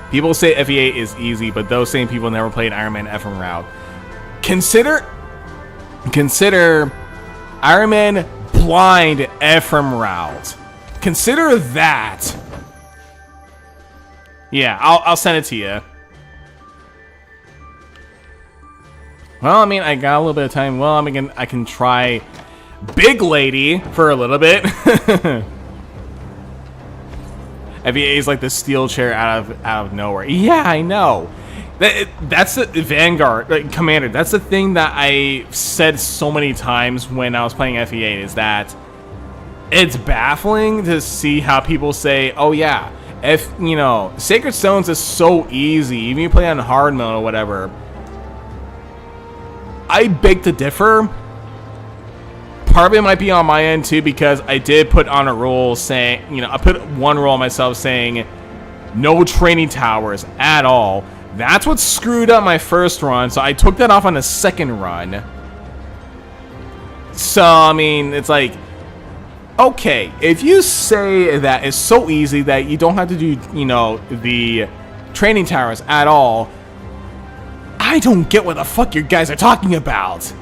People say FE8 is easy, but those same people never played Iron Man Ephraim route. Consider Iron Man blind Ephraim route. Consider that. Yeah, I'll send it to you. Well, I mean, I got a little bit of time. Well, I can try Big Lady for a little bit. FE8 is like the steel chair out of nowhere. Yeah, I know. That's the Vanguard Commander. That's the thing that I said so many times when I was playing FE8 is that it's baffling to see how people say, "Oh yeah, Sacred Stones is so easy, even if you play on hard mode or whatever." I beg to differ. Part of it might be on my end too, because I did put on a rule saying, I put one rule on myself saying no training towers at all. That's what screwed up my first run, so I took that off on the second run. So, I mean, it's like, okay, if you say that it's so easy that you don't have to do, you know, the training towers at all, I don't get what the fuck you guys are talking about.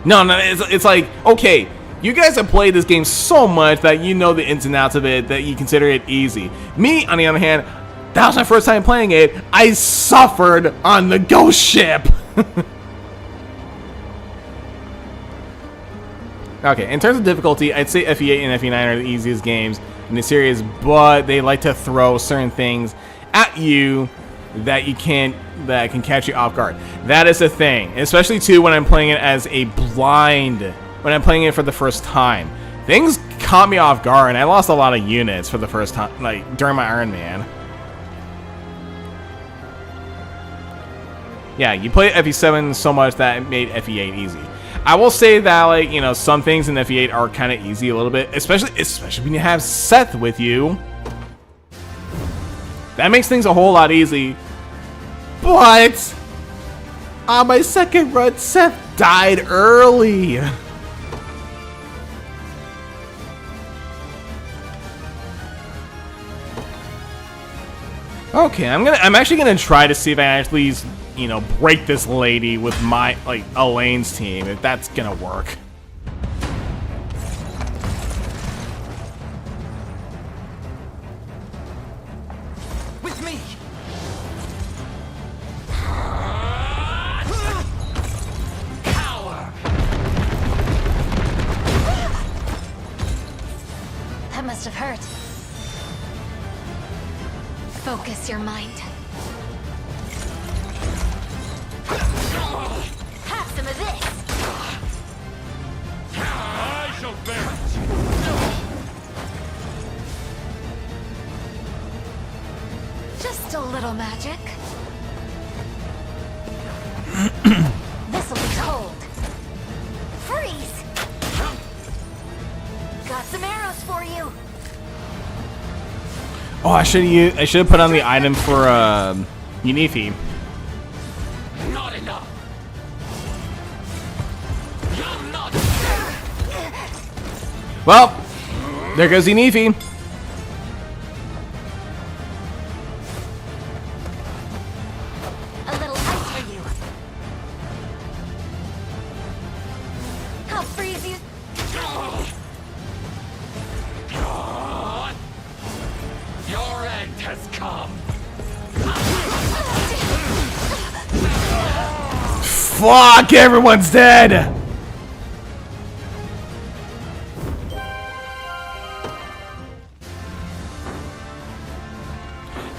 No, it's like, okay, you guys have played this game so much that you know the ins and outs of it, that you consider it easy. Me, on the other hand, that was my first time playing it. I suffered on the ghost ship. Okay, in terms of difficulty, I'd say FE8 and FE9 are the easiest games in the series, but they like to throw certain things at you that can catch you off guard. That is the thing, especially too when I'm playing it as a blind, when I'm playing it for the first time. Things caught me off guard, and I lost a lot of units for the first time, like during my Iron Man. Yeah, you play FE7 so much that it made FE8 easy. I will say that, like, you know, some things in FE8 are kind of easy a little bit, especially when you have Seth with you. That makes things a whole lot easy. But on my second run, Seth died early. Okay, I'm actually gonna try to see if I actually, you know, break this lady with my, like, Elaine's team, if that's gonna work. With me. Power. That must have hurt. Focus your mind. Have some of this. I shall bear it. Just a little magic. This'll be cold. Freeze! Got some arrows for you. Oh, I should have put on the item for Unifi. Not enough. You're not. Well, there goes Unifi. A little ice for you. I'll freeze you. Your end has come. Fuck, everyone's dead.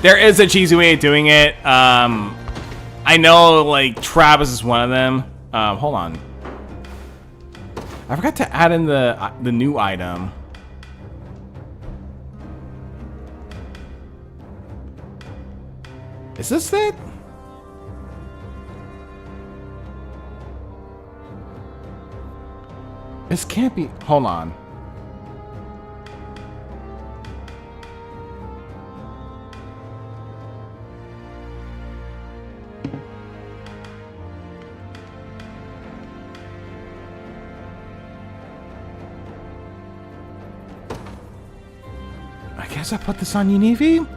There is a cheesy way of doing it. I know, like, Travis is one of them. Hold on. I forgot to add in the new item. Is this it? This can't be. Hold on. I guess I put this on Unifi?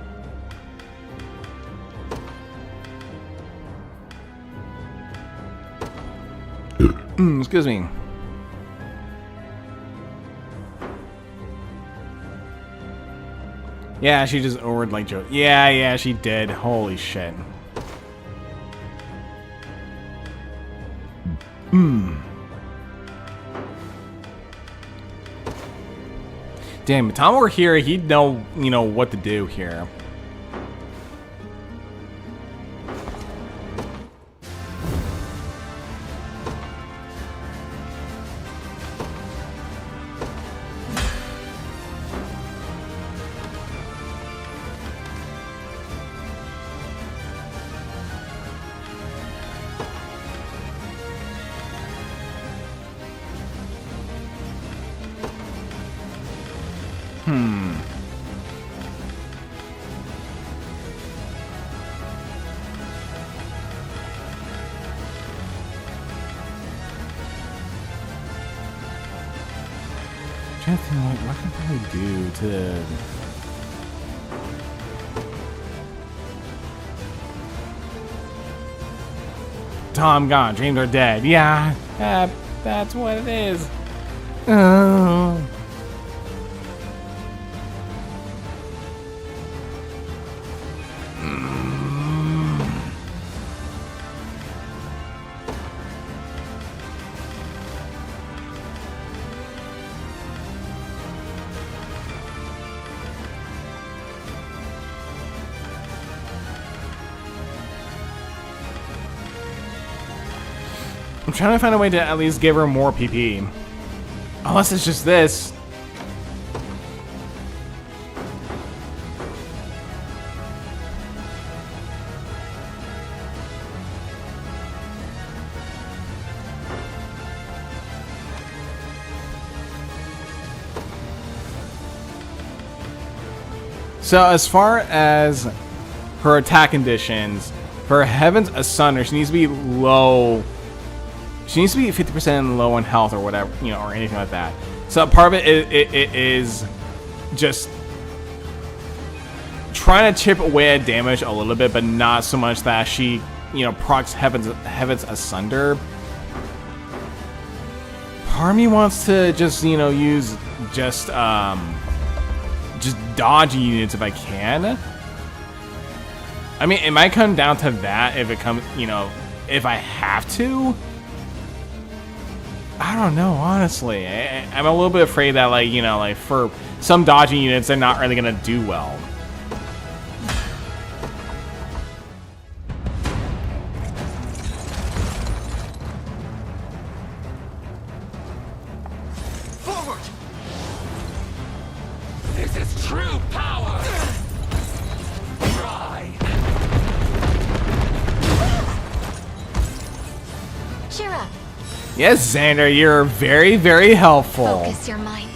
Excuse me. Yeah, she just ordered like Joe. Yeah, she did. Holy shit. Damn, if Tom were here, he'd know, you know, what to do here. trying to think, like, what can I probably do to... Tom gone, dreams are dead. Yeah, that's what it is. I'm trying to find a way to at least give her more PP. Unless it's just this. So as far as her attack conditions, for Heaven's Asunder, she needs to be low. She needs to be 50% low in health or whatever, you know, or anything like that. So part of it is just trying to chip away at damage a little bit, but not so much that she, you know, procs Heaven's Asunder. Part of me wants to just, you know, use just dodgy units if I can. I mean, it might come down to that if it comes, you know, if I have to. I don't know, honestly. I'm a little bit afraid that, like, you know, like, for some dodging units, they're not really gonna do well. Forward! This is true power! Try! Cheer up. Yes, Xander, you're very, very helpful. Focus your mind.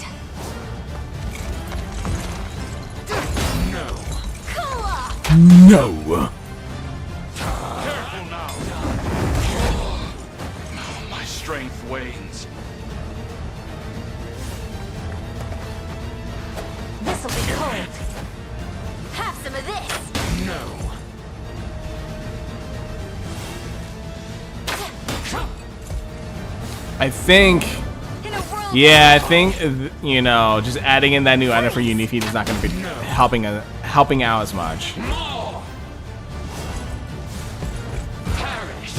No. Careful now! My strength wanes. This'll be cold. Have some of this. No. I think, yeah, I think, you know, just adding in that new item for Unifeed is not going to be helping out as much. Perish!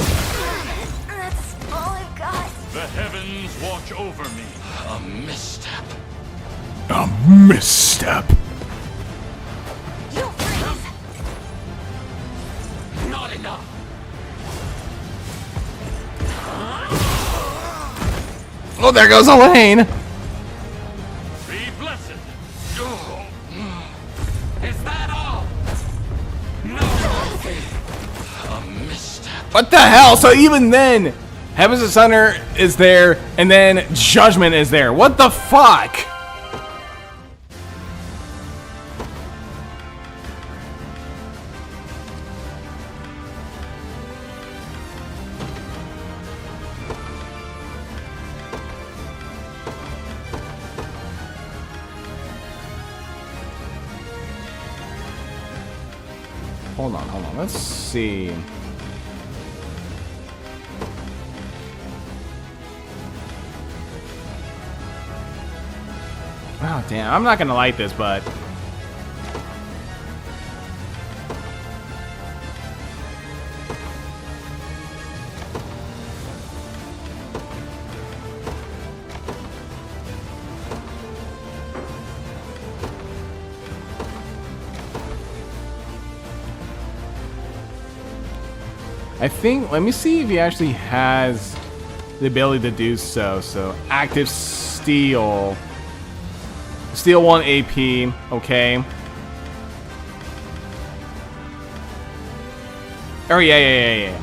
That's all I've got. The heavens watch over me. A misstep. A misstep. You'll freeze. Not enough. Oh, there goes Elaine. Be blessed. Is that all? No. A misstep. What the hell? So even then, Heaven's Asunder is there, and then Judgment is there. What the fuck? Hold on. Let's see. Oh, damn. I'm not gonna like this, but... I think, let me see if he actually has the ability to do so. So, active steel. Steel 1 AP, okay. Oh, yeah.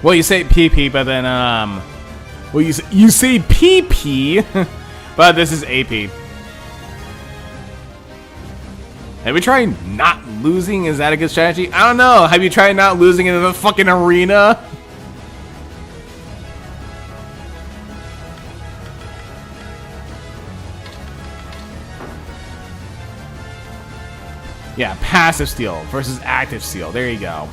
Well, you say PP, but then, well, you say PP, but this is AP. Have you tried not losing? Is that a good strategy? I don't know. Have you tried not losing in the fucking arena? Yeah, passive steal versus active steal. There you go.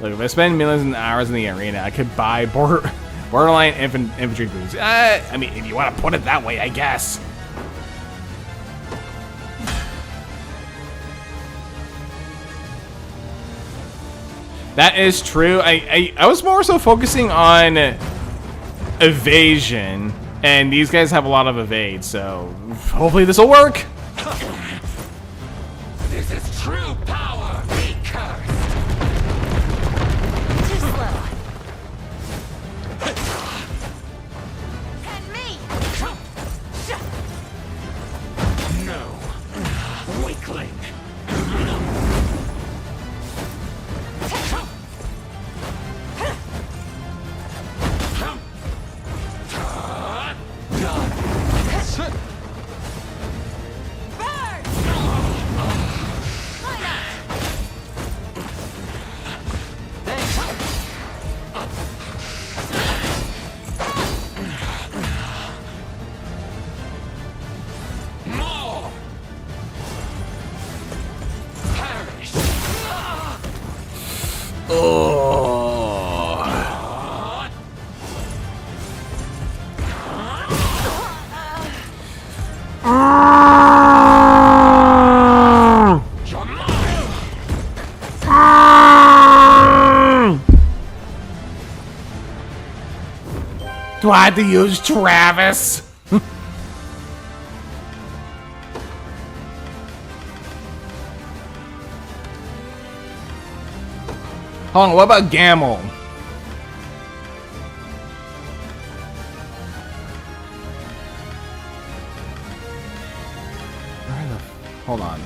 Look, if I spend millions of hours in the arena, I could buy borderline infantry boots. I mean, if you want to put it that way, I guess. That is true. I was more so focusing on evasion, and these guys have a lot of evade, so hopefully this will work. This is true power. Be cursed. Too slow. And me. No. Weakling. Do I have to use Travis? Hold on, what about Gamble? Hold on.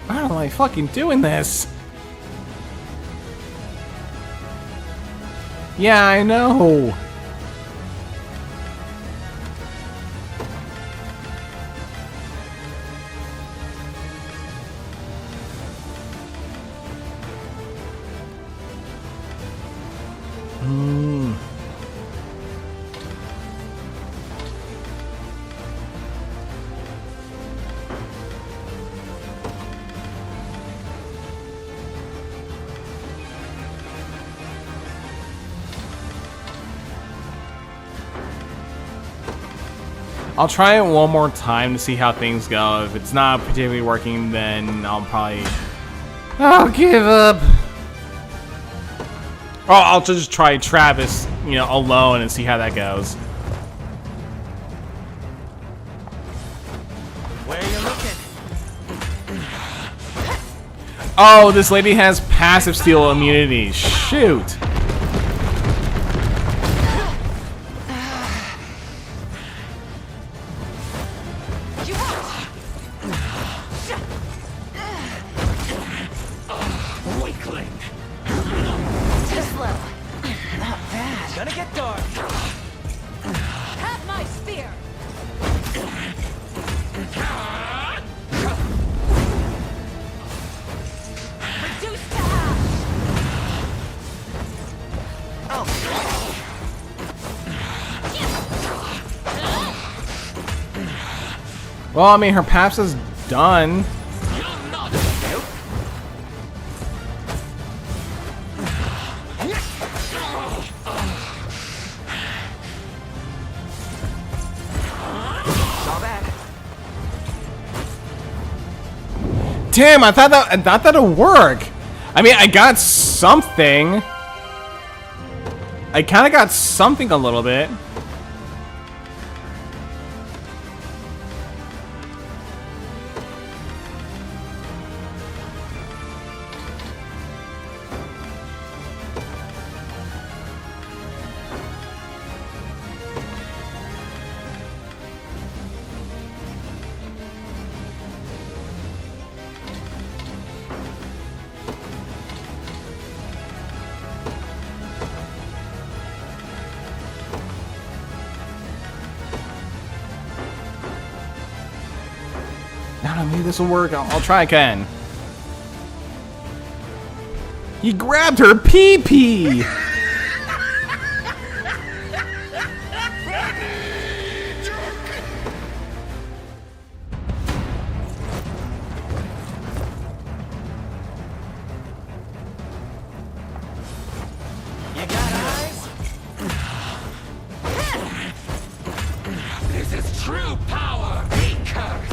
Why am I fucking doing this? Yeah, I know. I'll try it one more time to see how things go. If it's not particularly working, then I'll give up. Or I'll just try Travis, alone and see how that goes. Where are you looking? Oh, this lady has passive steal immunity. Shoot. Well, I mean, her pass is done. Damn, I thought that'd work. I mean, I got something. I kind of got something a little bit. maybe this will work. I'll try again. He grabbed her pee-pee! This is true power! Be cursed!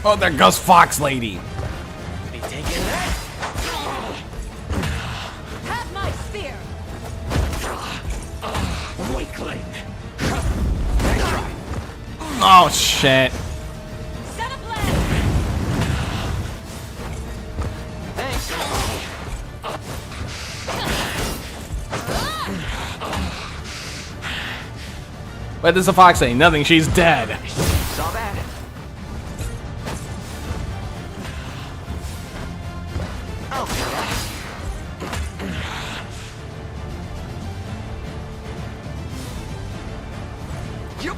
Oh, there goes Fox Lady. Be taking that. Have my spear. Weakling! Oh, shit. Set a blade. Thanks. What does the Fox say? Nothing, she's dead. Saw that. You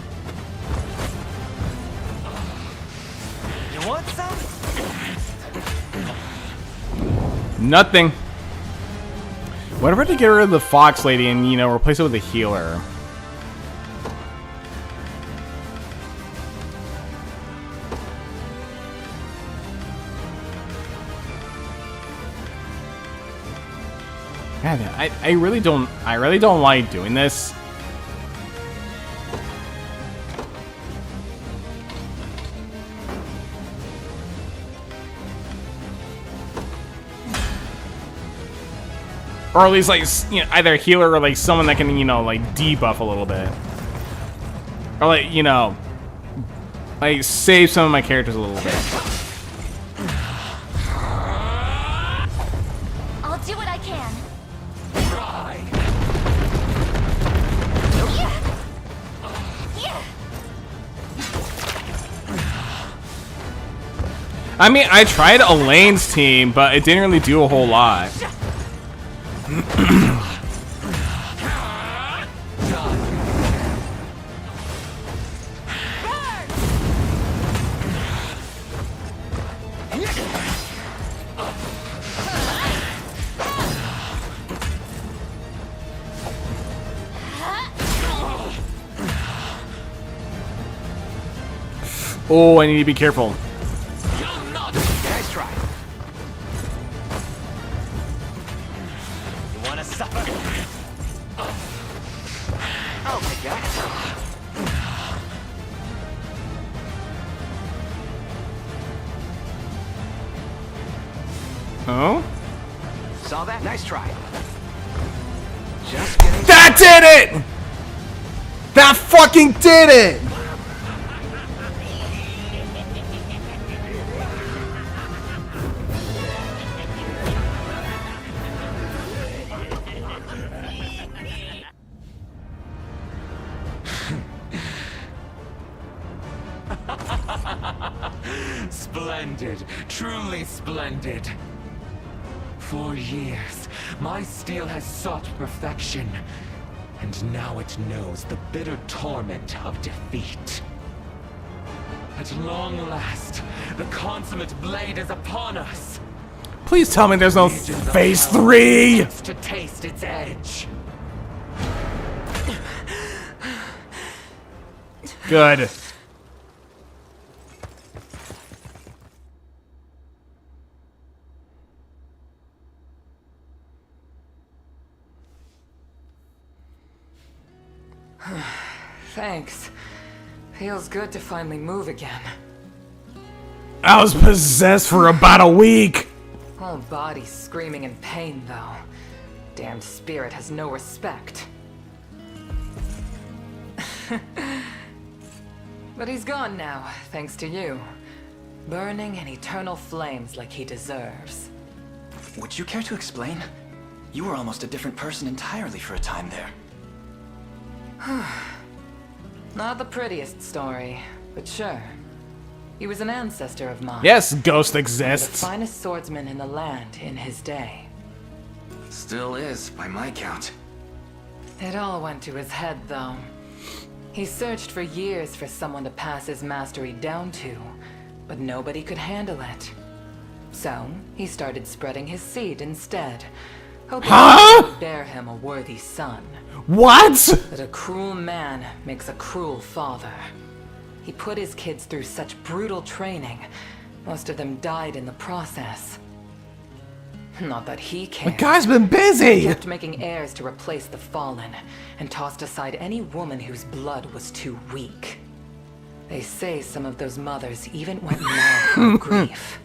want some? Nothing. What if I to get rid of the Fox Lady and, you know, replace it with a healer? God, I really don't like doing this. Or at least, like, you know, either a healer or, like, someone that can, you know, like, debuff a little bit. Or, like, you know, like, save some of my characters a little bit. I'll do what I can. I mean, I tried Elaine's team, but it didn't really do a whole lot. Oh, I need to be careful. Nice try. You wanna suffer? I'll take that. Oh? Saw that? Nice try. Just getting. That did it! That fucking did it! Splendid, truly splendid. For years, my steel has sought perfection, and now it knows the bitter torment of defeat. At long last, the consummate blade is upon us. Please tell me there's no phase 3! To taste its edge. Good. Thanks. Feels good to finally move again. I was possessed for about a week! Whole body screaming in pain, though. Damned spirit has no respect. But he's gone now, thanks to you. Burning in eternal flames like he deserves. Would you care to explain? You were almost a different person entirely for a time there. Not the prettiest story, but sure. He was an ancestor of mine. Yes, ghost The exists. finest swordsman in the land in his day. Still is, by my count. It all went to his head, though. He searched for years for someone to pass his mastery down to, but nobody could handle it. So, he started spreading his seed instead, hoping it would bear him a worthy son. What? But a cruel man makes a cruel father. He put his kids through such brutal training, most of them died in the process. Not that he cared. The guy's been busy! He kept making heirs to replace the fallen, and tossed aside any woman whose blood was too weak. They say some of those mothers even went mad from grief.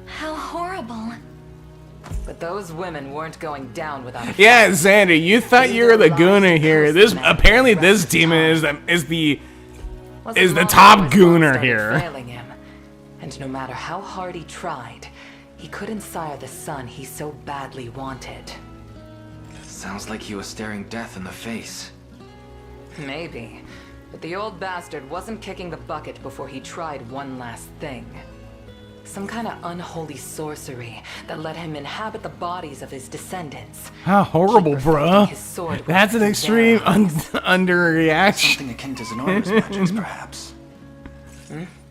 How horrible. But those women weren't going down without a fight. Yeah, Xander, you thought you were the gooner here. This apparently this demon is the top gooner here. Failing him, and no matter how hard he tried, he couldn't sire the son he so badly wanted. Sounds like he was staring death in the face. Maybe, but the old bastard wasn't kicking the bucket before he tried one last thing. Some kind of unholy sorcery that let him inhabit the bodies of his descendants. How horrible, bruh. That's an extreme underreaction. Something akin to Zenora's magics, perhaps.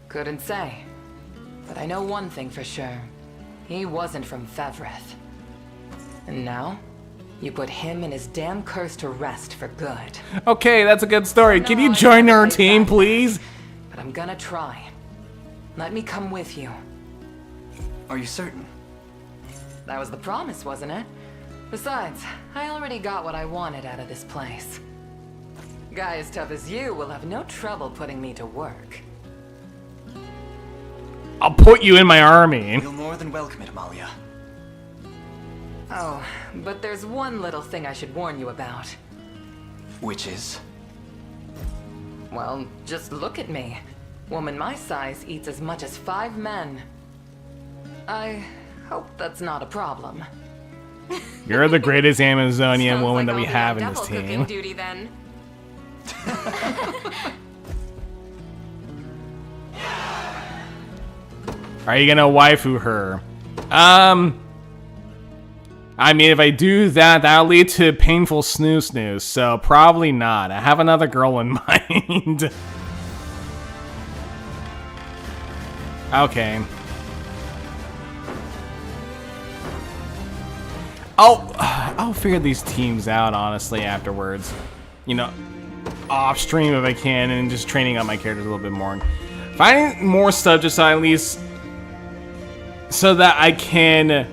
Couldn't say. But I know one thing for sure. He wasn't from Fevrith. And now, you put him and his damn curse to rest for good. Okay, that's a good story. Can you join our team, please? But I'm gonna try. Let me come with you. Are you certain? That was the promise, wasn't it? Besides, I already got what I wanted out of this place. A guy as tough as you will have no trouble putting me to work. I'll put you in my army. You're more than welcome it, Amalia. Oh, but there's one little thing I should warn you about. Which is? Well, just look at me. Woman my size eats as much as 5 men. I hope that's not a problem. You're the greatest Amazonian woman that we I'll have be in on this double team. cooking duty then. Are you gonna waifu her? I mean, if I do that, that'll lead to painful snoo, so probably not. I have another girl in mind. Okay. I'll figure these teams out, honestly, afterwards. You know, off stream if I can, and just training up my characters a little bit more. Finding more stuff just so at least so that I can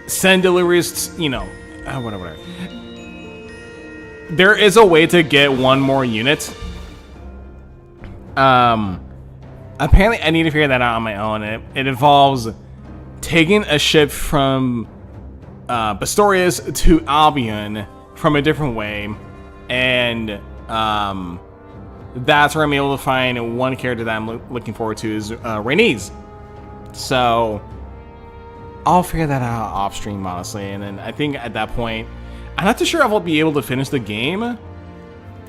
send deliveries to, you know, whatever. There is a way to get one more unit. Apparently I need to figure that out on my own. It involves taking a ship from Bastorias to Albion from a different way, and that's where I'm able to find one character that I'm looking forward to is Rhaenys. So I'll figure that out off stream, honestly, and then I think at that point I'm not too sure if I'll be able to finish the game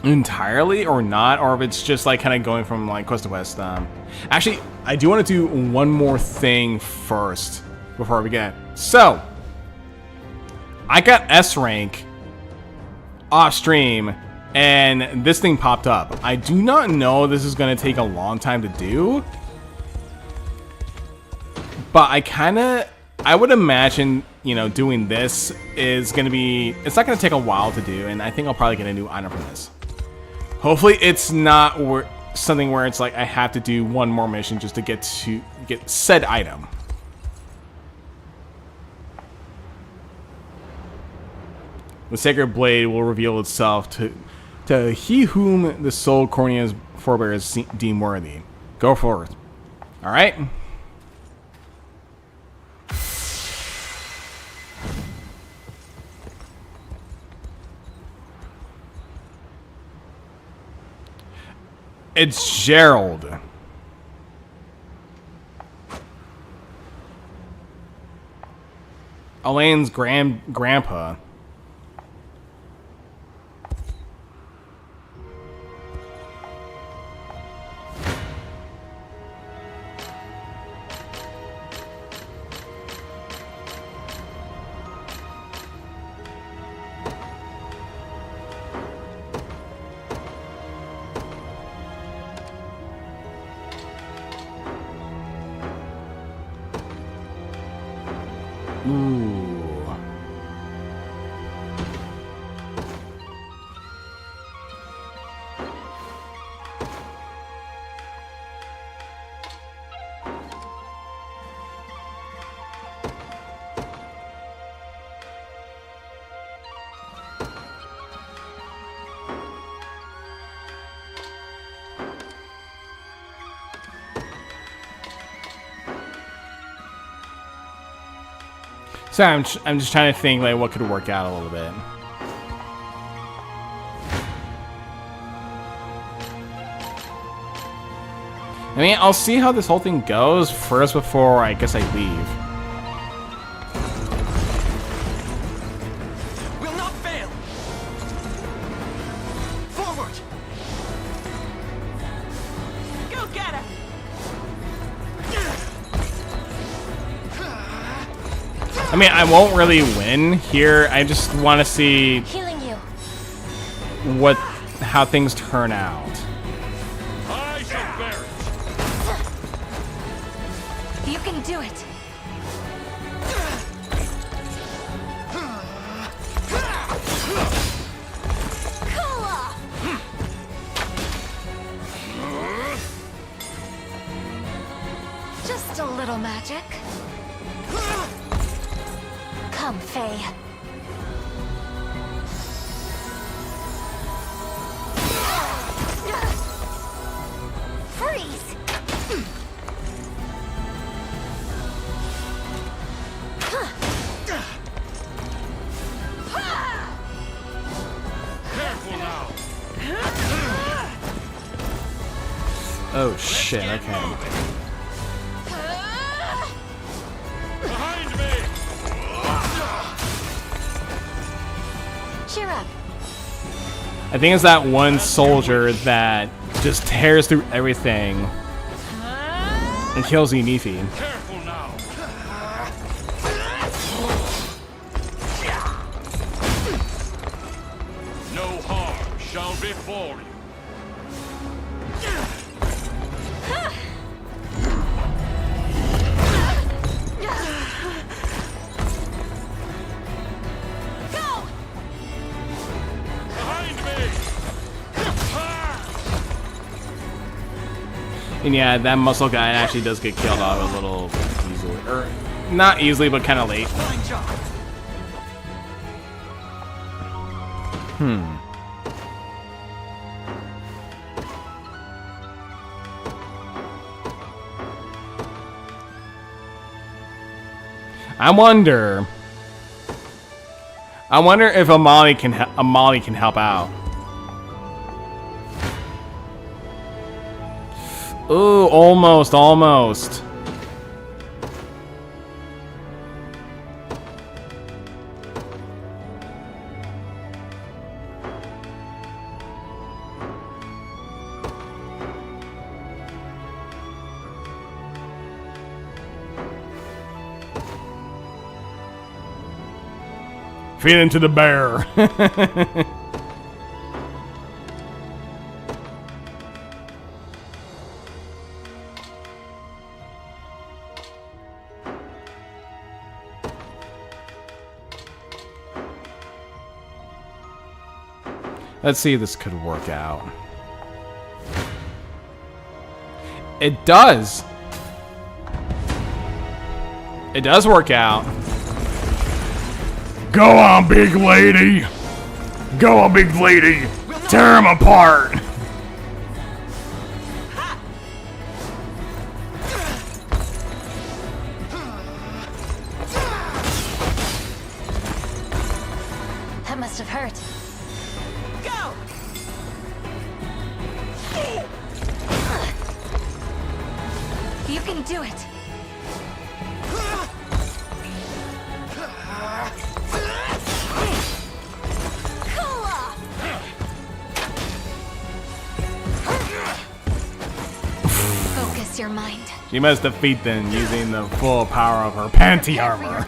entirely or not, or if it's just like kind of going from like quest to quest. Actually, I do want to do one more thing first before we begin. So I got S rank off stream and this thing popped up. I do not know this is going to take a long time to do, but I would imagine, you know, doing this is going to be, it's not going to take a while to do, and I think I'll probably get a new item from this. Hopefully it's not something where it's like I have to do one more mission just to get said item. The sacred blade will reveal itself to he whom the soul Cornea's forebears deem worthy. Go forth. All right. It's Gerald. Elaine's grandpa. Ooh. So I'm just trying to think like what could work out a little bit. I mean, I'll see how this whole thing goes first before I guess I leave. Will not fail. Forward. Go get her! I mean, I won't really win here. I just want to see Healing you. how things turn out. I shall bear it. You can do it. Just a little magic. Come, Faye. Freeze! Careful now. Oh shit, okay. Behind me. Cheer up. I think it's that one soldier that just tears through everything and kills Enifi. Careful now. No harm shall befall you. Behind me. And yeah, that muscle guy actually does get killed off a little easily. Or, not easily, but kind of late. I wonder if Amali can help out. Ooh, almost. Feed into the bear. Let's see if this could work out. It does. It does work out. Go on, big lady! Go on, big lady! Tear him apart! That must have hurt. Go! You can do it. Focus your mind. She must defeat them using the full power of her panty armor.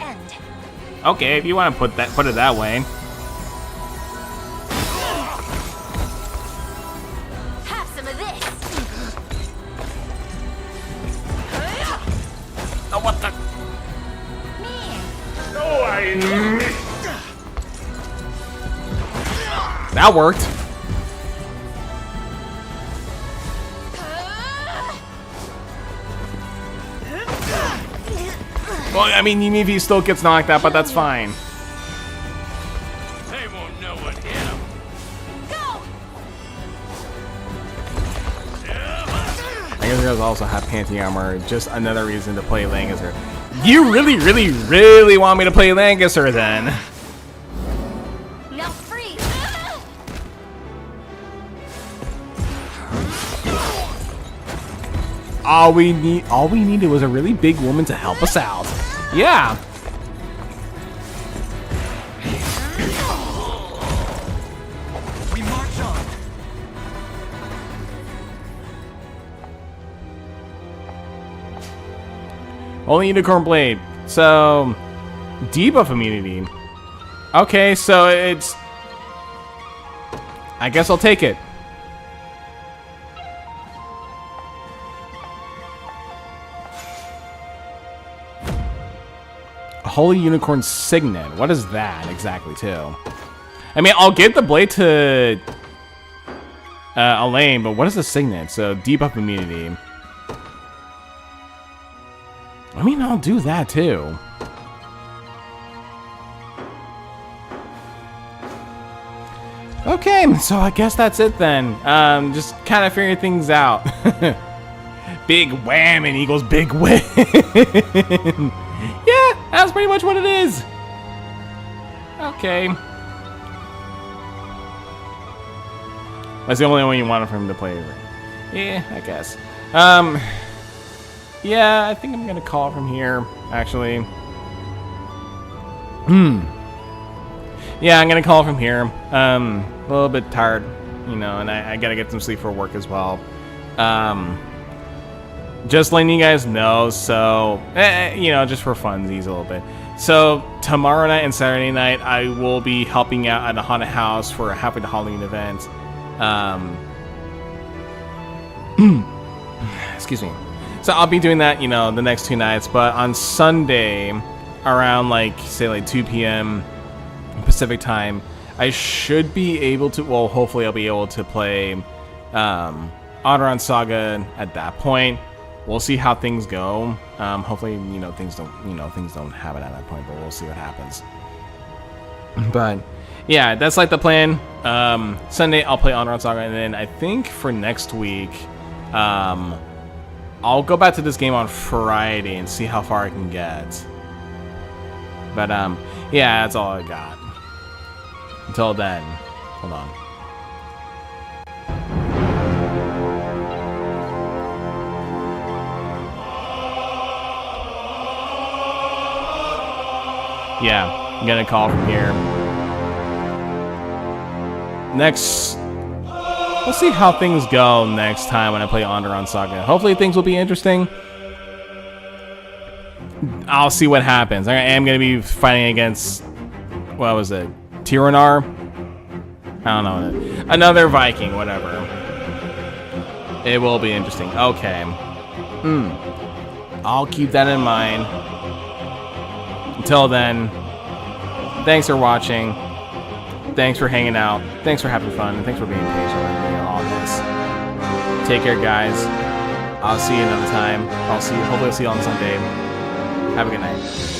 Okay, if you want to put it that way. Have some of this. Oh, what the? That worked. Well, I mean, even if he still gets knocked out, but that's fine. They won't know what hit him. I guess you guys also have Panty Armor. Just another reason to play Lancaster. You really want me to play Lancaster then? Now freeze! All we needed was a really big woman to help us out. Yeah. We march on. Only Unicorn Blade. So, debuff immunity. Okay, so it's... I guess I'll take it. Holy Unicorn Signet. What is that exactly, too? I mean, I'll get the blade to Elaine, but what is the Signet? So, debuff immunity. I mean, I'll do that, too. Okay, so I guess that's it then. Just kind of figuring things out. Big whammin' equals big win. Yeah, that's pretty much what it is. Okay. That's the only one you wanted for him to play. Yeah, I guess. Yeah, I think I'm gonna call from here, actually. Yeah, I'm gonna call from here. A little bit tired, you know, and I gotta get some sleep for work as well. Just letting you guys know, so, you know, just for funsies a little bit. So, tomorrow night and Saturday night, I will be helping out at a haunted house for a Happy Halloween event. Excuse me. So, I'll be doing that, you know, the next 2 nights, but on Sunday, around, like, say, like 2 p.m. Pacific time, I should be able to, well, hopefully I'll be able to play Onderon Saga at that point. We'll see how things go. Hopefully, you know, things don't happen at that point, but we'll see what happens. But yeah, that's like the plan. Sunday I'll play Onderon Saga, and then I think for next week, I'll go back to this game on Friday and see how far I can get. But yeah, that's all I got. Until then, hold on. Yeah, I'm gonna call from here. Next, we'll see how things go next time when I play Onderon Saga. Hopefully things will be interesting. I'll see what happens. I am gonna be fighting against, what was it, Tyranar? I don't know. Another Viking, whatever. It will be interesting. Okay. I'll keep that in mind. Until then, thanks for watching. Thanks for hanging out. Thanks for having fun. And thanks for being patient with me on all this. Take care, guys. I'll see you another time. Hopefully I'll see you on Sunday. Have a good night.